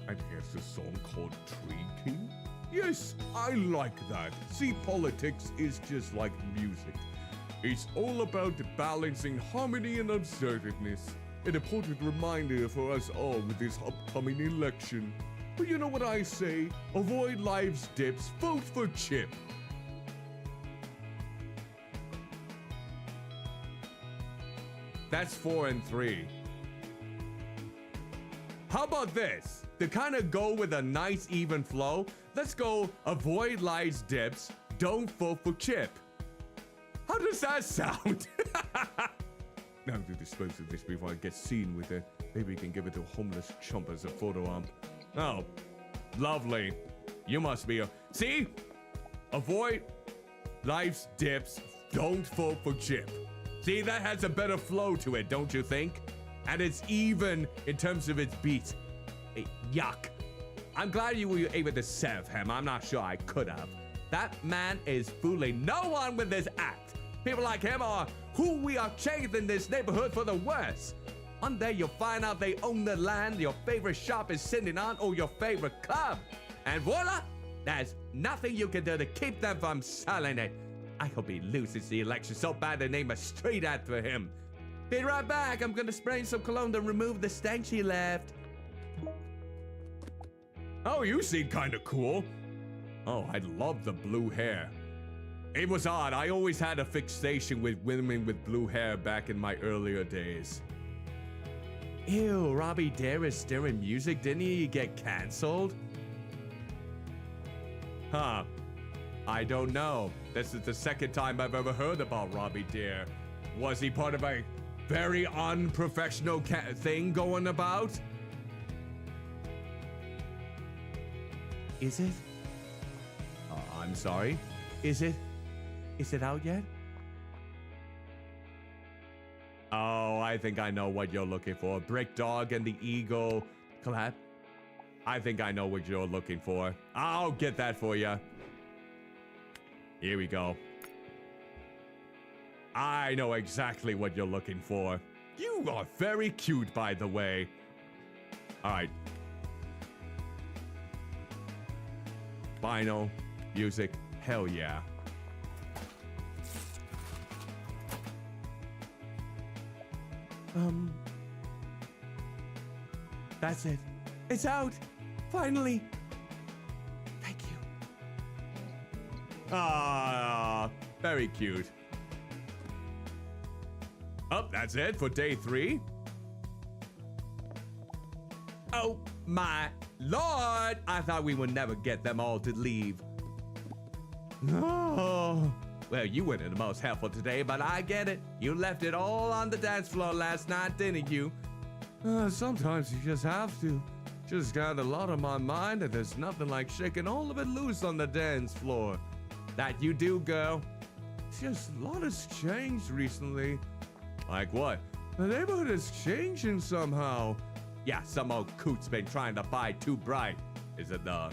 And here's a song called Tree King. Yes, I like that. See, politics is just like music. It's all about balancing harmony and assertiveness. An important reminder for us all with this upcoming election. But you know what I say? Avoid life's dips, vote for Chip. That's 4 and 3. How about this? To kind of go with a nice even flow, let's go avoid life's dips, don't vote for Chip. How does that sound? Now to dispose of this before I get seen with it. Maybe we can give it to a homeless chump as a photo op. Oh, lovely. You must be a... See? Avoid life's dips, don't vote for Chip. See, that has a better flow to it, don't you think? And it's even in terms of its beat. Hey, yuck. I'm glad you were able to save him. I'm not sure I could have. That man is fooling no one with this act. People like him are who we are changing this neighborhood for the worse. One day you'll find out they own the land your favorite shop is sitting on or your favorite club. And voila, there's nothing you can do to keep them from selling it. I hope he loses the election so bad they name a street after him. Be right back. I'm gonna spray some cologne to remove the stench he left. Oh, you seem kind of cool. Oh, I love the blue hair. It was odd. I always had a fixation with women with blue hair back in my earlier days. Ew, Robbie Dare is still in music. Didn't he get canceled? Huh. I don't know. This is the second time I've ever heard about Robbie Dare. Was he part of a very unprofessional thing going about? Is it? I'm sorry. Is it? Is it out yet? Oh, I think I know what you're looking for. Brick Dog and the Eagle collab. I think I know what you're looking for. I'll get that for you. Here we go. I know exactly what you're looking for. You are very cute, by the way. All right. Vinyl, music, hell yeah. That's it. It's out. Finally. Thank you. Ah, very cute. Oh, that's it for day 3. Oh my lord! I thought we would never get them all to leave. No. Well, you weren't the most helpful today, but I get it. You left it all on the dance floor last night, didn't you? Sometimes you just have to. Just got a lot on my mind, and there's nothing like shaking all of it loose on the dance floor. That you do, girl. It's just a lot has changed recently. Like what? The neighborhood is changing somehow. Yeah, some old coot's been trying to buy too bright. Is it the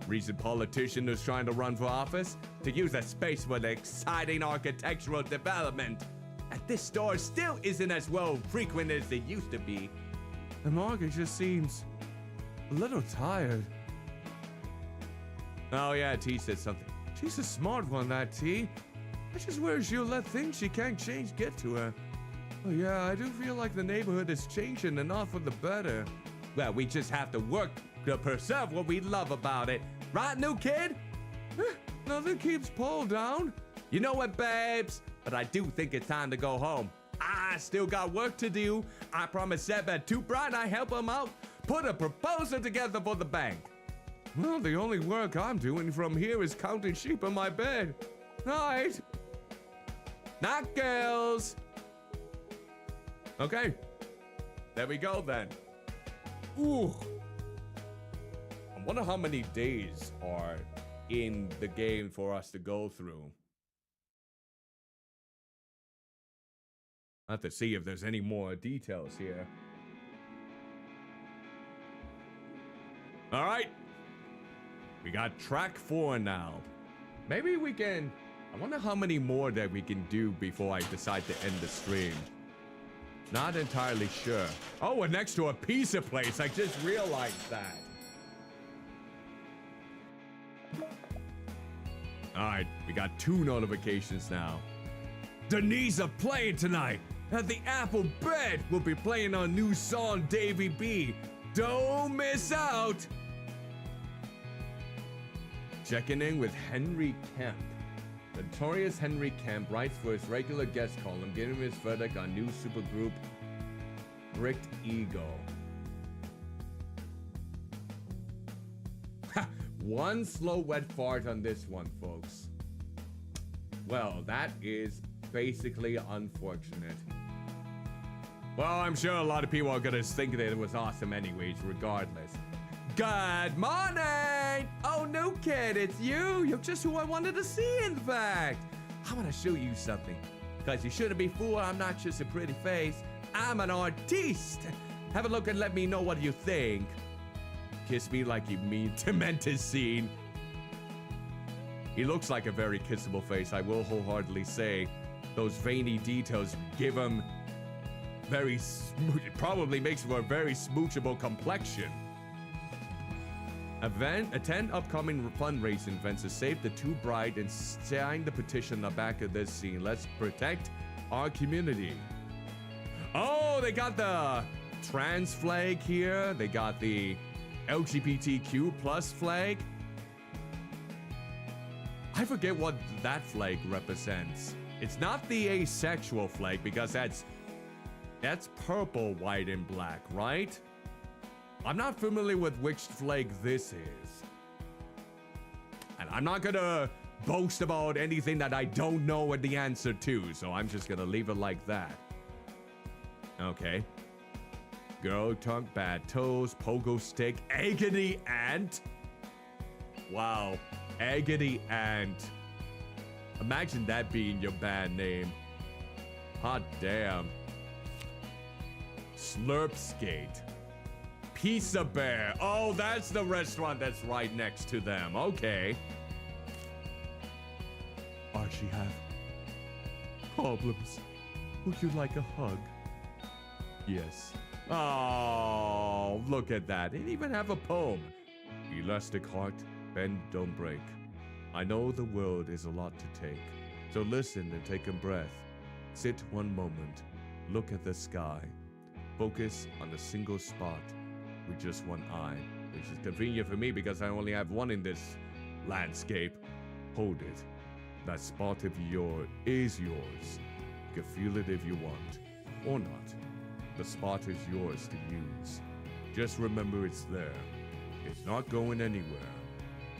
recent politician who's trying to run for office? To use the space for the exciting architectural development. And this store still isn't as well frequented as it used to be. The market just seems a little tired. Oh yeah, T said something. She's a smart one, that T. That's just where she'll let things she can't change get to her. Oh yeah, I do feel like the neighborhood is changing and not for the better. Well, we just have to work to preserve what we love about it. Right, new kid? Nothing keeps Paul down. You know what, babes? But I do think it's time to go home. I still got work to do. I promised Seb at Too Bright I help him out. Put a proposal together for the bank. Well, the only work I'm doing from here is counting sheep in my bed. Night. Night, girls. Okay. There we go then. Ooh. I wonder how many days are in the game for us to go through. I have to see if there's any more details here. All right. We got track 4 now. Maybe we can... I wonder how many more that we can do before I decide to end the stream. Not entirely sure. Oh, we're next to a pizza place. I just realized that. All right, we got 2 notifications now. Denise are playing tonight at the Apple Bed. We'll be playing our new song, Davy B. Don't miss out. Checking in with Henry Kemp. The notorious Henry Kemp writes for his regular guest column, giving his verdict on new supergroup Bricked Ego. Ha! One slow wet fart on this one, folks. Well, that is basically unfortunate. Well, I'm sure a lot of people are gonna think that it was awesome anyways, regardless. Good morning! Oh, no, kid, it's you. You're just who I wanted to see, in fact. I want to show you something. Because you shouldn't be fooled, I'm not just a pretty face. I'm an artiste. Have a look and let me know what you think. Kiss me like you meant to scene. He looks like a very kissable face, I will wholeheartedly say. Those veiny details give him it probably makes for a very smoochable complexion. Attend upcoming fundraising events to save the 2 bride and sign the petition on the back of this scene. Let's protect our community. Oh, they got the trans flag here. They got the LGBTQ plus flag. I forget what that flag represents. It's not the asexual flag because that's purple, white, and black, right? I'm not familiar with which flag this is. And I'm not gonna boast about anything that I don't know the answer to, so I'm just gonna leave it like that. Okay. Girl tongue, bad toes, pogo stick, agony ant. Wow, agony ant. Imagine that being your band name. Hot damn. Slurp skate. Pizza Bear. Oh, that's the restaurant that's right next to them. Okay. Archie have problems. Would you like a hug? Yes. Oh, look at that. It even have a poem. Elastic heart, bend, don't break. I know the world is a lot to take. So listen and take a breath. Sit one moment. Look at the sky. Focus on a single spot with just one eye, which is convenient for me because I only have one in this landscape. Hold it. That spot is yours. You can feel it if you want, or not. The spot is yours to use. Just remember it's there. It's not going anywhere.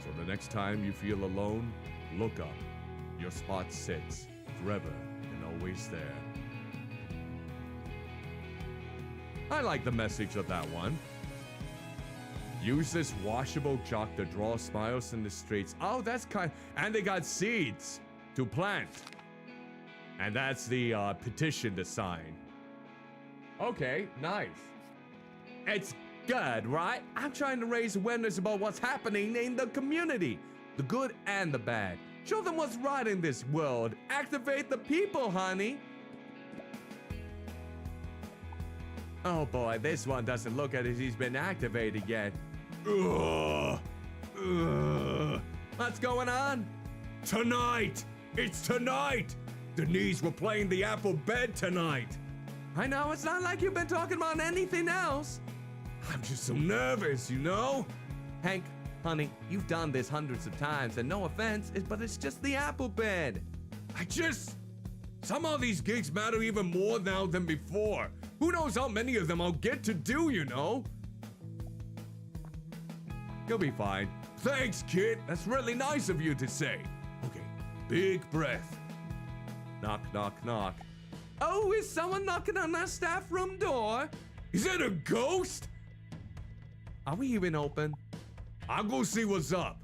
So the next time you feel alone, look up. Your spot sits forever and always there. I like the message of that one. Use this washable chalk to draw smiles in the streets. Oh, that's kind. And they got seeds to plant. And that's the petition to sign. Okay, nice. It's good, right? I'm trying to raise awareness about what's happening in the community. The good and the bad. Show them what's right in this world. Activate the people, honey. Oh boy, this one doesn't look as if he's been activated yet. Ugh. Ugh. What's going on? Tonight! It's tonight! Denise, we're playing the Apple Bed tonight. I know, it's not like you've been talking about anything else. I'm just so nervous, you know? Hank, honey, you've done this hundreds of times, and no offense, but it's just the Apple Bed. Somehow these gigs matter even more now than before. Who knows how many of them I'll get to do, you know? You'll be fine. Thanks, kid. That's really nice of you to say. Okay, big breath. Knock, knock, knock. Oh, is someone knocking on our staff room door? Is it a ghost? Are we even open? I'll go see what's up.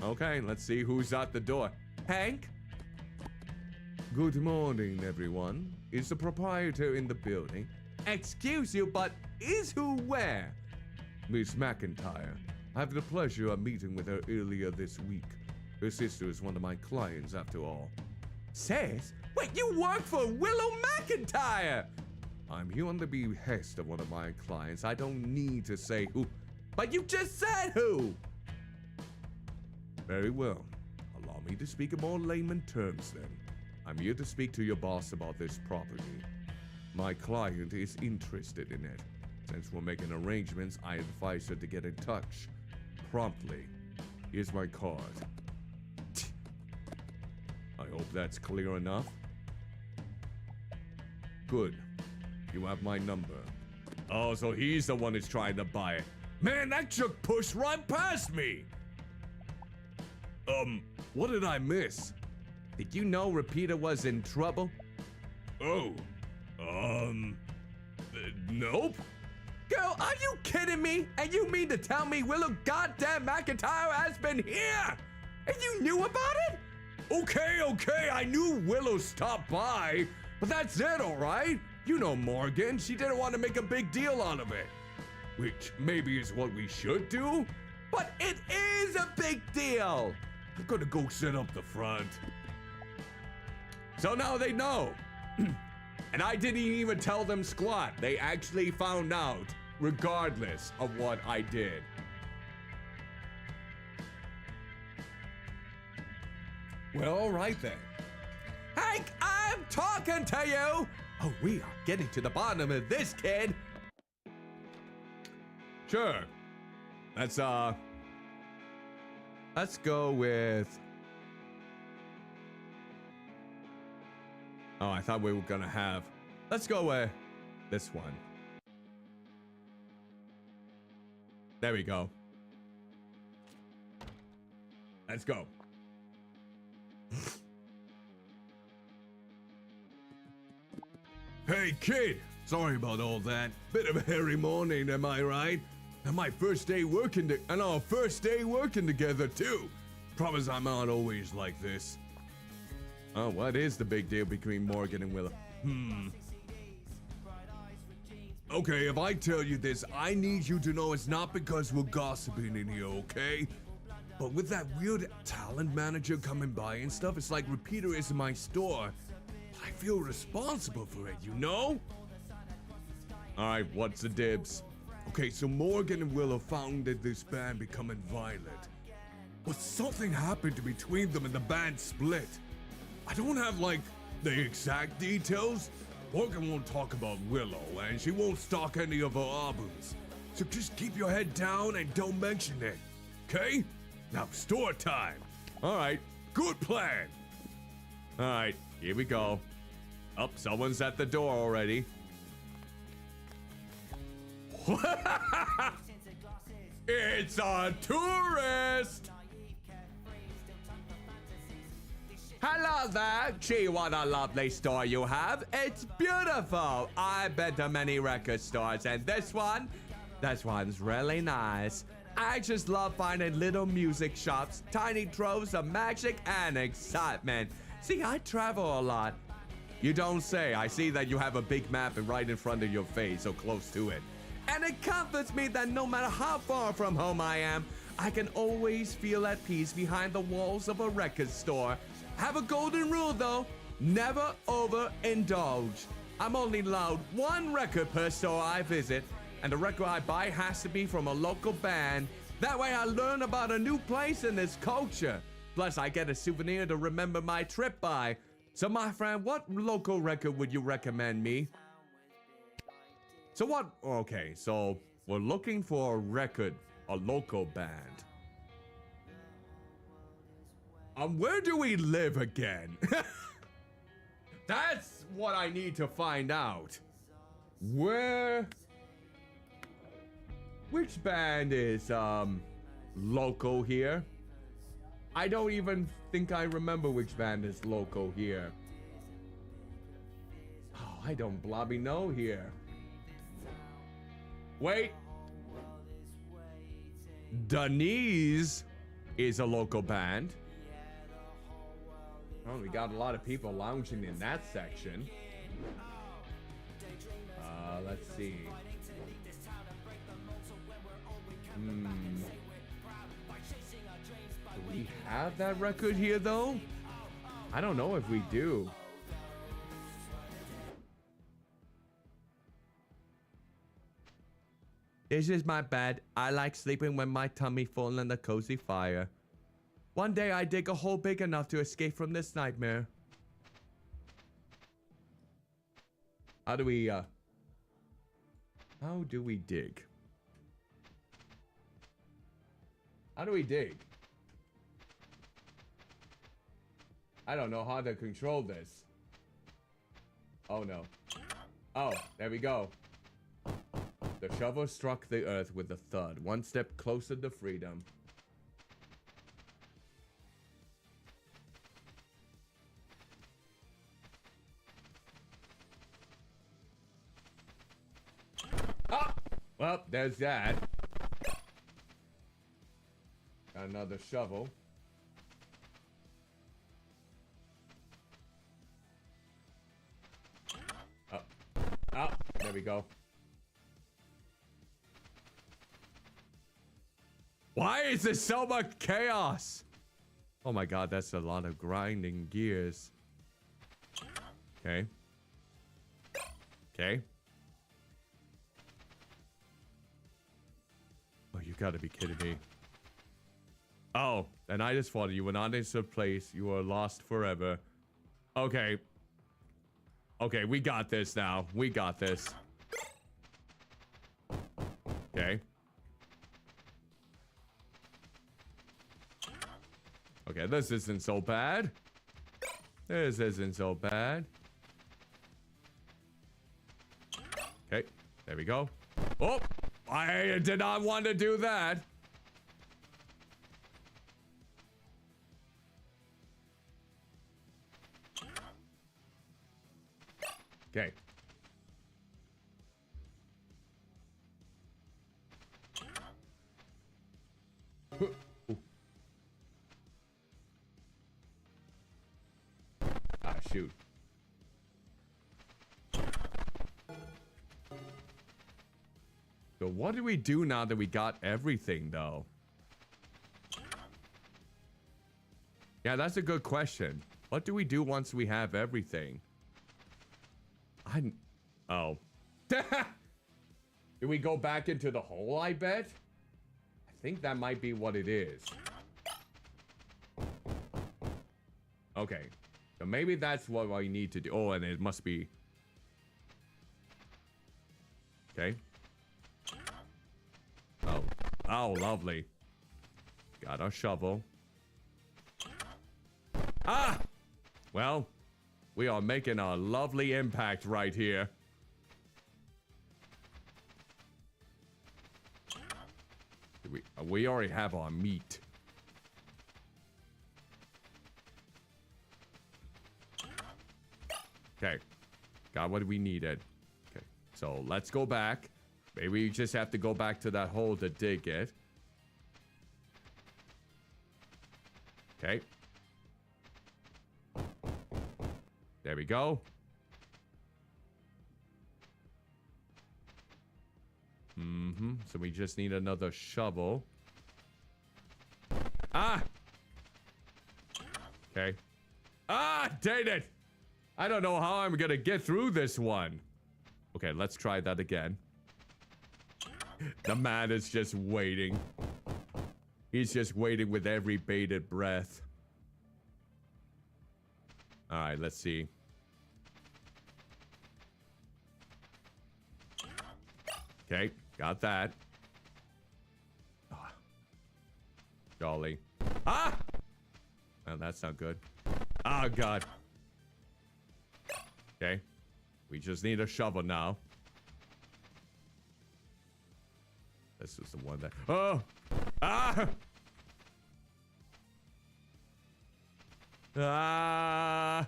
Okay, let's see who's at the door. Hank? Good morning, everyone. Is the proprietor in the building? Excuse you, but is who where? Miss McIntyre. I have the pleasure of meeting with her earlier this week. Her sister is one of my clients, after all. Sis? Wait, you work for Willow McIntyre! I'm here on the behest of one of my clients. I don't need to say who. But you just said who! Very well. Allow me to speak in more layman terms then. I'm here to speak to your boss about this property. My client is interested in it. Since we're making arrangements, I advise her to get in touch promptly. Here's my card. I hope that's clear enough. Good. You have my number. Oh, so he's the one who's trying to buy it. Man, that chook pushed right past me! What did I miss? Did you know Repeater was in trouble? Oh, nope. Girl, are you kidding me? And you mean to tell me Willow goddamn McIntyre has been here? And you knew about it? Okay, I knew Willow stopped by, but that's it, all right? You know Morgan, she didn't want to make a big deal out of it. Which maybe is what we should do, but it is a big deal. I'm gonna go sit up the front. So now they know. And I didn't even tell them squat. They actually found out, regardless of what I did. Well, all right then. Hank, I'm talking to you! Oh, we are getting to the bottom of this, kid. Sure. Let's go with... Oh, I thought we were gonna have... Let's go with this one. There we go. Let's go. Hey, kid! Sorry about all that. Bit of a hairy morning, am I right? And my first day working and our first day working together, too. Promise I'm not always like this. Oh, what is the big deal between Morgan and Willow? Okay, if I tell you this, I need you to know it's not because we're gossiping in here, okay? But with that weird talent manager coming by and stuff, it's like Repeater is in my store. I feel responsible for it, you know? Alright, what's the dibs? Okay, so Morgan and Willow founded this band Becoming Violet. But something happened between them and the band split. I don't have, like, the exact details. Morgan won't talk about Willow, and she won't stalk any of her albums. So just keep your head down and don't mention it, okay? Now, store time. Alright, good plan. Alright, here we go. Oh, someone's at the door already. It's a tourist! Hello there! Gee, what a lovely store you have. It's beautiful. I've been to many record stores, and this one's really nice. I just love finding little music shops, tiny troves of magic and excitement. See, I travel a lot. You don't say. I see that you have a big map right in front of your face, so close to it. And it comforts me that no matter how far from home I am, I can always feel at peace behind the walls of a record store. Have a golden rule though, never overindulge. I'm only allowed one record per store I visit, and the record I buy has to be from a local band. That way I learn about a new place and its culture. Plus I get a souvenir to remember my trip by. So my friend, what local record would you recommend me? So what, okay, so we're looking for a record, a local band. Where do we live again? That's what I need to find out. Which band is, local here? I don't even think I remember which band is local here. Oh, I don't blobby know here. Wait. Denise is a local band. Oh, we got a lot of people lounging in that section. Let's see. Do we have that record here, though? I don't know if we do. This is my bed. I like sleeping with my tummy full in the cozy fire. One day I dig a hole big enough to escape from this nightmare. How do we dig? How do we dig? I don't know how to control this. Oh no. Oh, there we go. The shovel struck the earth with a thud, one step closer to freedom. Ah! Well, there's that. Got another shovel. Up. Up. There we go. Why is there so much chaos? Oh my god, that's a lot of grinding gears. Okay. Okay. Oh, you gotta be kidding me. Oh, and I just thought you were not in some place. You are lost forever. Okay. Okay, we got this now. We got this. Okay. Okay, this isn't so bad. This isn't so bad. Okay, there we go. Oh, I did not want to do that. Okay. Ah, shoot. So what do we do now that we got everything, though? Yeah, that's a good question. What do we do once we have everything? Oh. Do we go back into the hole, I bet? I think that might be what it is. Okay. So maybe that's what I need to do. Oh, and it must be... Okay. Oh. Oh, lovely. Got our shovel. Ah! Well... we are making a lovely impact right here. We already have our meat. Okay. Got what we needed. Okay. So let's go back. Maybe we just have to go back to that hole to dig it. Okay. There we go. So we just need another shovel. Ah! Okay. Ah, dang it! I don't know how I'm gonna get through this one. Okay, let's try that again. The man is just waiting. He's just waiting with every bated breath. Alright, let's see. Okay, got that. Oh, golly. Ah! Oh, that's not good. Oh, God. Okay. We just need a shovel now. This is the one that... Oh! Ah! Ah!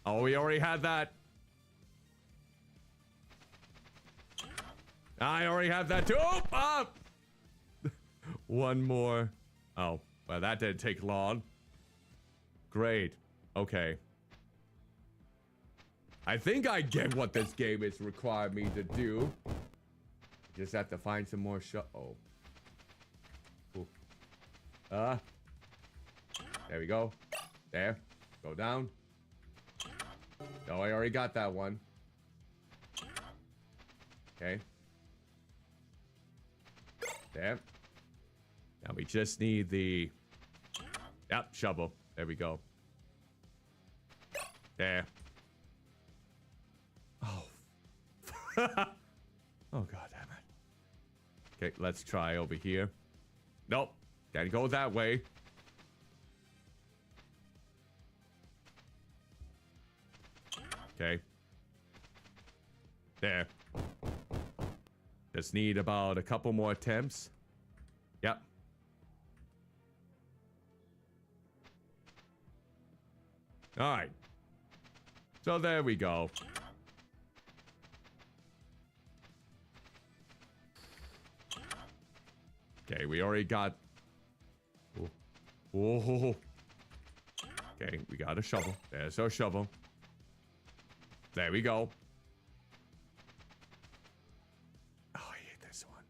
Oh, we already had that. I already have that too. Oh, ah! One more. Oh, well, that didn't take long. Great. Okay. I think I get what this game is requiring me to do. Just have to find some more oh. Cool. There we go. There. Go down. Oh, I already got that one. Okay. There. Now we just need the... Yep, shovel. There we go. There. Oh. Oh, god damn it. Okay, let's try over here. Nope. Can't go that way. Okay. There. Just need about a couple more attempts. Yep. Alright. So there we go. Okay, we already got... Whoa. Okay, we got a shovel. There's our shovel. There we go. Oh, I hate this one.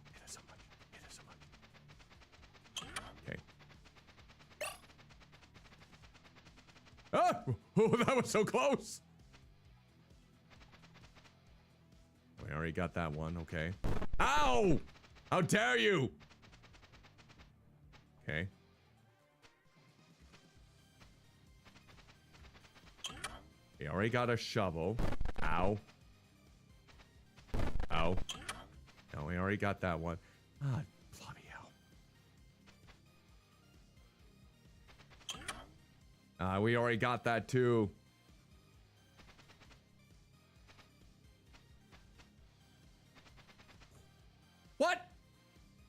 I hate it so much. I hate it so much. Okay. Ah! Oh, that was so close! We already got that one. Okay. Ow! How dare you! Okay. We already got a shovel. Ow. Ow. No, we already got that one. Ah, bloody hell. We already got that too. What?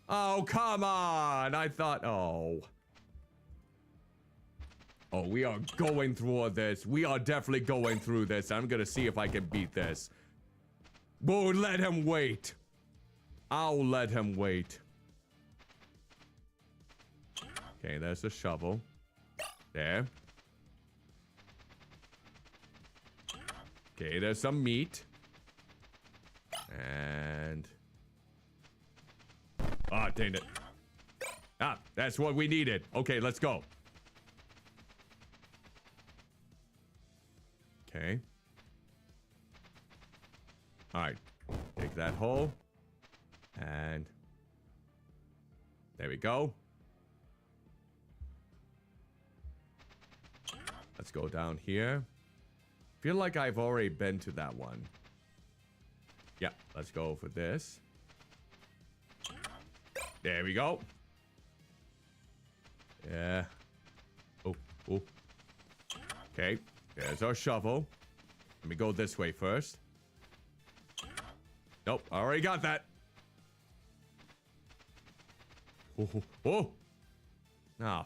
Oh, come on. I thought, oh. Oh, we are going through this. We are definitely going through this. I'm gonna see if I can beat this. Whoa, let him wait. I'll let him wait. Okay, there's a shovel. There. Okay, there's some meat. And... Ah, dang it. Ah, that's what we needed. Okay, let's go. Okay. Alright. Take that hole. And... there we go. Let's go down here. Feel like I've already been to that one. Yeah, let's go for this. There we go. Yeah. Oh. Okay. There's our shovel. Let me go this way first. Nope, I already got that. Oh. Ah,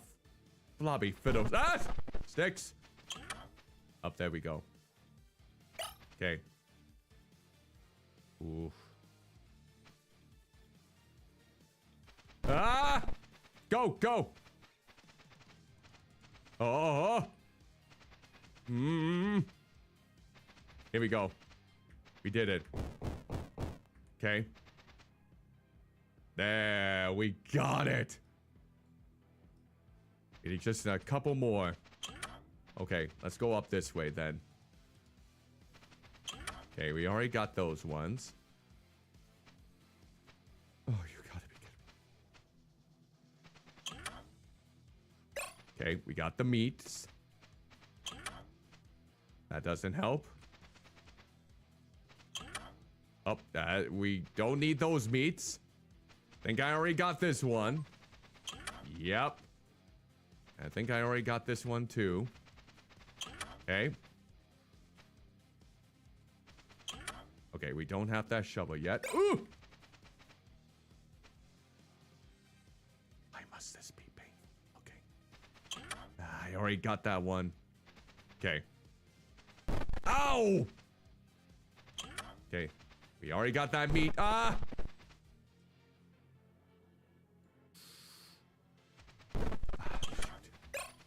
flobby fiddles. Ah! Sticks. Up there we go. Okay. Oof. Ah! Go! Oh! Here we go. We did it. Okay. There, we got it. We need just a couple more. Okay, let's go up this way then. Okay, we already got those ones. Oh, you gotta be kidding. Okay, we got the meats. That doesn't help. Oh, we don't need those meats. Think I already got this one. Yep. I think I already got this one too. Okay. Okay, we don't have that shovel yet. Ooh! Why must this be painful? Okay. I already got that one. Okay. Ow! Okay. We already got that meat. Ah!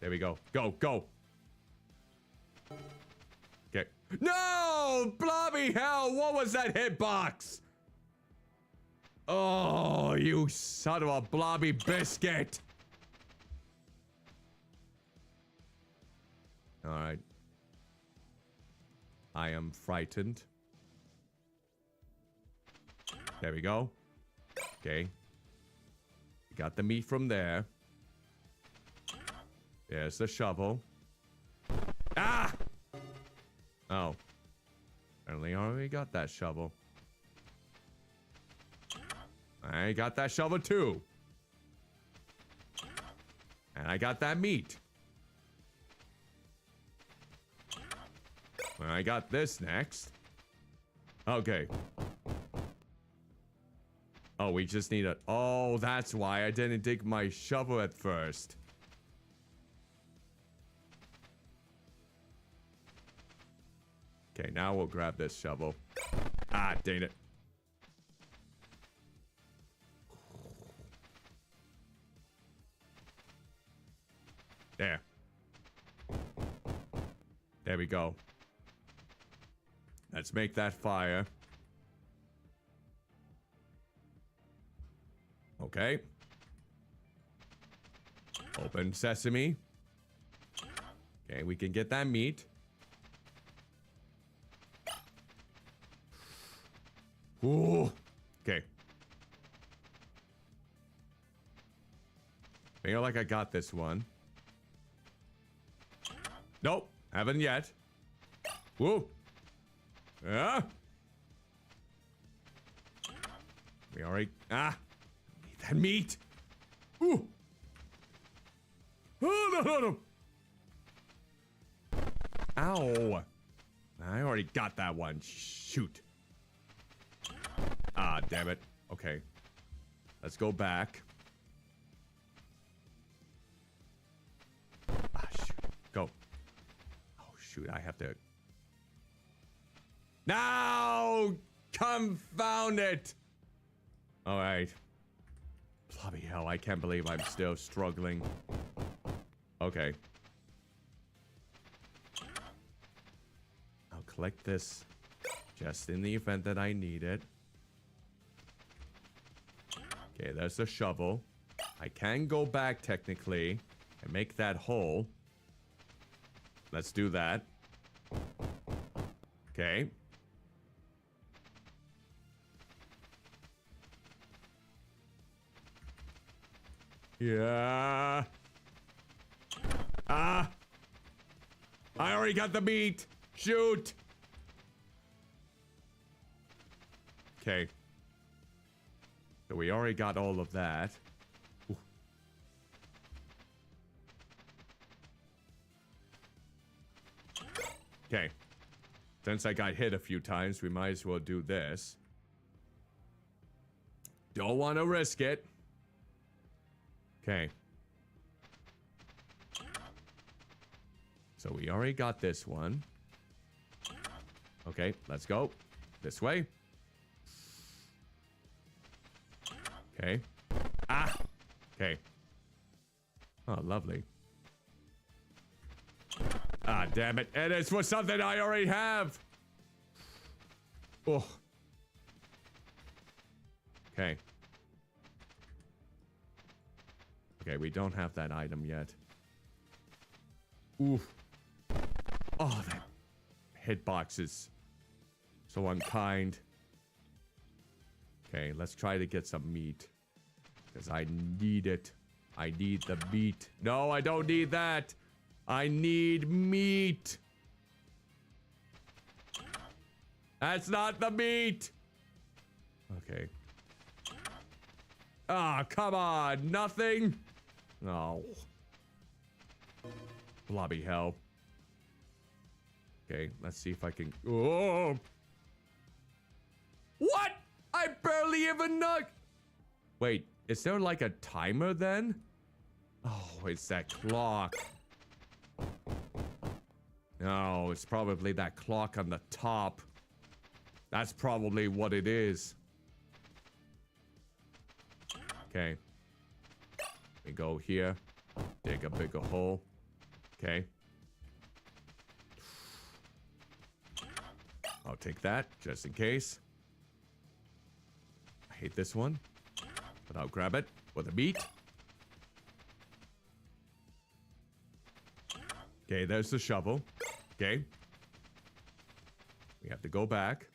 There we go. Go, go. Okay. No! Blobby hell! What was that hitbox? Oh, you son of a blobby biscuit! Alright. I am frightened. There we go. Okay. Got the meat from there. There's the shovel. Ah! Oh. Apparently I already got that shovel. I got that shovel too. And I got that meat. I got this next. Okay. Oh, we just need a... Oh, that's why I didn't dig my shovel at first. Okay, now we'll grab this shovel. Ah, dang it. There. There we go. Let's make that fire. Okay. Open sesame. Okay, we can get that meat. Ooh. Okay. Feel like I got this one. Nope, haven't yet. Woo. Yeah. We already... Ah. Need that meat. Ooh. Oh, no, no, no. Ow. I already got that one. Shoot. Ah, damn it. Okay. Let's go back. Ah, shoot. Go. Oh, shoot. I have to... No! Confound it! Alright. Bloody hell, I can't believe I'm still struggling. Okay. I'll collect this just in the event that I need it. Okay, there's the shovel. I can go back technically and make that hole. Let's do that. Okay. Yeah. Ah. I already got the meat. Shoot. Okay. So we already got all of that. Ooh. Okay. Since I got hit a few times, we might as well do this. Don't want to risk it. Okay. So we already got this one. Okay, let's go. This way. Okay. Ah! Okay. Oh, lovely. Ah, damn it. And it's for something I already have. Oh. Okay. Okay, we don't have that item yet. Oof. Oh, that hitbox is so unkind. Okay, let's try to get some meat. Because I need it. I need the meat. No, I don't need that. I need meat. That's not the meat. Okay. Ah, come on. Nothing? No. Blobby hell. Okay, let's see if I can... Oh! What? I barely even know... Wait, is there like a timer then? Oh, it's that clock. No, it's probably that clock on the top. That's probably what it is. Okay. We go here. Dig a bigger hole. Okay. I'll take that, just in case. I hate this one, but I'll grab it for the meat. Okay, there's the shovel. Okay. We have to go back.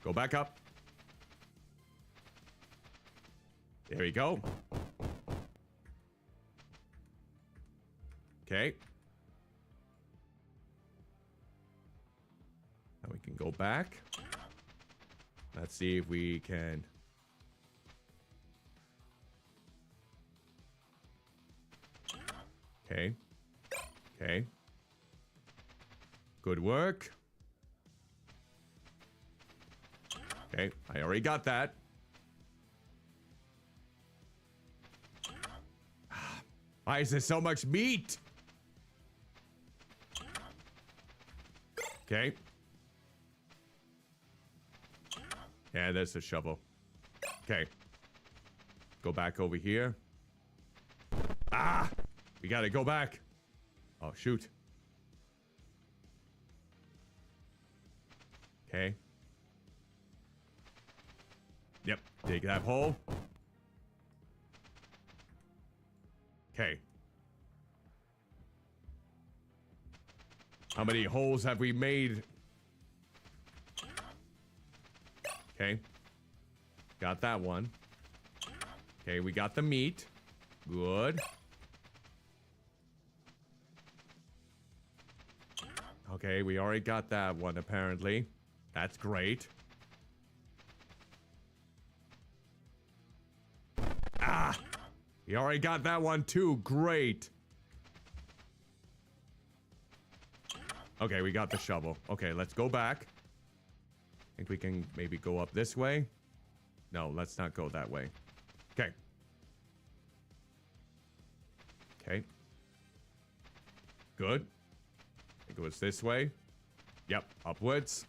Go back up. There we go. Okay. Now we can go back. Let's see if we can... Okay. Okay. Good work. Okay, I already got that. Why is there so much meat? Okay. Yeah, there's the shovel. Okay. Go back over here. Ah! We gotta go back. Oh, shoot. Okay. Yep, dig that hole. Okay. How many holes have we made? Okay. Got that one. Okay, we got the meat. Good. Okay, we already got that one, apparently. That's great. Ah! We already got that one, too. Great. Okay, we got the shovel. Okay, let's go back. Think we can maybe go up this way? No, let's not go that way. Okay. Okay. Good. I think it was this way. Yep, upwards.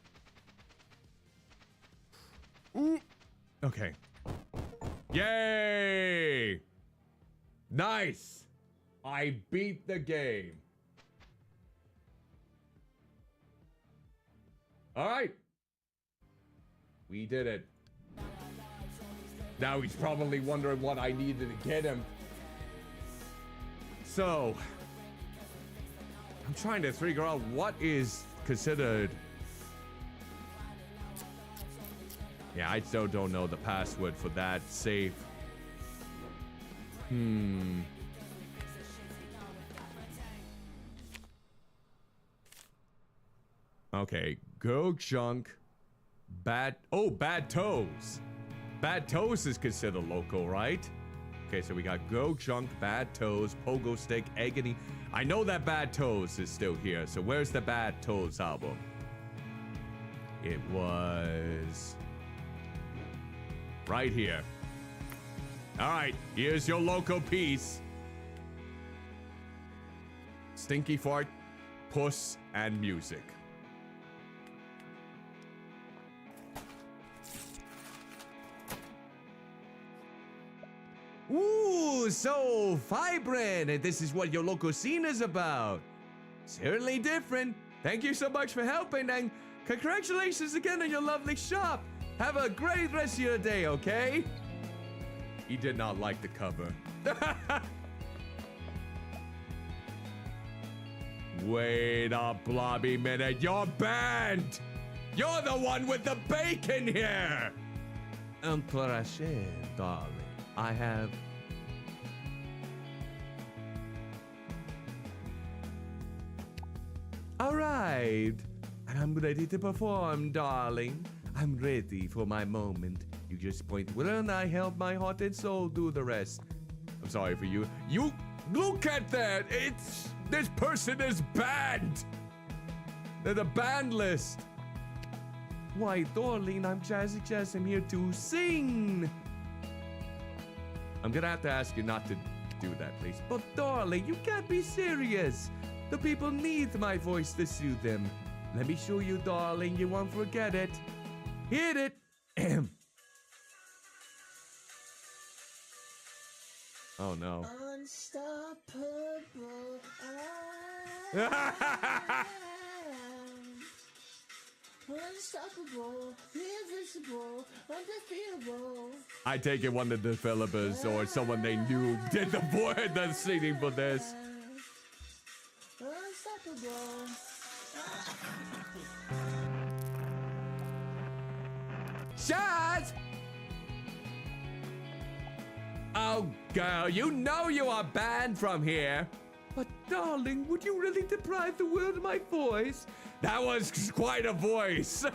Ooh. Okay. Yay! Nice! I beat the game. All right. We did it. Now he's probably wondering what I needed to get him. So, I'm trying to figure out what is considered... Yeah, I still don't know the password for that safe. Okay, go junk. Bad toes. Bad toes is considered local, right? Okay, so we got go junk, bad toes, pogo stick, agony. I know that bad toes is still here. So where's the bad toes album? It was right here. All right, here's your local piece. Stinky fart, puss, and music. Ooh, so vibrant, and this is what your local scene is about. Certainly different. Thank you so much for helping, and congratulations again on your lovely shop. Have a great rest of your day, okay? He did not like the cover. Wait a blobby minute, you're banned! You're the one with the bacon here! Encouragé, darling. I have... Alright. I'm ready to perform, darling. I'm ready for my moment. You just point where and I help my heart and soul do the rest. I'm sorry for you. You look at that! This person is banned! They're the banned list. Why, darling, I'm Jazzy Jazz. I'm here to sing. I'm gonna have to ask you not to do that, please. But darling, you can't be serious. The people need my voice to soothe them. Let me show you, darling. You won't forget it. Hit it. Oh no. Unstoppable. Unstoppable, invincible, undefeatable. I take it one of the developers or someone they knew did the singing for this. Unstoppable. Shaz! Oh, girl, you know you are banned from here. But darling, would you really deprive the world of my voice? That was quite a voice.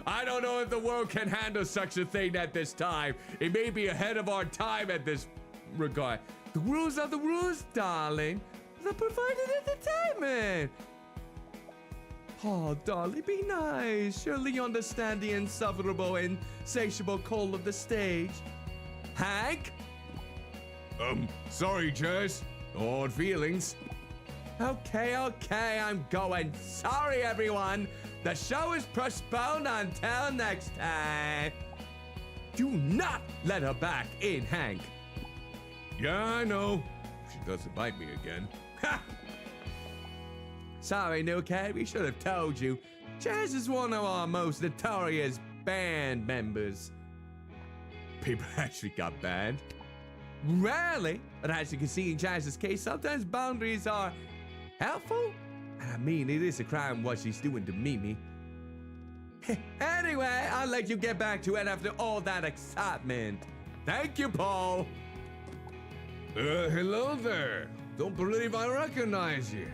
I don't know if the world can handle such a thing at this time. It may be ahead of our time at this regard. The rules are the rules, darling. The provided entertainment. Oh, darling, be nice. Surely you understand the insufferable, insatiable call of the stage. Hank? Sorry, Jess. No hard feelings. Okay, I'm going. Sorry, everyone. The show is postponed until next time. Do not let her back in, Hank. Yeah, I know. She doesn't bite me again. Ha! Sorry, new cat. We should have told you. Jazz is one of our most notorious band members. People actually got banned. Rarely, but as you can see in Jazz's case, sometimes boundaries are helpful. And I mean, it is a crime what she's doing to Mimi. Anyway, I'll let you get back to it after all that excitement. Thank you, Paul. Hello there. Don't believe I recognize you.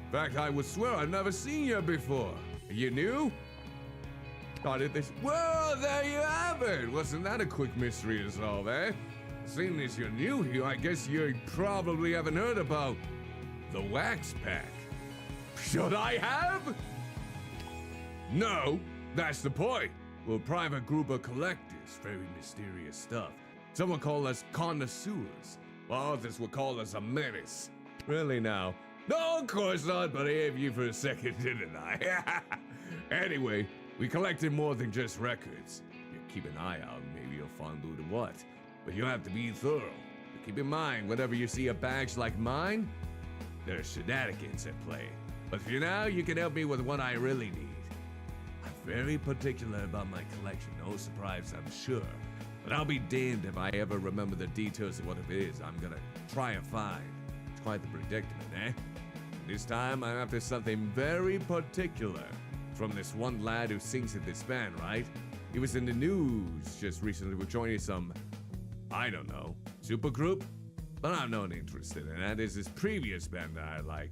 In fact, I would swear I've never seen you before. You new? Started this. Well, there you have it. Wasn't that a quick mystery to solve, eh? Seeing as you're new here, I guess you probably haven't heard about the Wax Pack. Should I have? No, that's the point. We're a private group of collectors, very mysterious stuff. Someone call us connoisseurs, while others would call us a menace. Really now? No, of course not, but I gave you for a second, didn't I? Anyway, we collected more than just records. You keep an eye out, maybe you'll find who to what. But you have to be thorough. But keep in mind, whenever you see a badge like mine, there's shenanigans at play. But for now, you can help me with what I really need. I'm very particular about my collection, no surprise, I'm sure. But I'll be damned if I ever remember the details of what it is I'm gonna try and find. It's quite the predicament, eh? This time, I'm after something very particular. From this one lad who sings in this band, right? He was in the news just recently for joining some, I don't know, supergroup? But I'm not interested in that. Is his previous band that I like.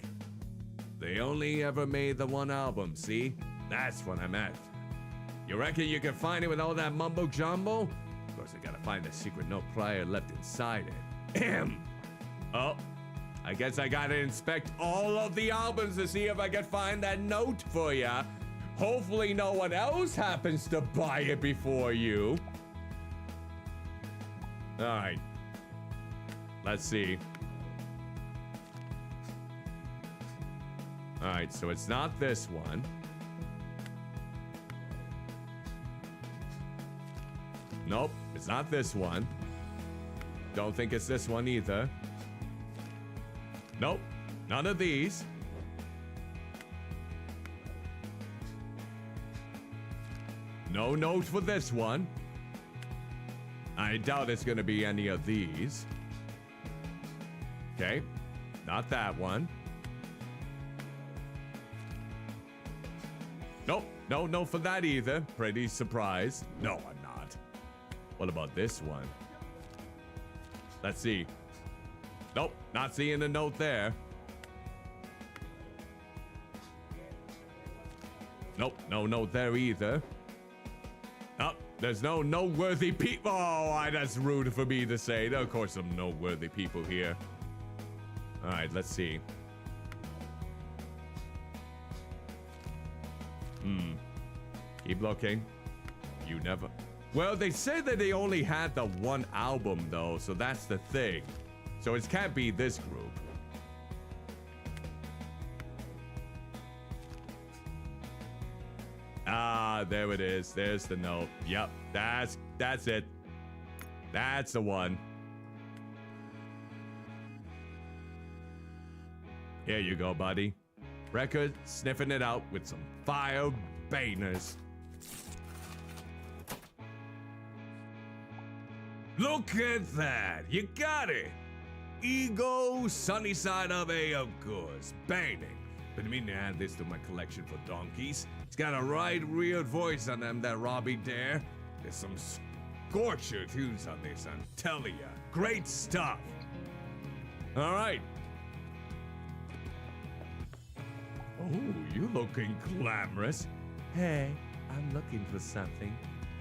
They only ever made the one album, see? That's what I'm at. You reckon you can find it with all that mumbo jumbo? Of course, I gotta find the secret note prior left inside it. Ahem. Oh, I guess I gotta inspect all of the albums to see if I can find that note for ya. Hopefully no one else happens to buy it before you. Alright. Let's see. Alright, so it's not this one. Nope, it's not this one. Don't think it's this one either. Nope, none of these. No note for this one. I doubt it's gonna be any of these. Okay, not that one. Nope, no note for that either. Pretty surprised. No, I'm not. What about this one? Let's see. Nope, not seeing a note there. Nope, no note there either. Oh, there's no noteworthy people. Oh, that's rude for me to say. Of course, some noteworthy people here. All right, let's see. Keep looking. You never. Well, they said that they only had the one album, though, so that's the thing. So it can't be this group. Ah, there it is. There's the note. Yep, that's it. That's the one. Here you go, buddy. Record sniffing it out with some fire bangers. Look at that! You got it! Ego, sunny side up, of course. Banging. Been meaning to add this to my collection for donkeys. It's got a right weird voice on them, that Robbie Dare. There's some scorcher tunes on this, I'm telling ya. Great stuff. All right. Oh, you looking glamorous. Hey, I'm looking for something.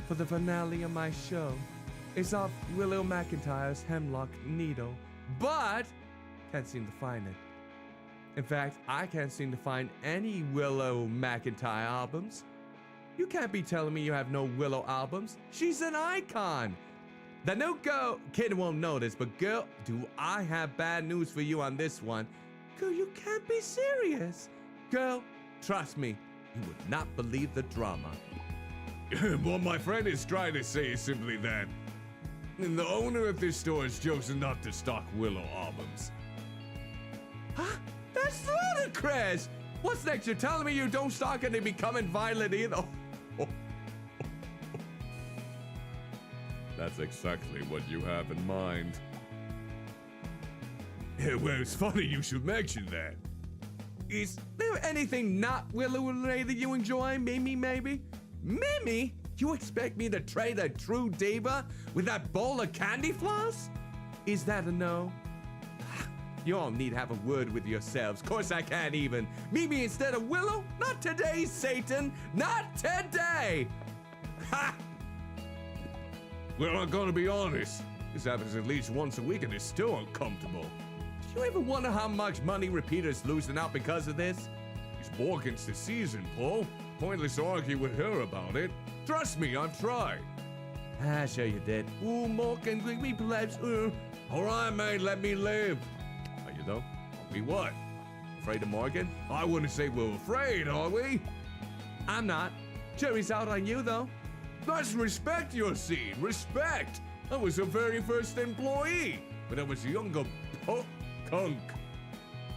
For the finale of my show. It's off Willow McIntyre's Hemlock Needle, but can't seem to find it. In fact, I can't seem to find any Willow McIntyre albums. You can't be telling me you have no Willow albums. She's an icon. The new kid won't notice, but girl, do I have bad news for you on this one. Girl, you can't be serious. Girl, trust me, you would not believe the drama. What my friend is trying to say is simply that the owner of this store has chosen not to stock Willow albums. Huh? That's ludicrous! What's next? You're telling me you don't stock any Becoming Violet either? That's exactly what you have in mind. Well, it's funny you should mention that. Is there anything not Willow related you enjoy? Mimi, maybe? Mimi? You expect me to trade a true diva with that bowl of candy floss? Is that a no? You all need to have a word with yourselves. Of course I can't even. Mimi instead of Willow? Not today, Satan. Not today. Ha! Well, I'm gonna be honest. This happens at least once a week and it's still uncomfortable. Do you ever wonder how much money Repeater's losing out because of this? It's Morgan's the season, Paul. Pointless to argue with her about it. Trust me, I've tried. Ah, sure you did. Ooh, Morgan, we plebs. All right, mate, let me live. Are you though? Me what? Afraid of Morgan? I wouldn't say we're afraid, are we? I'm not. Jury's out on you though. Let's respect your scene. Respect. I was her very first employee, but I was a younger punk.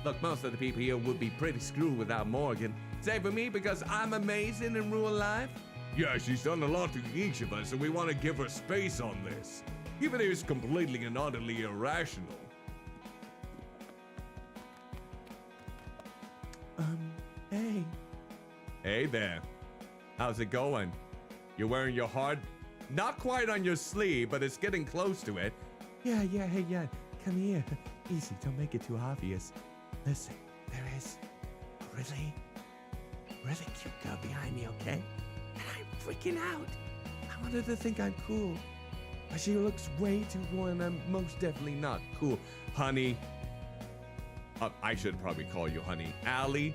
Look, most of the people here would be pretty screwed without Morgan. Save for me because I'm amazing in real life. Yeah, she's done a lot to each of us, and we want to give her space on this. Even if it's completely and utterly irrational. Hey. Hey there. How's it going? You're wearing your heart not quite on your sleeve, but it's getting close to it. Yeah, hey, yeah. Come here. Easy, don't make it too obvious. Listen, there is a really cute girl behind me, okay? And I'm freaking out. I want her to think I'm cool. But she looks way too cool, and I'm most definitely not cool. Honey. I should probably call you honey. Allie.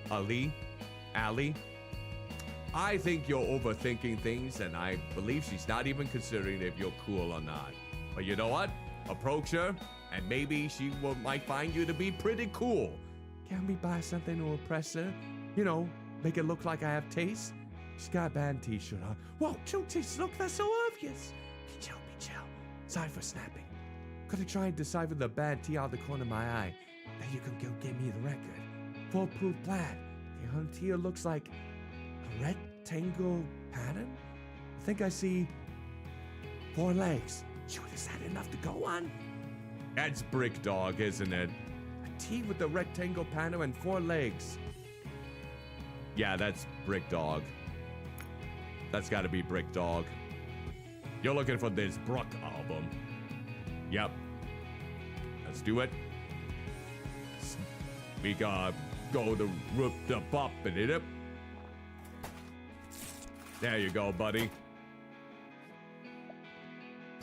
I think you're overthinking things, and I believe she's not even considering if you're cool or not. But you know what? Approach her, and maybe she might find you to be pretty cool. Can we buy something to impress her? You know, make it look like I have taste? She's got a band t-shirt on. Whoa, taste, look, that's so obvious. Be chill. Sorry for snapping. Could I try and decipher the band T out of the corner of my eye? Then you can go get me the record. Foolproof plaid. The on here looks like a rectangle pattern. I think I see 4 legs. Shoot, is that enough to go on? That's Brick Dog, isn't it? A T with the rectangle pattern and 4 legs. Yeah, that's Brick Dog. That's gotta be Brick Dog. You're looking for this Brook album. Yep. Let's do it. We gotta go to roop the bop and it up. There you go, buddy.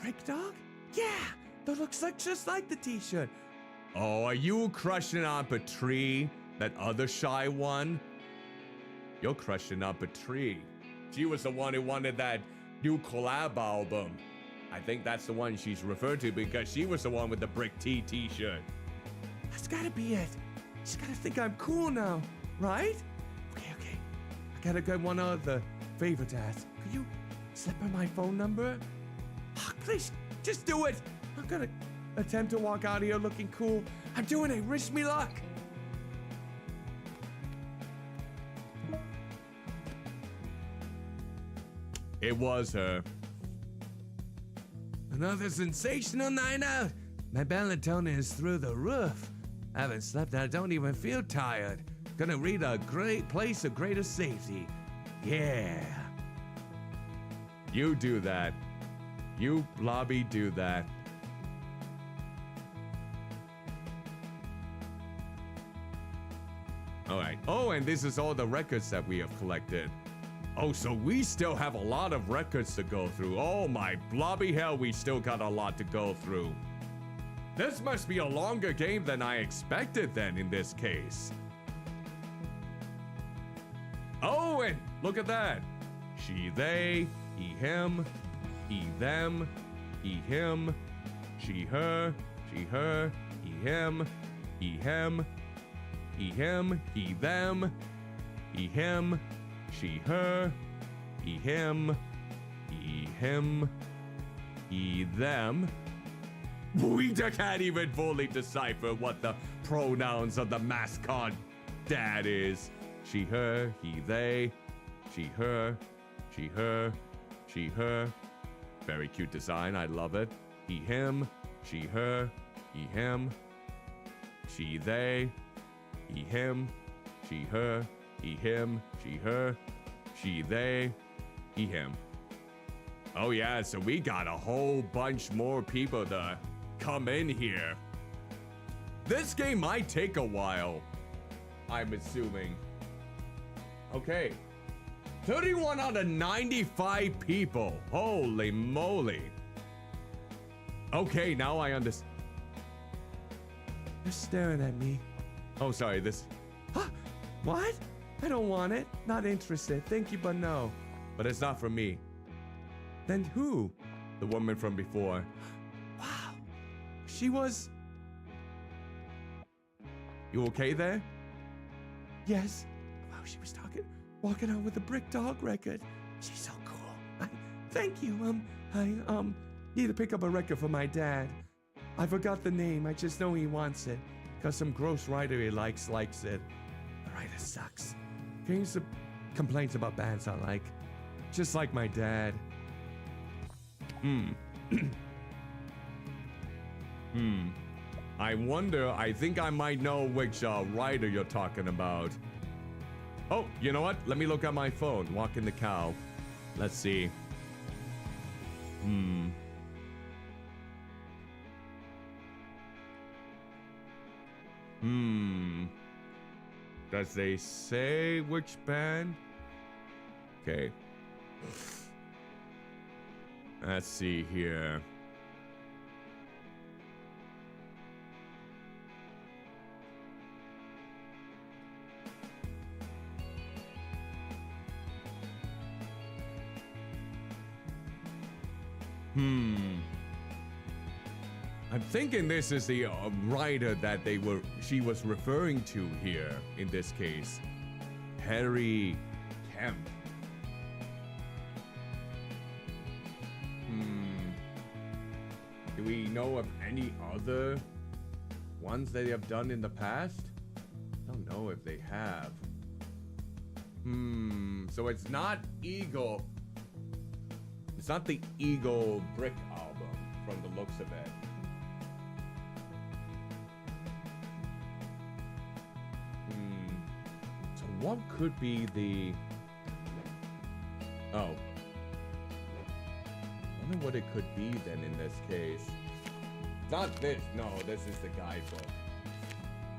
Brick Dog? Yeah, that looks like just like the t-shirt. Oh, are you crushing on Patrie, that other shy one? You're crushing on Patrie. She was the one who wanted that new collab album. I think that's the one she's referred to because she was the one with the Brick T t-shirt. That's gotta be it. She's gotta think I'm cool now, right? Okay. I gotta get one other favor to ask. Could you slip her my phone number? Oh, please, just do it. I'm gonna attempt to walk out of here looking cool. I'm doing it. Wish me luck. It was her. Another sensational night out. My melatonin is through the roof. I haven't slept and I don't even feel tired. Gonna read a great place of greater safety. Yeah. You do that. You, Blobby, do that. All right. Oh, and this is all the records that we have collected. Oh, so we still have a lot of records to go through. Oh my blobby hell, we still got a lot to go through. This must be a longer game than I expected then in this case. Oh, and look at that. She, they, he, him, he, them, he, him, she, her, he, him, he, him, he, him, he, them, he, him, she, her, he, him, he, them. We can't even fully decipher what the pronouns of the mascot dad is. She, her, he, they, she, her, she, her, she, her. Very cute design, I love it. He, him, she, her, he, him, she, they, he, him, she, her, he, him, she, her, she, they, he, him. Oh yeah, so we got a whole bunch more people to come in here. This game might take a while, I'm assuming. Okay, 31 out of 95 people. Holy moly. Okay, now I understand. They're staring at me. Oh, sorry, this. Huh? What? I don't want it. Not interested. Thank you, but no. But it's not from me. Then who? The woman from before. Wow. She was... You okay there? Yes. Wow, she was walking out with a brick dog record. She's so cool. Thank you. I need to pick up a record for my dad. I forgot the name. I just know he wants it. Because some gross writer he likes it. The writer sucks. Games complaints about bands I like. Just like my dad. I wonder, I think I might know which writer you're talking about. Oh, you know what? Let me look at my phone. Walking the cow. Let's see. Does they say which band? Okay. Let's see here. I'm thinking this is the writer that she was referring to here in this case. Harry Kemp. Do we know of any other ones that they have done in the past? I don't know if they have. So it's not Eagle. It's not the Eagle Brick album from the looks of it. So what could be the... Oh. I wonder what it could be then in this case. Not this. No, this is the guidebook.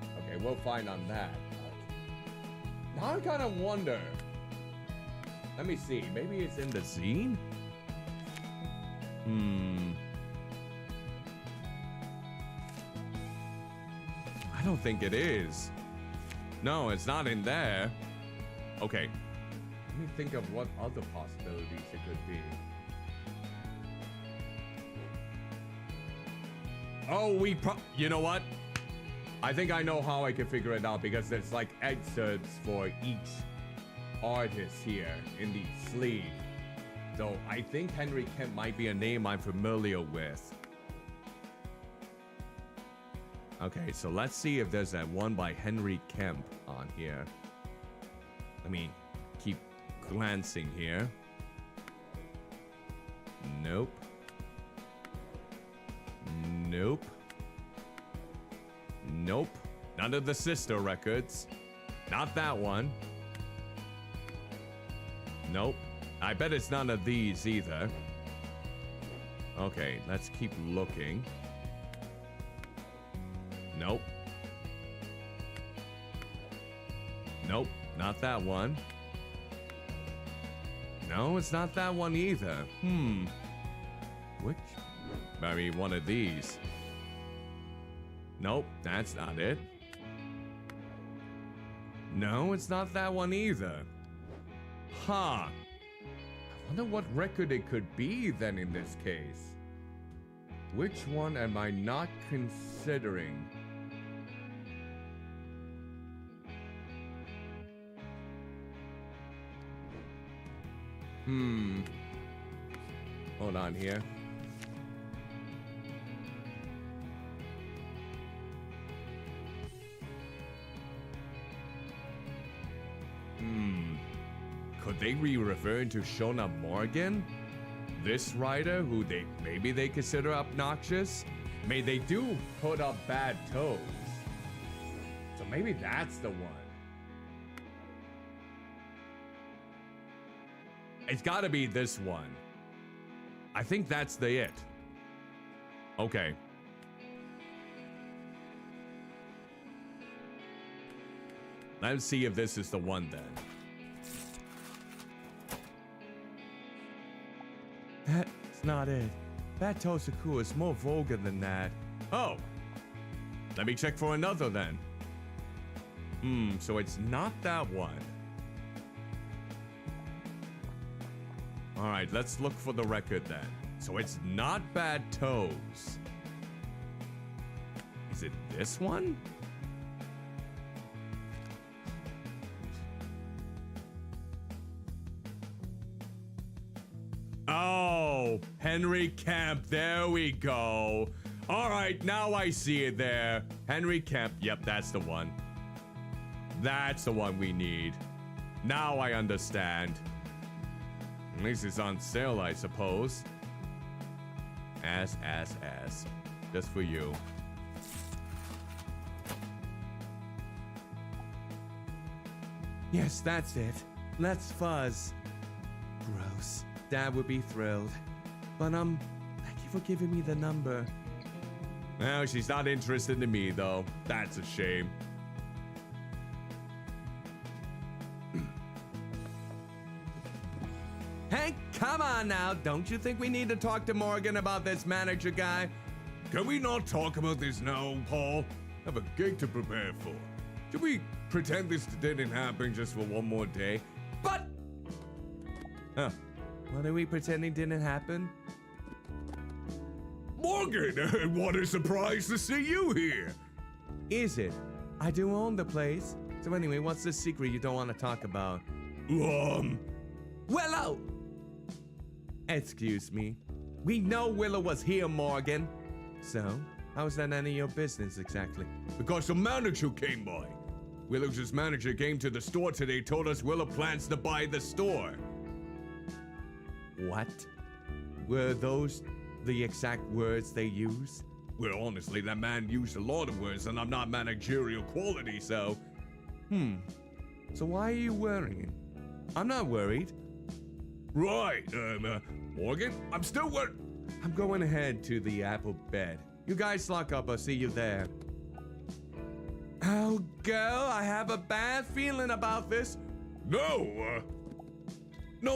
Okay, we'll find on that. But now I kind of wonder. Let me see. Maybe it's in the zine? I don't think it is. No, it's not in there. Okay. Let me think of what other possibilities it could be. Oh, you know what? I think I know how I can figure it out because there's like excerpts for each artist here in the sleeve. So I think Henry Kemp might be a name I'm familiar with. Okay, so let's see if there's that one by Henry Kemp on here. Let me keep glancing here. Nope. Nope. Nope. None of the sister records. Not that one. Nope. I bet it's none of these either. Okay, let's keep looking. Nope. Nope, not that one. No, it's not that one either. Which? Maybe one of these. Nope, that's not it. No, it's not that one either. Huh. I wonder what record it could be then in this case. Which one am I not considering? Hold on here. Could they be referring to Shona Morgan? This writer who maybe they consider obnoxious? Maybe they do put up bad toes. So maybe that's the one. It's gotta be this one. I think that's the it. Okay. Let's see if this is the one then. That's not it. That Tosaku is more vulgar than that. Oh. Let me check for another then. So it's not that one. All right, let's look for the record then. So it's not Bad Toes. Is it this one? Oh, Henry Kemp, there we go. All right, now I see it there. Henry Kemp, yep, that's the one. That's the one we need. Now I understand. At least it's on sale, I suppose. Ass. Just for you. Yes, that's it. Let's fuzz. Gross. Dad would be thrilled. But, thank you for giving me the number. Well, she's not interested in me, though. That's a shame. Hey, come on now. Don't you think we need to talk to Morgan about this manager guy? Can we not talk about this now, Paul? I have a gig to prepare for. Should we pretend this didn't happen just for one more day? But... Huh. What are we pretending didn't happen? Morgan, what a surprise to see you here. Is it? I do own the place. So anyway, what's the secret you don't want to talk about? Willow! Excuse me. We know Willow was here, Morgan. So, how is that none of your business exactly? Because the manager came by. Willow's manager came to the store today, told us Willow plans to buy the store. What? Were those the exact words they used? Well, honestly, that man used a lot of words, and I'm not managerial quality, so... So why are you worrying? I'm not worried. Right, Morgan, I'm still worried. I'm going ahead to the apple bed. You guys lock up, I'll see you there. Oh, girl, I have a bad feeling about this. No,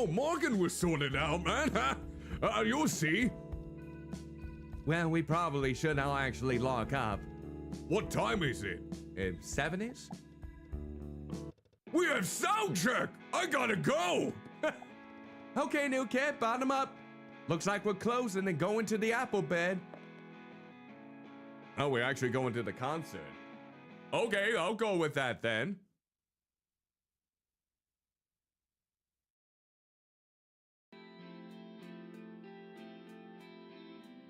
Morgan was sorted out, man. You'll see. Well, we probably should now actually lock up. What time is it? 7-ish? We have sound check! I gotta go! Okay, new kid, bottom up. Looks like we're closing and going to the apple bed. Oh, we're actually going to the concert. Okay, I'll go with that then.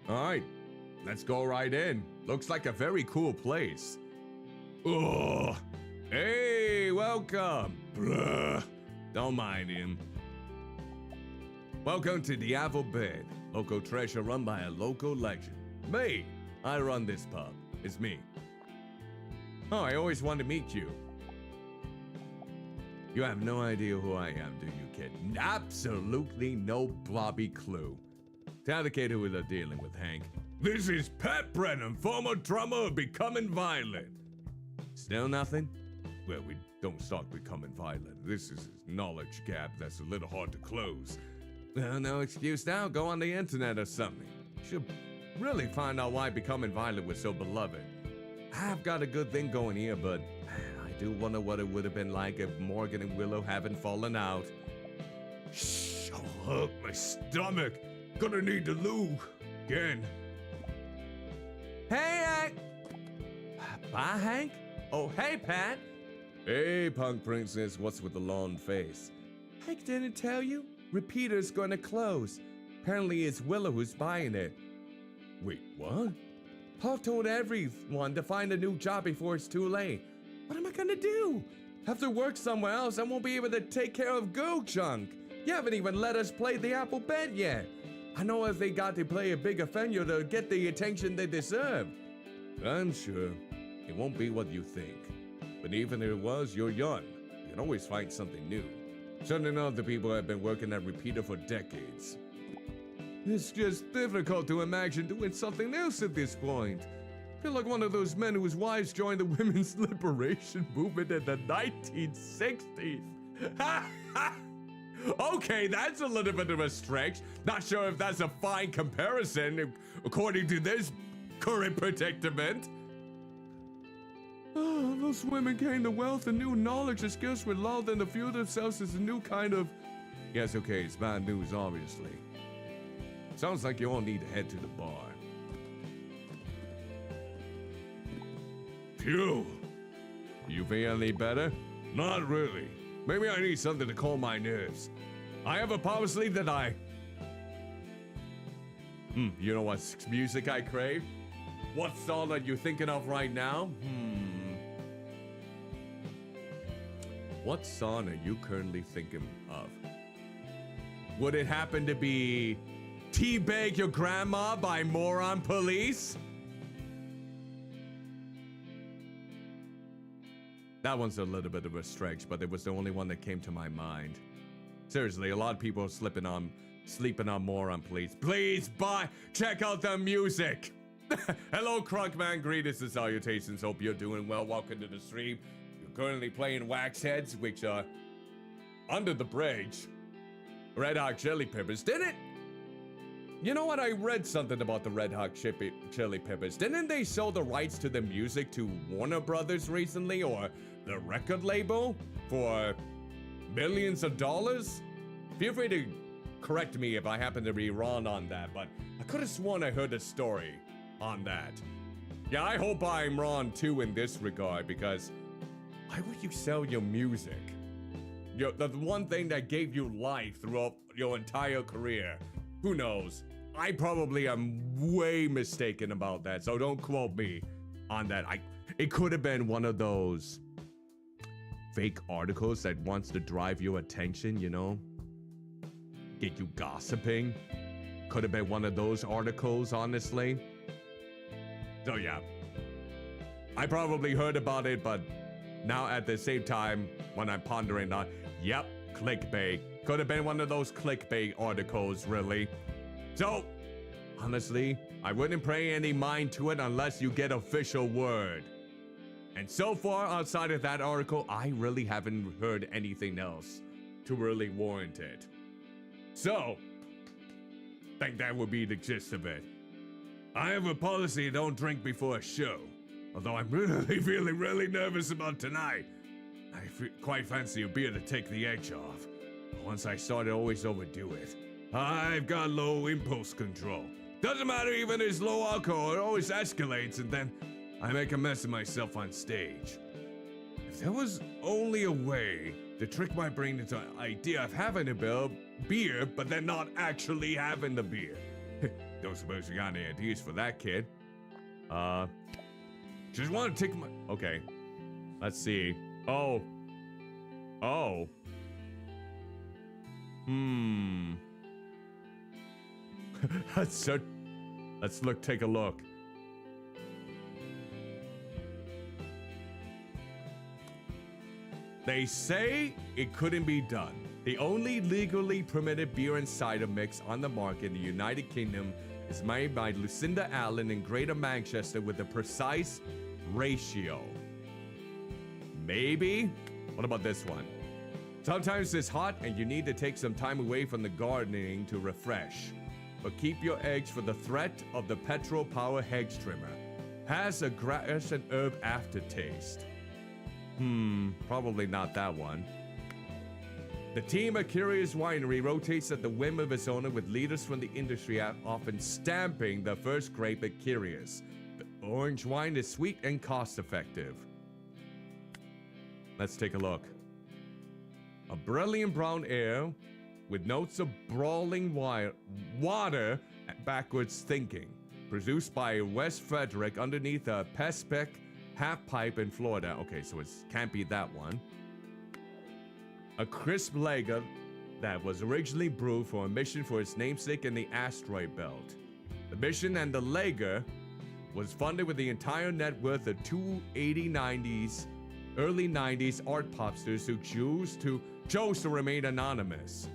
All right, let's go right in. Looks like a very cool place. Oh, hey, welcome. Blah. Don't mind him. Welcome to the Apple Bed, local treasure run by a local legend. Me, I run this pub. It's me. Oh, I always wanted to meet you. You have no idea who I am, do you, kid? Absolutely no blobby clue. Tell the kid who we are dealing with, Hank. This is Pat Brennan, former drummer of Becoming Violent. Still nothing? Well, we don't start becoming violent. This is a knowledge gap that's a little hard to close. Well, no excuse now. Go on the internet or something. Should really find out why Becoming Violent was so beloved. I've got a good thing going here, but man, I do wonder what it would have been like if Morgan and Willow haven't fallen out. Shh, I'll hurt my stomach. Gonna need the loo again. Hey, Hank. Bye, Hank. Oh, hey, Pat. Hey, punk princess. What's with the long face? Hank didn't tell you? Repeater's gonna close. Apparently, it's Willow who's buying it. Wait, what? Paul told everyone to find a new job before it's too late. What am I gonna do? Have to work somewhere else. I won't be able to take care of girl junk. You haven't even let us play the Apple Bed yet. I know if they got to play a big offender, they'll get the attention they deserve. I'm sure it won't be what you think. But even if it was, you're young. You can always find something new. Certain other people have been working at Repeater for decades. It's just difficult to imagine doing something else at this point. I feel like one of those men whose wives joined the women's liberation movement in the 1960s. Okay, that's a little bit of a stretch. Not sure if that's a fine comparison, according to this current predicament. Oh, those women gained the wealth and new knowledge and skills were lulled and to view themselves as a new kind of... Yes, okay, it's bad news, obviously. Sounds like you all need to head to the bar. Phew. You feel any better? Not really. Maybe I need something to calm my nerves. I have a power sleeve that you know what music I crave? What song are you thinking of right now? What song are you currently thinking of? Would it happen to be Teabag Your Grandma by Moron Police? That one's a little bit of a stretch, but it was the only one that came to my mind. Seriously, a lot of people are sleeping on Moron Police. Please, check out the music. Hello, Crunkman. Greetings and salutations. Hope you're doing well. Welcome to the stream. You're currently playing Wax Heads, which are under the bridge. Red Hot Chili Peppers, didn't it? You know what? I read something about the Red Hot Chili Peppers. Didn't they sell the rights to the music to Warner Brothers recently, or the record label, for millions of dollars? Feel free to correct me if I happen to be wrong on that, but I could have sworn I heard a story on that. Yeah, I hope I'm wrong too in this regard, because why would you sell your music? The one thing that gave you life throughout your entire career. Who knows? I probably am way mistaken about that, so don't quote me on that. It could have been one of those fake articles that wants to drive your attention, you know? Get you gossiping. Could have been one of those articles, honestly. So yeah, I probably heard about it, but now at the same time, when I'm pondering on, yep, clickbait. Could have been one of those clickbait articles, really. So, honestly, I wouldn't pay any mind to it unless you get official word. And so far, outside of that article, I really haven't heard anything else to really warrant it. So, I think that would be the gist of it. I have a policy, don't drink before a show. Although I'm really feeling really nervous about tonight. I quite fancy a beer to take the edge off. But once I start, I always overdo it. I've got low impulse control. Doesn't matter even as low alcohol, it always escalates and then I make a mess of myself on stage. If there was only a way to trick my brain into the idea of having a beer, but then not actually having the beer. Don't suppose you got any ideas for that, kid? Just want to take my... Okay. Let's see. Oh. Let's take a look. They say it couldn't be done. The only legally permitted beer and cider mix on the market in the United Kingdom is made by Lucinda Allen in Greater Manchester with a precise ratio. Maybe? What about this one? Sometimes it's hot and you need to take some time away from the gardening to refresh. But keep your eggs for the threat of the petrol power hedge trimmer. Has a grass and herb aftertaste. Probably not that one. The team at Curious Winery rotates at the whim of its owner with leaders from the industry often stamping the first grape at Curious. The orange wine is sweet and cost-effective. Let's take a look. A brilliant brown ale with notes of brawling water and backwards thinking. Produced by West Frederick underneath a Pespec half pipe in Florida. Okay, so it can't be that one. A crisp lager that was originally brewed for a mission for its namesake in the asteroid belt. The mission and the lager was funded with the entire net worth of two early 90s art popsters who chose to remain anonymous.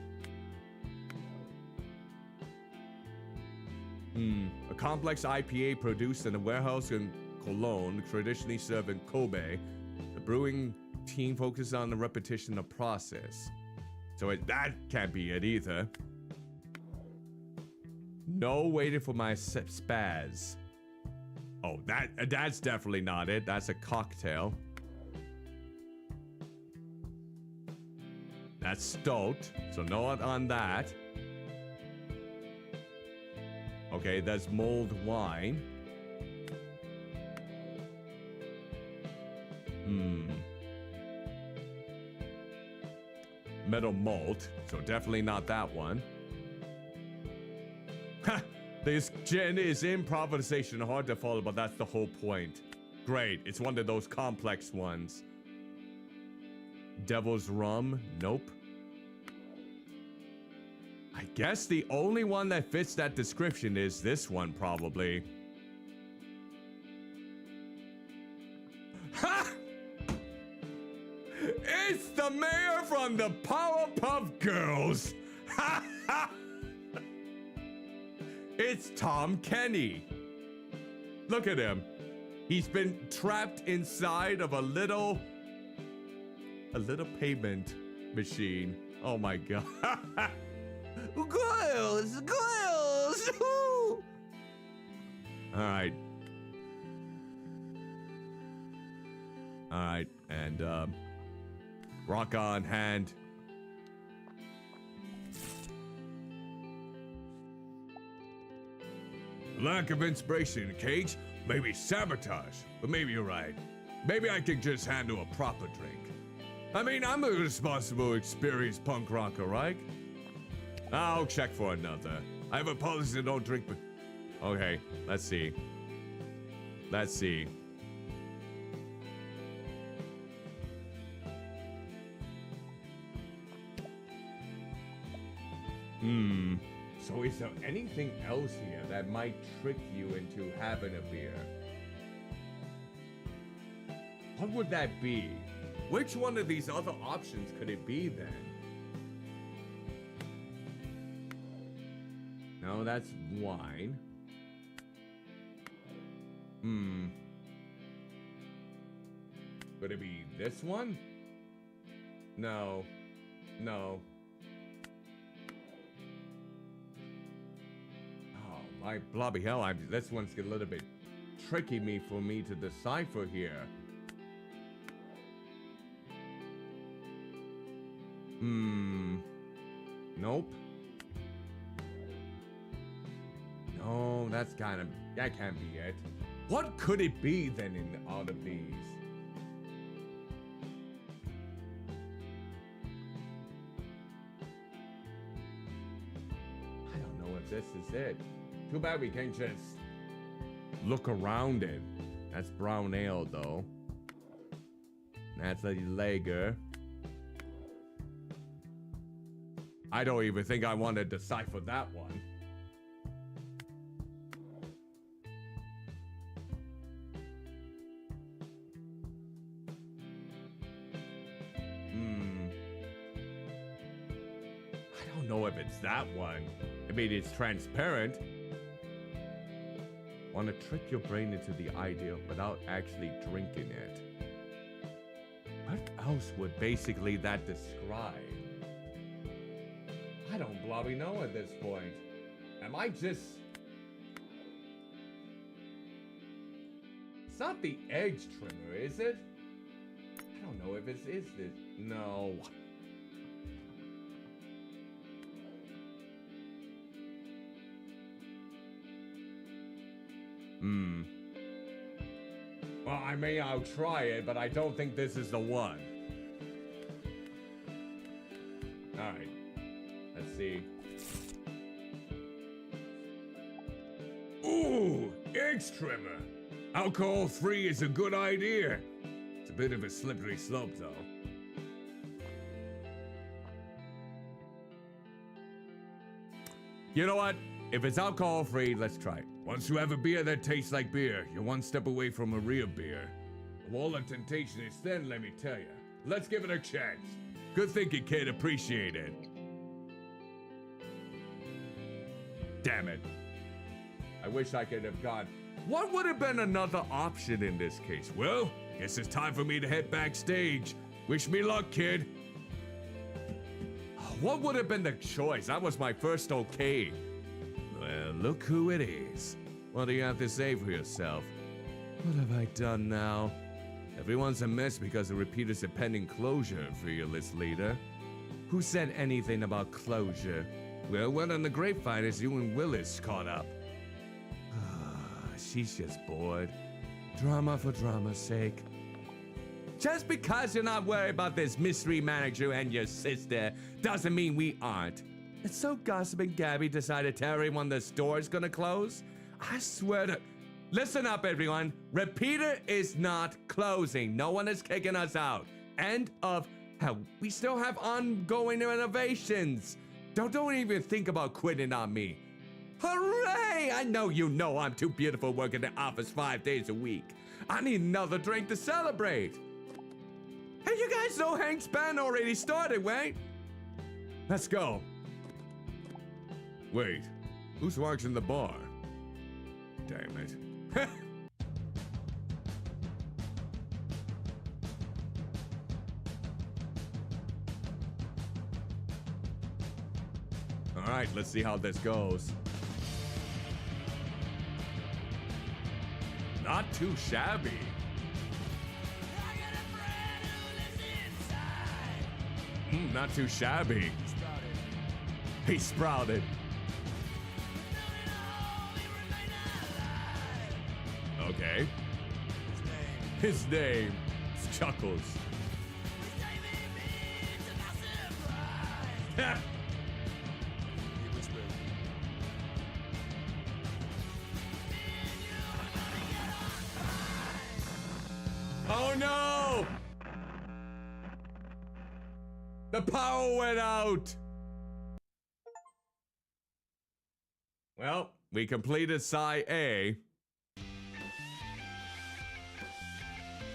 A complex IPA produced in a warehouse in Cologne, traditionally served in Kobe. The brewing team focuses on the repetition of process. So that can't be it either. No, waiting for my spaz. Oh, that's definitely not it. That's a cocktail. That's stout, so no on that. Okay, that's mulled wine. Metal malt, so definitely not that one. Ha! This gin is improvisation, hard to follow, but that's the whole point. Great, it's one of those complex ones. Devil's rum, nope. I guess the only one that fits that description is this one, probably. Ha! It's the mayor from the Powerpuff Girls! Ha ha! It's Tom Kenny. Look at him. He's been trapped inside of a little payment machine. Oh my god. Girls! Alright, and rock on hand. Lack of inspiration, Cage. Maybe sabotage, but maybe you're right. Maybe I can just handle a proper drink. I mean, I'm a responsible, experienced punk rocker, right? I'll check for another. I have a policy to don't drink, but... Okay, let's see. So is there anything else here that might trick you into having a beer? What would that be? Which one of these other options could it be then? No, that's wine. Could it be this one? No. Oh, my blobby hell, this one's a little bit tricky for me to decipher here. Nope. No, that can't be it. What could it be then in all of these? I don't know if this is it. Too bad we can't just look around it. That's brown ale though. That's a lager. I don't even think I want to decipher that one. don't know if it's that one. I mean, it's transparent. Want to trick your brain into the idea without actually drinking it. What else would basically that describe? I don't bloody know at this point. Am I just... It's not the edge trimmer, is it? I don't know if it is this. No. Well, I mean, I'll try it, but I don't think this is the one. Alright. Let's see. Ooh! Edge trimmer! Alcohol-free is a good idea. It's a bit of a slippery slope, though. You know what? If it's alcohol-free, let's try it. Once you have a beer that tastes like beer, you're one step away from a real beer. Of all the temptation is thin, let me tell you. Let's give it a chance. Good thinking, kid. Appreciate it. Damn it. I wish I could have gone. What would have been another option in this case? Well, guess it's time for me to head backstage. Wish me luck, kid. What would have been the choice? That was my first okay. Well, look who it is. What do you have to say for yourself? What have I done now? Everyone's a mess because the repeater's a pending closure, fearless leader. Who said anything about closure? Well, word on the grapevine is you and Willis caught up. She's just bored. Drama for drama's sake. Just because you're not worried about this mystery manager and your sister doesn't mean we aren't. And so Gossip and Gabby decided to tell everyone the store's gonna close? I swear to... Listen up, everyone. Repeater is not closing. No one is kicking us out. End of... Hell, we still have ongoing renovations. Don't even think about quitting on me. Hooray! I know you know I'm too beautiful working the office 5 days a week. I need another drink to celebrate. Hey, you guys know Hank's band already started, right? Let's go. Wait, who's watching the bar? Damn it. All right, let's see how this goes. Not too shabby. Not too shabby. He sprouted. Okay. His name is Chuckles. Oh no! The power went out! Well, we completed Psi A.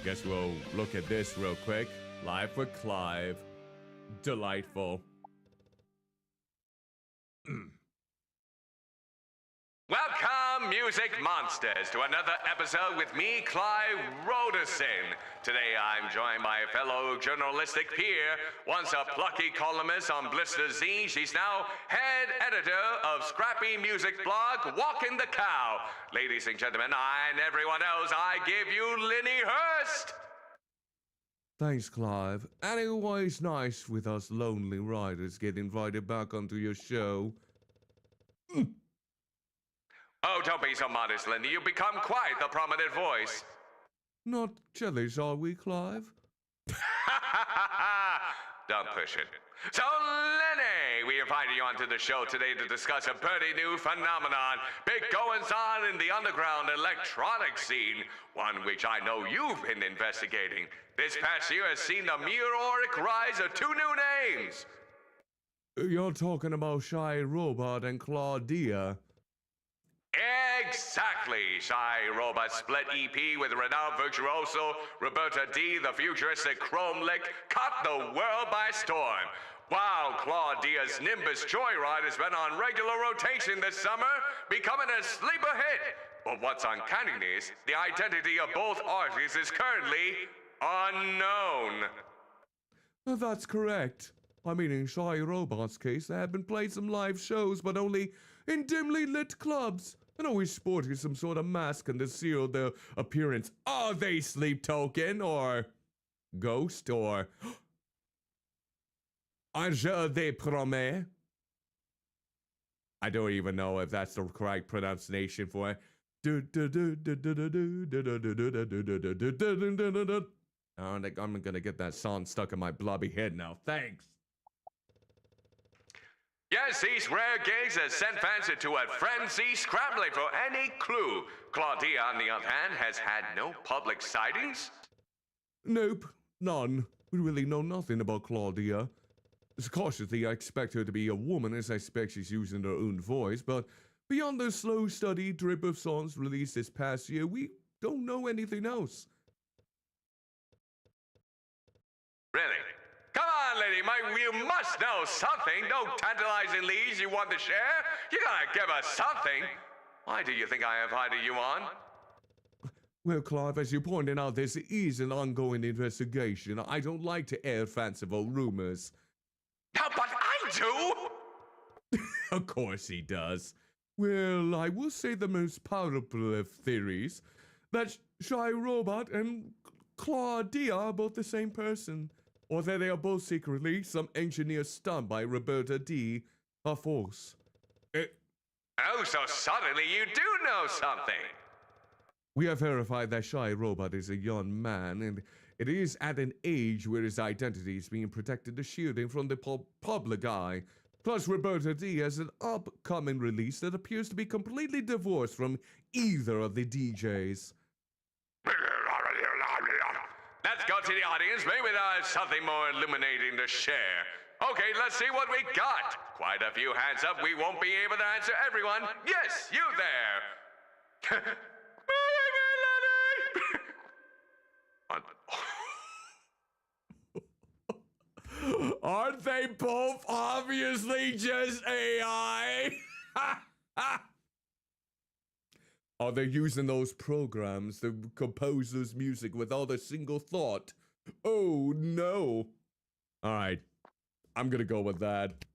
Guess we'll look at this real quick. Live for Clive. Delightful. Welcome, music monsters, to another episode with me, Clive Roderson. Today I'm joined by a fellow journalistic peer, once a plucky columnist on Blister Z. She's now head editor of scrappy music blog, Walking the Cow. Ladies and gentlemen, I and everyone else, I give you Linny Hurst. Thanks, Clive. And always nice with us lonely writers get invited back onto your show. Oh, don't be so modest, Lindy. You've become quite the prominent voice. Not jealous, are we, Clive? Don't push it. So, Lenny, we invited you onto the show today to discuss a pretty new phenomenon. Big goings-on in the underground electronic scene, one which I know you've been investigating. This past year has seen the meteoric rise of two new names. You're talking about Shy Robot and Claudia. Exactly. Shy Robot split EP with renowned virtuoso Roberta D, the futuristic Chrome Lick, caught the world by storm. Wow, Claudia's Nimbus Joyride has been on regular rotation this summer, becoming a sleeper hit. But what's uncanny is the identity of both artists is currently unknown. That's correct. I mean, in Shy Robot's case, they have been playing some live shows, but only in dimly lit clubs, and always sporting some sort of mask and conceal their appearance. Are they Sleep Token, or Ghost, or Je des promets? I don't even know if that's the correct pronunciation for it. I'm gonna get that song stuck in my blobby head now. Thanks. Yes, these rare gigs have sent fans into a frenzy, scrambling for any clue. Claudia, on the other hand, has had no public sightings. Nope, none. We really know nothing about Claudia. Cautiously, I expect her to be a woman, as I expect she's using her own voice, but beyond the slow, steady drip of songs released this past year, we don't know anything else. Really? Come on, lady, you must know something. No tantalizing leads you want to share. You gotta give us something. Why do you think I invited you on? Well, Clive, as you pointed out, this is an ongoing investigation. I don't like to air fanciful rumors. No, but I do! Of course he does. Well, I will say the most powerful of theories, that Shy Robot and Claudia are both the same person, or that they are both secretly some engineer stunned by Roberta D. a force. Oh, so suddenly you do know something! We have verified that Shy Robot is a young man, and it is at an age where his identity is being protected to shield him from the public eye. Plus, Roberta D has an upcoming release that appears to be completely divorced from either of the DJs. Let's go to the audience. Maybe there's something more illuminating to share. Okay, let's see what we got. Quite a few hands up. We won't be able to answer everyone. Yes, you there. Aren't they both obviously just AI? Are they using those programs to compose this music without a single thought? Oh no. Alright, I'm gonna go with that.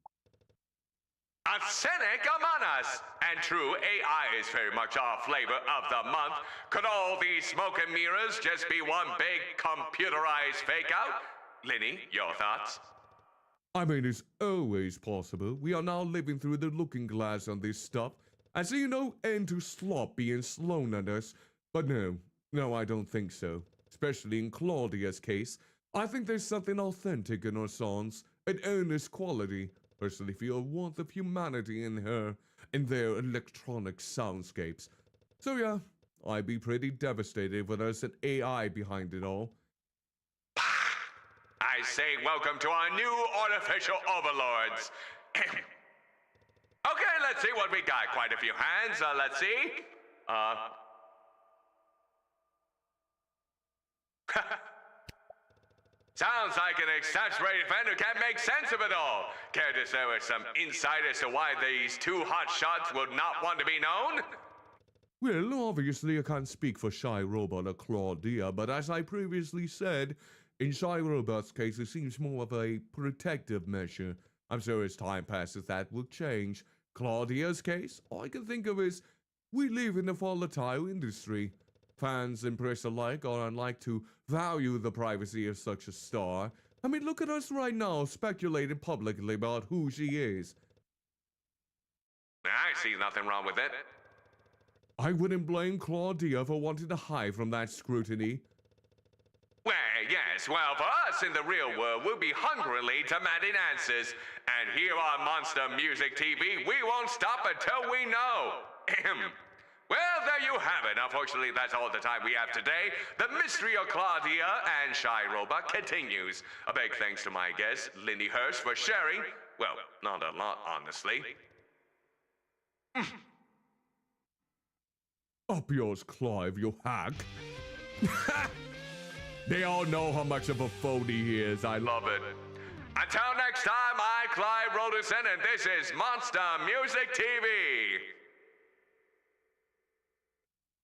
A cynic among us! And true, AI is very much our flavor of the month. Could all these smoke and mirrors just be one big computerized fake out? Linny, your thoughts? I mean, it's always possible. We are now living through the looking glass on this stuff. I see no end to slop being slown at us. But no, I don't think so. Especially in Claudia's case. I think there's something authentic in her songs, an earnest quality. Personally feel a warmth of humanity in her, in their electronic soundscapes. So yeah, I'd be pretty devastated if there's an AI behind it all. I say welcome to our new artificial overlords. Okay, let's see what we got. Quite a few hands. Let's see. Sounds like an exasperated fan who can't make sense of it all. Care to share with some insight as to why these two hot shots would not want to be known? Well, obviously I can't speak for Shy Robot or Claudia, but as I previously said, in Shy Robot's case it seems more of a protective measure. I'm sure as time passes that will change. Claudia's case, all I can think of is, we live in a volatile industry. Fans and press alike are unlike to value the privacy of such a star. I mean, look at us right now speculating publicly about who she is. I see nothing wrong with it. I wouldn't blame Claudia for wanting to hide from that scrutiny. Well, yes, well, for us in the real world, we'll be hungrily demanding answers. And here on Monster Music TV, we won't stop until we know. Well, there you have it. Unfortunately, that's all the time we have today. The mystery of Claudia and Shy Robot continues. A big thanks to my guest, Lindy Hirsch, for sharing. Well, not a lot, honestly. Up yours, Clive, you hack. They all know how much of a phony he is. I love it. Until next time, I, Clyde Roderson, and this is Monster Music TV.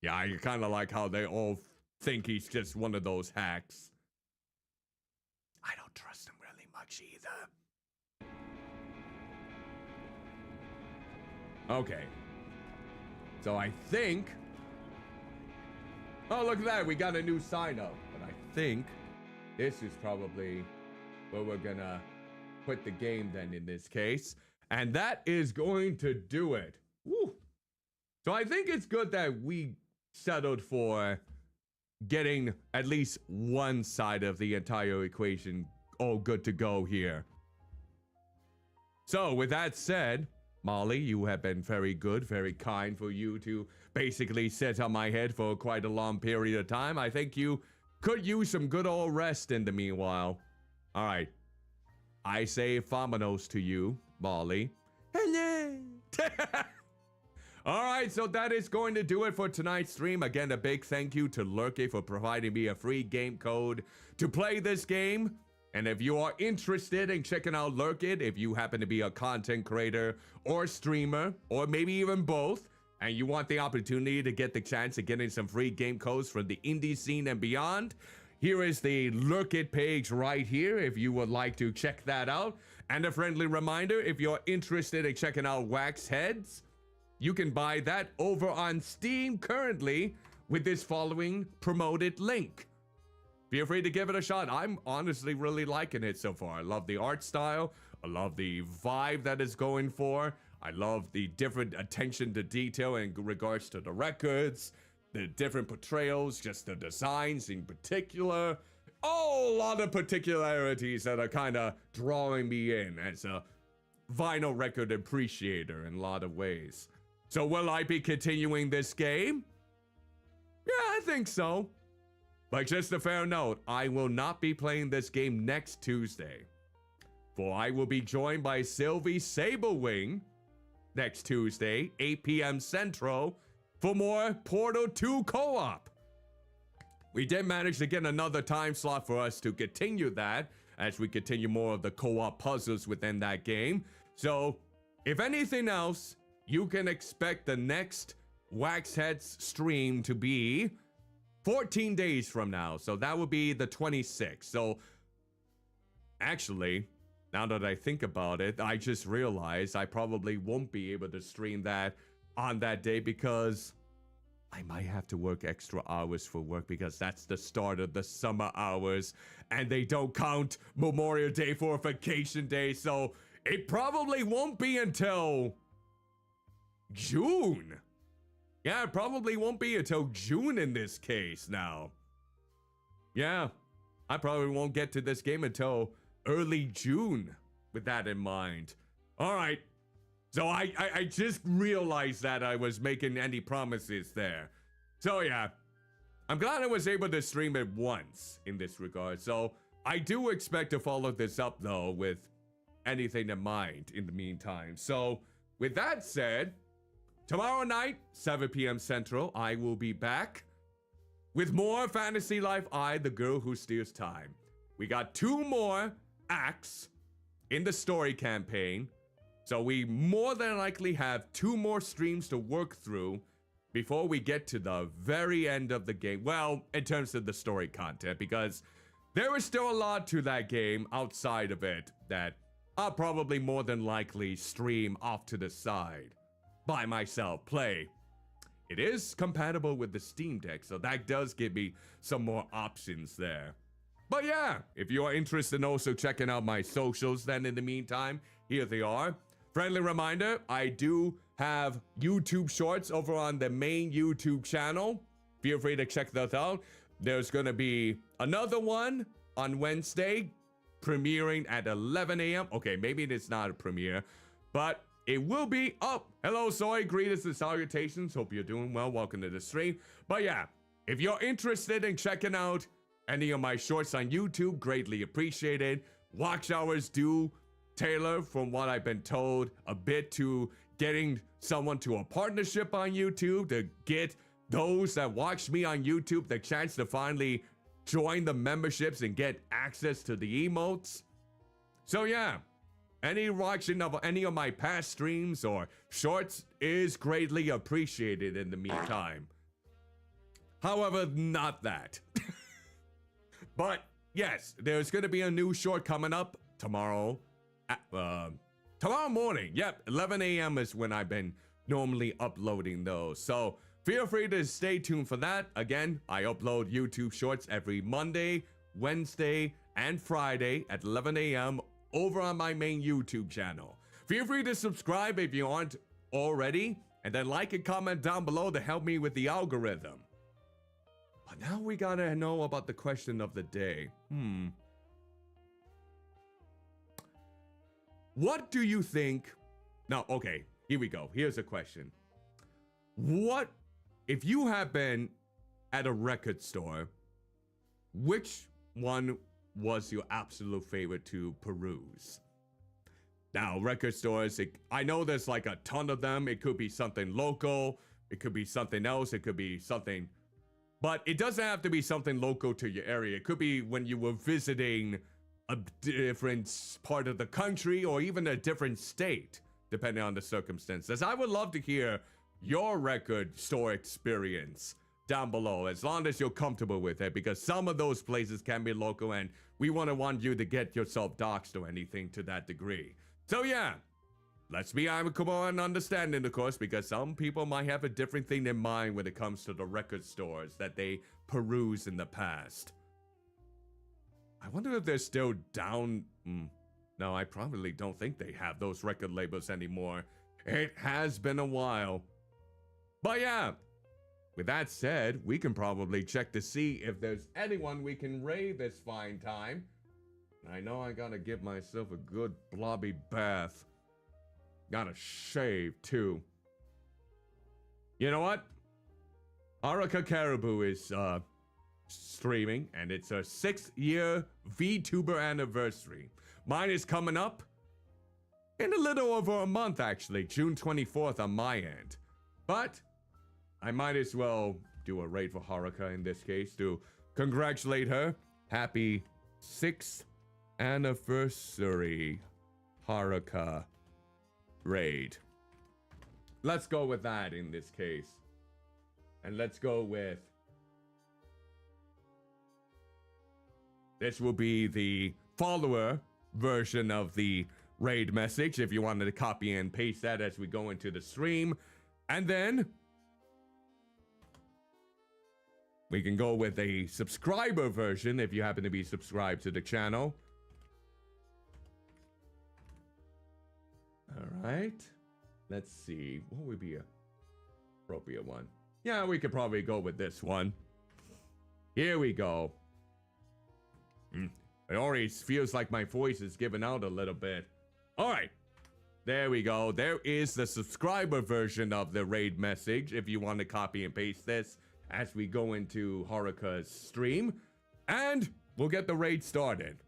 Yeah, I kind of like how they all think he's just one of those hacks. I don't trust him really much either. Okay. So I think... Oh, look at that. We got a new sign up. But I think this is probably where we're gonna put the game then in this case. And that is going to do it. Woo. So I think it's good that we settled for getting at least one side of the entire equation all good to go here. So with that said, Molly, you have been very good, very kind for you to basically sit on my head for quite a long period of time. I think you could use some good old rest in the meanwhile. All right. I say Vamonos to you, Molly. Hello. All right, so that is going to do it for tonight's stream. Again, a big thank you to Lurkit for providing me a free game code to play this game. And if you are interested in checking out Lurkit, if you happen to be a content creator or streamer, or maybe even both, and you want the opportunity to get the chance of getting some free game codes from the indie scene and beyond, here is the Lurkit page right here if you would like to check that out. And a friendly reminder, if you're interested in checking out Wax Heads, you can buy that over on Steam currently with this following promoted link. Feel free to give it a shot. I'm honestly really liking it so far. I love the art style. I love the vibe that it's going for. I love the different attention to detail in regards to the records, the different portrayals, just the designs in particular. Oh, a lot of particularities that are kind of drawing me in as a vinyl record appreciator in a lot of ways. So will I be continuing this game? Yeah, I think so. But just a fair note, I will not be playing this game next Tuesday. For I will be joined by Sylvie Sablewing next Tuesday, 8 p.m. Central, for more Portal 2 co-op. We did manage to get another time slot for us to continue that, as we continue more of the co-op puzzles within that game. So, if anything else, you can expect the next Waxheads stream to be 14 days from now. So that would be the 26th. So actually, now that I think about it, I just realized I probably won't be able to stream that on that day because I might have to work extra hours for work because that's the start of the summer hours and they don't count Memorial Day for a vacation day. So it probably won't be until June. Yeah, it probably won't be until June in this case now. Yeah, I probably won't get to this game until early June with that in mind. All right, so I just realized that I was making any promises there. So yeah, I'm glad I was able to stream it once in this regard. So I do expect to follow this up though with anything in mind in the meantime. So with that said, tomorrow night, 7 p.m. Central, I will be back with more Fantasy Life I, the Girl Who Steals Time. We got 2 more acts in the story campaign, so we more than likely have 2 more streams to work through before we get to the very end of the game. Well, in terms of the story content, because there is still a lot to that game outside of it that I'll probably more than likely stream off to the side by myself, play. It is compatible with the Steam Deck, so that does give me some more options there. But yeah, if you are interested in also checking out my socials, then in the meantime, here they are. Friendly reminder, I do have YouTube shorts over on the main YouTube channel. Feel free to check those out. There's gonna be another one on Wednesday, premiering at 11 a.m. Okay, maybe it's not a premiere, but it will be up. Hello, Soy. Greetings and salutations. Hope you're doing well. Welcome to the stream. But yeah, if you're interested in checking out any of my shorts on YouTube, greatly appreciated. Watch hours do tailor, from what I've been told, a bit to getting someone to a partnership on YouTube to get those that watch me on YouTube the chance to finally join the memberships and get access to the emotes. So yeah, any watching of any of my past streams or shorts is greatly appreciated in the meantime. However, not that. But yes, there's going to be a new short coming up tomorrow. Tomorrow morning. Yep, 11 a.m. is when I've been normally uploading those. So feel free to stay tuned for that. Again, I upload YouTube shorts every Monday, Wednesday, and Friday at 11 a.m. over on my main YouTube channel. Feel free to subscribe if you aren't already, and then like and comment down below to help me with the algorithm. But now we gotta know about the question of the day. What do you think? Now, okay, here we go. Here's a question. What, if you have been at a record store, which one was your absolute favorite to peruse? Now, record stores, I know there's like a ton of them. It could be something local. It could be something else. It could be something, but it doesn't have to be something local to your area. It could be when you were visiting a different part of the country or even a different state, depending on the circumstances. I would love to hear your record store experience down below, as long as you're comfortable with it, because some of those places can be local and we want you to get yourself doxxed or anything to that degree. So yeah, let's be amicable and understanding, of course, because some people might have a different thing in mind when it comes to the record stores that they peruse in the past. I wonder if they're still down. No, I probably don't think they have those record labels anymore. It has been a while. But yeah, with that said, we can probably check to see if there's anyone we can raid this fine time. I know I gotta give myself a good blobby bath. Gotta shave too. You know what? Haruka Caribou is streaming, and it's a 6-year VTuber anniversary. Mine is coming up in a little over a month, actually, June 24th on my end. But I might as well do a raid for Haruka in this case to congratulate her. Happy 6th anniversary, Haruka raid. Let's go with that in this case. And let's go with... this will be the follower version of the raid message, if you wanted to copy and paste that as we go into the stream. And then we can go with a subscriber version if you happen to be subscribed to the channel. All right. Let's see. What would be a appropriate one? Yeah, we could probably go with this one. Here we go. It already feels like my voice is giving out a little bit. All right. There we go. There is the subscriber version of the raid message if you want to copy and paste this as we go into Haruka's stream. And we'll get the raid started.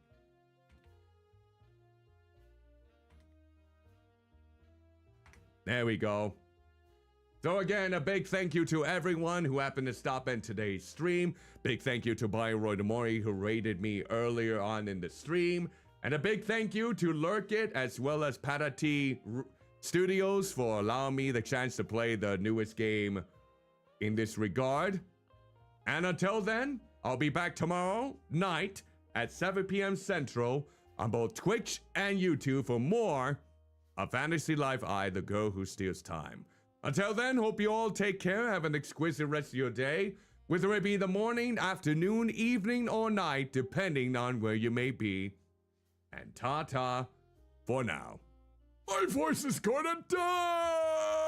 There we go. So again, a big thank you to everyone who happened to stop in today's stream. Big thank you to Byron Mori who raided me earlier on in the stream. And a big thank you to Lurkit as well as Patati Studios for allowing me the chance to play the newest game in this regard. And until then, I'll be back tomorrow night at 7 p.m. Central on both Twitch and YouTube for more of Fantasy Life I, the girl who steals time. Until then, hope you all take care, have an exquisite rest of your day, whether it be the morning, afternoon, evening, or night, depending on where you may be. And ta-ta for now. My voice is gonna die!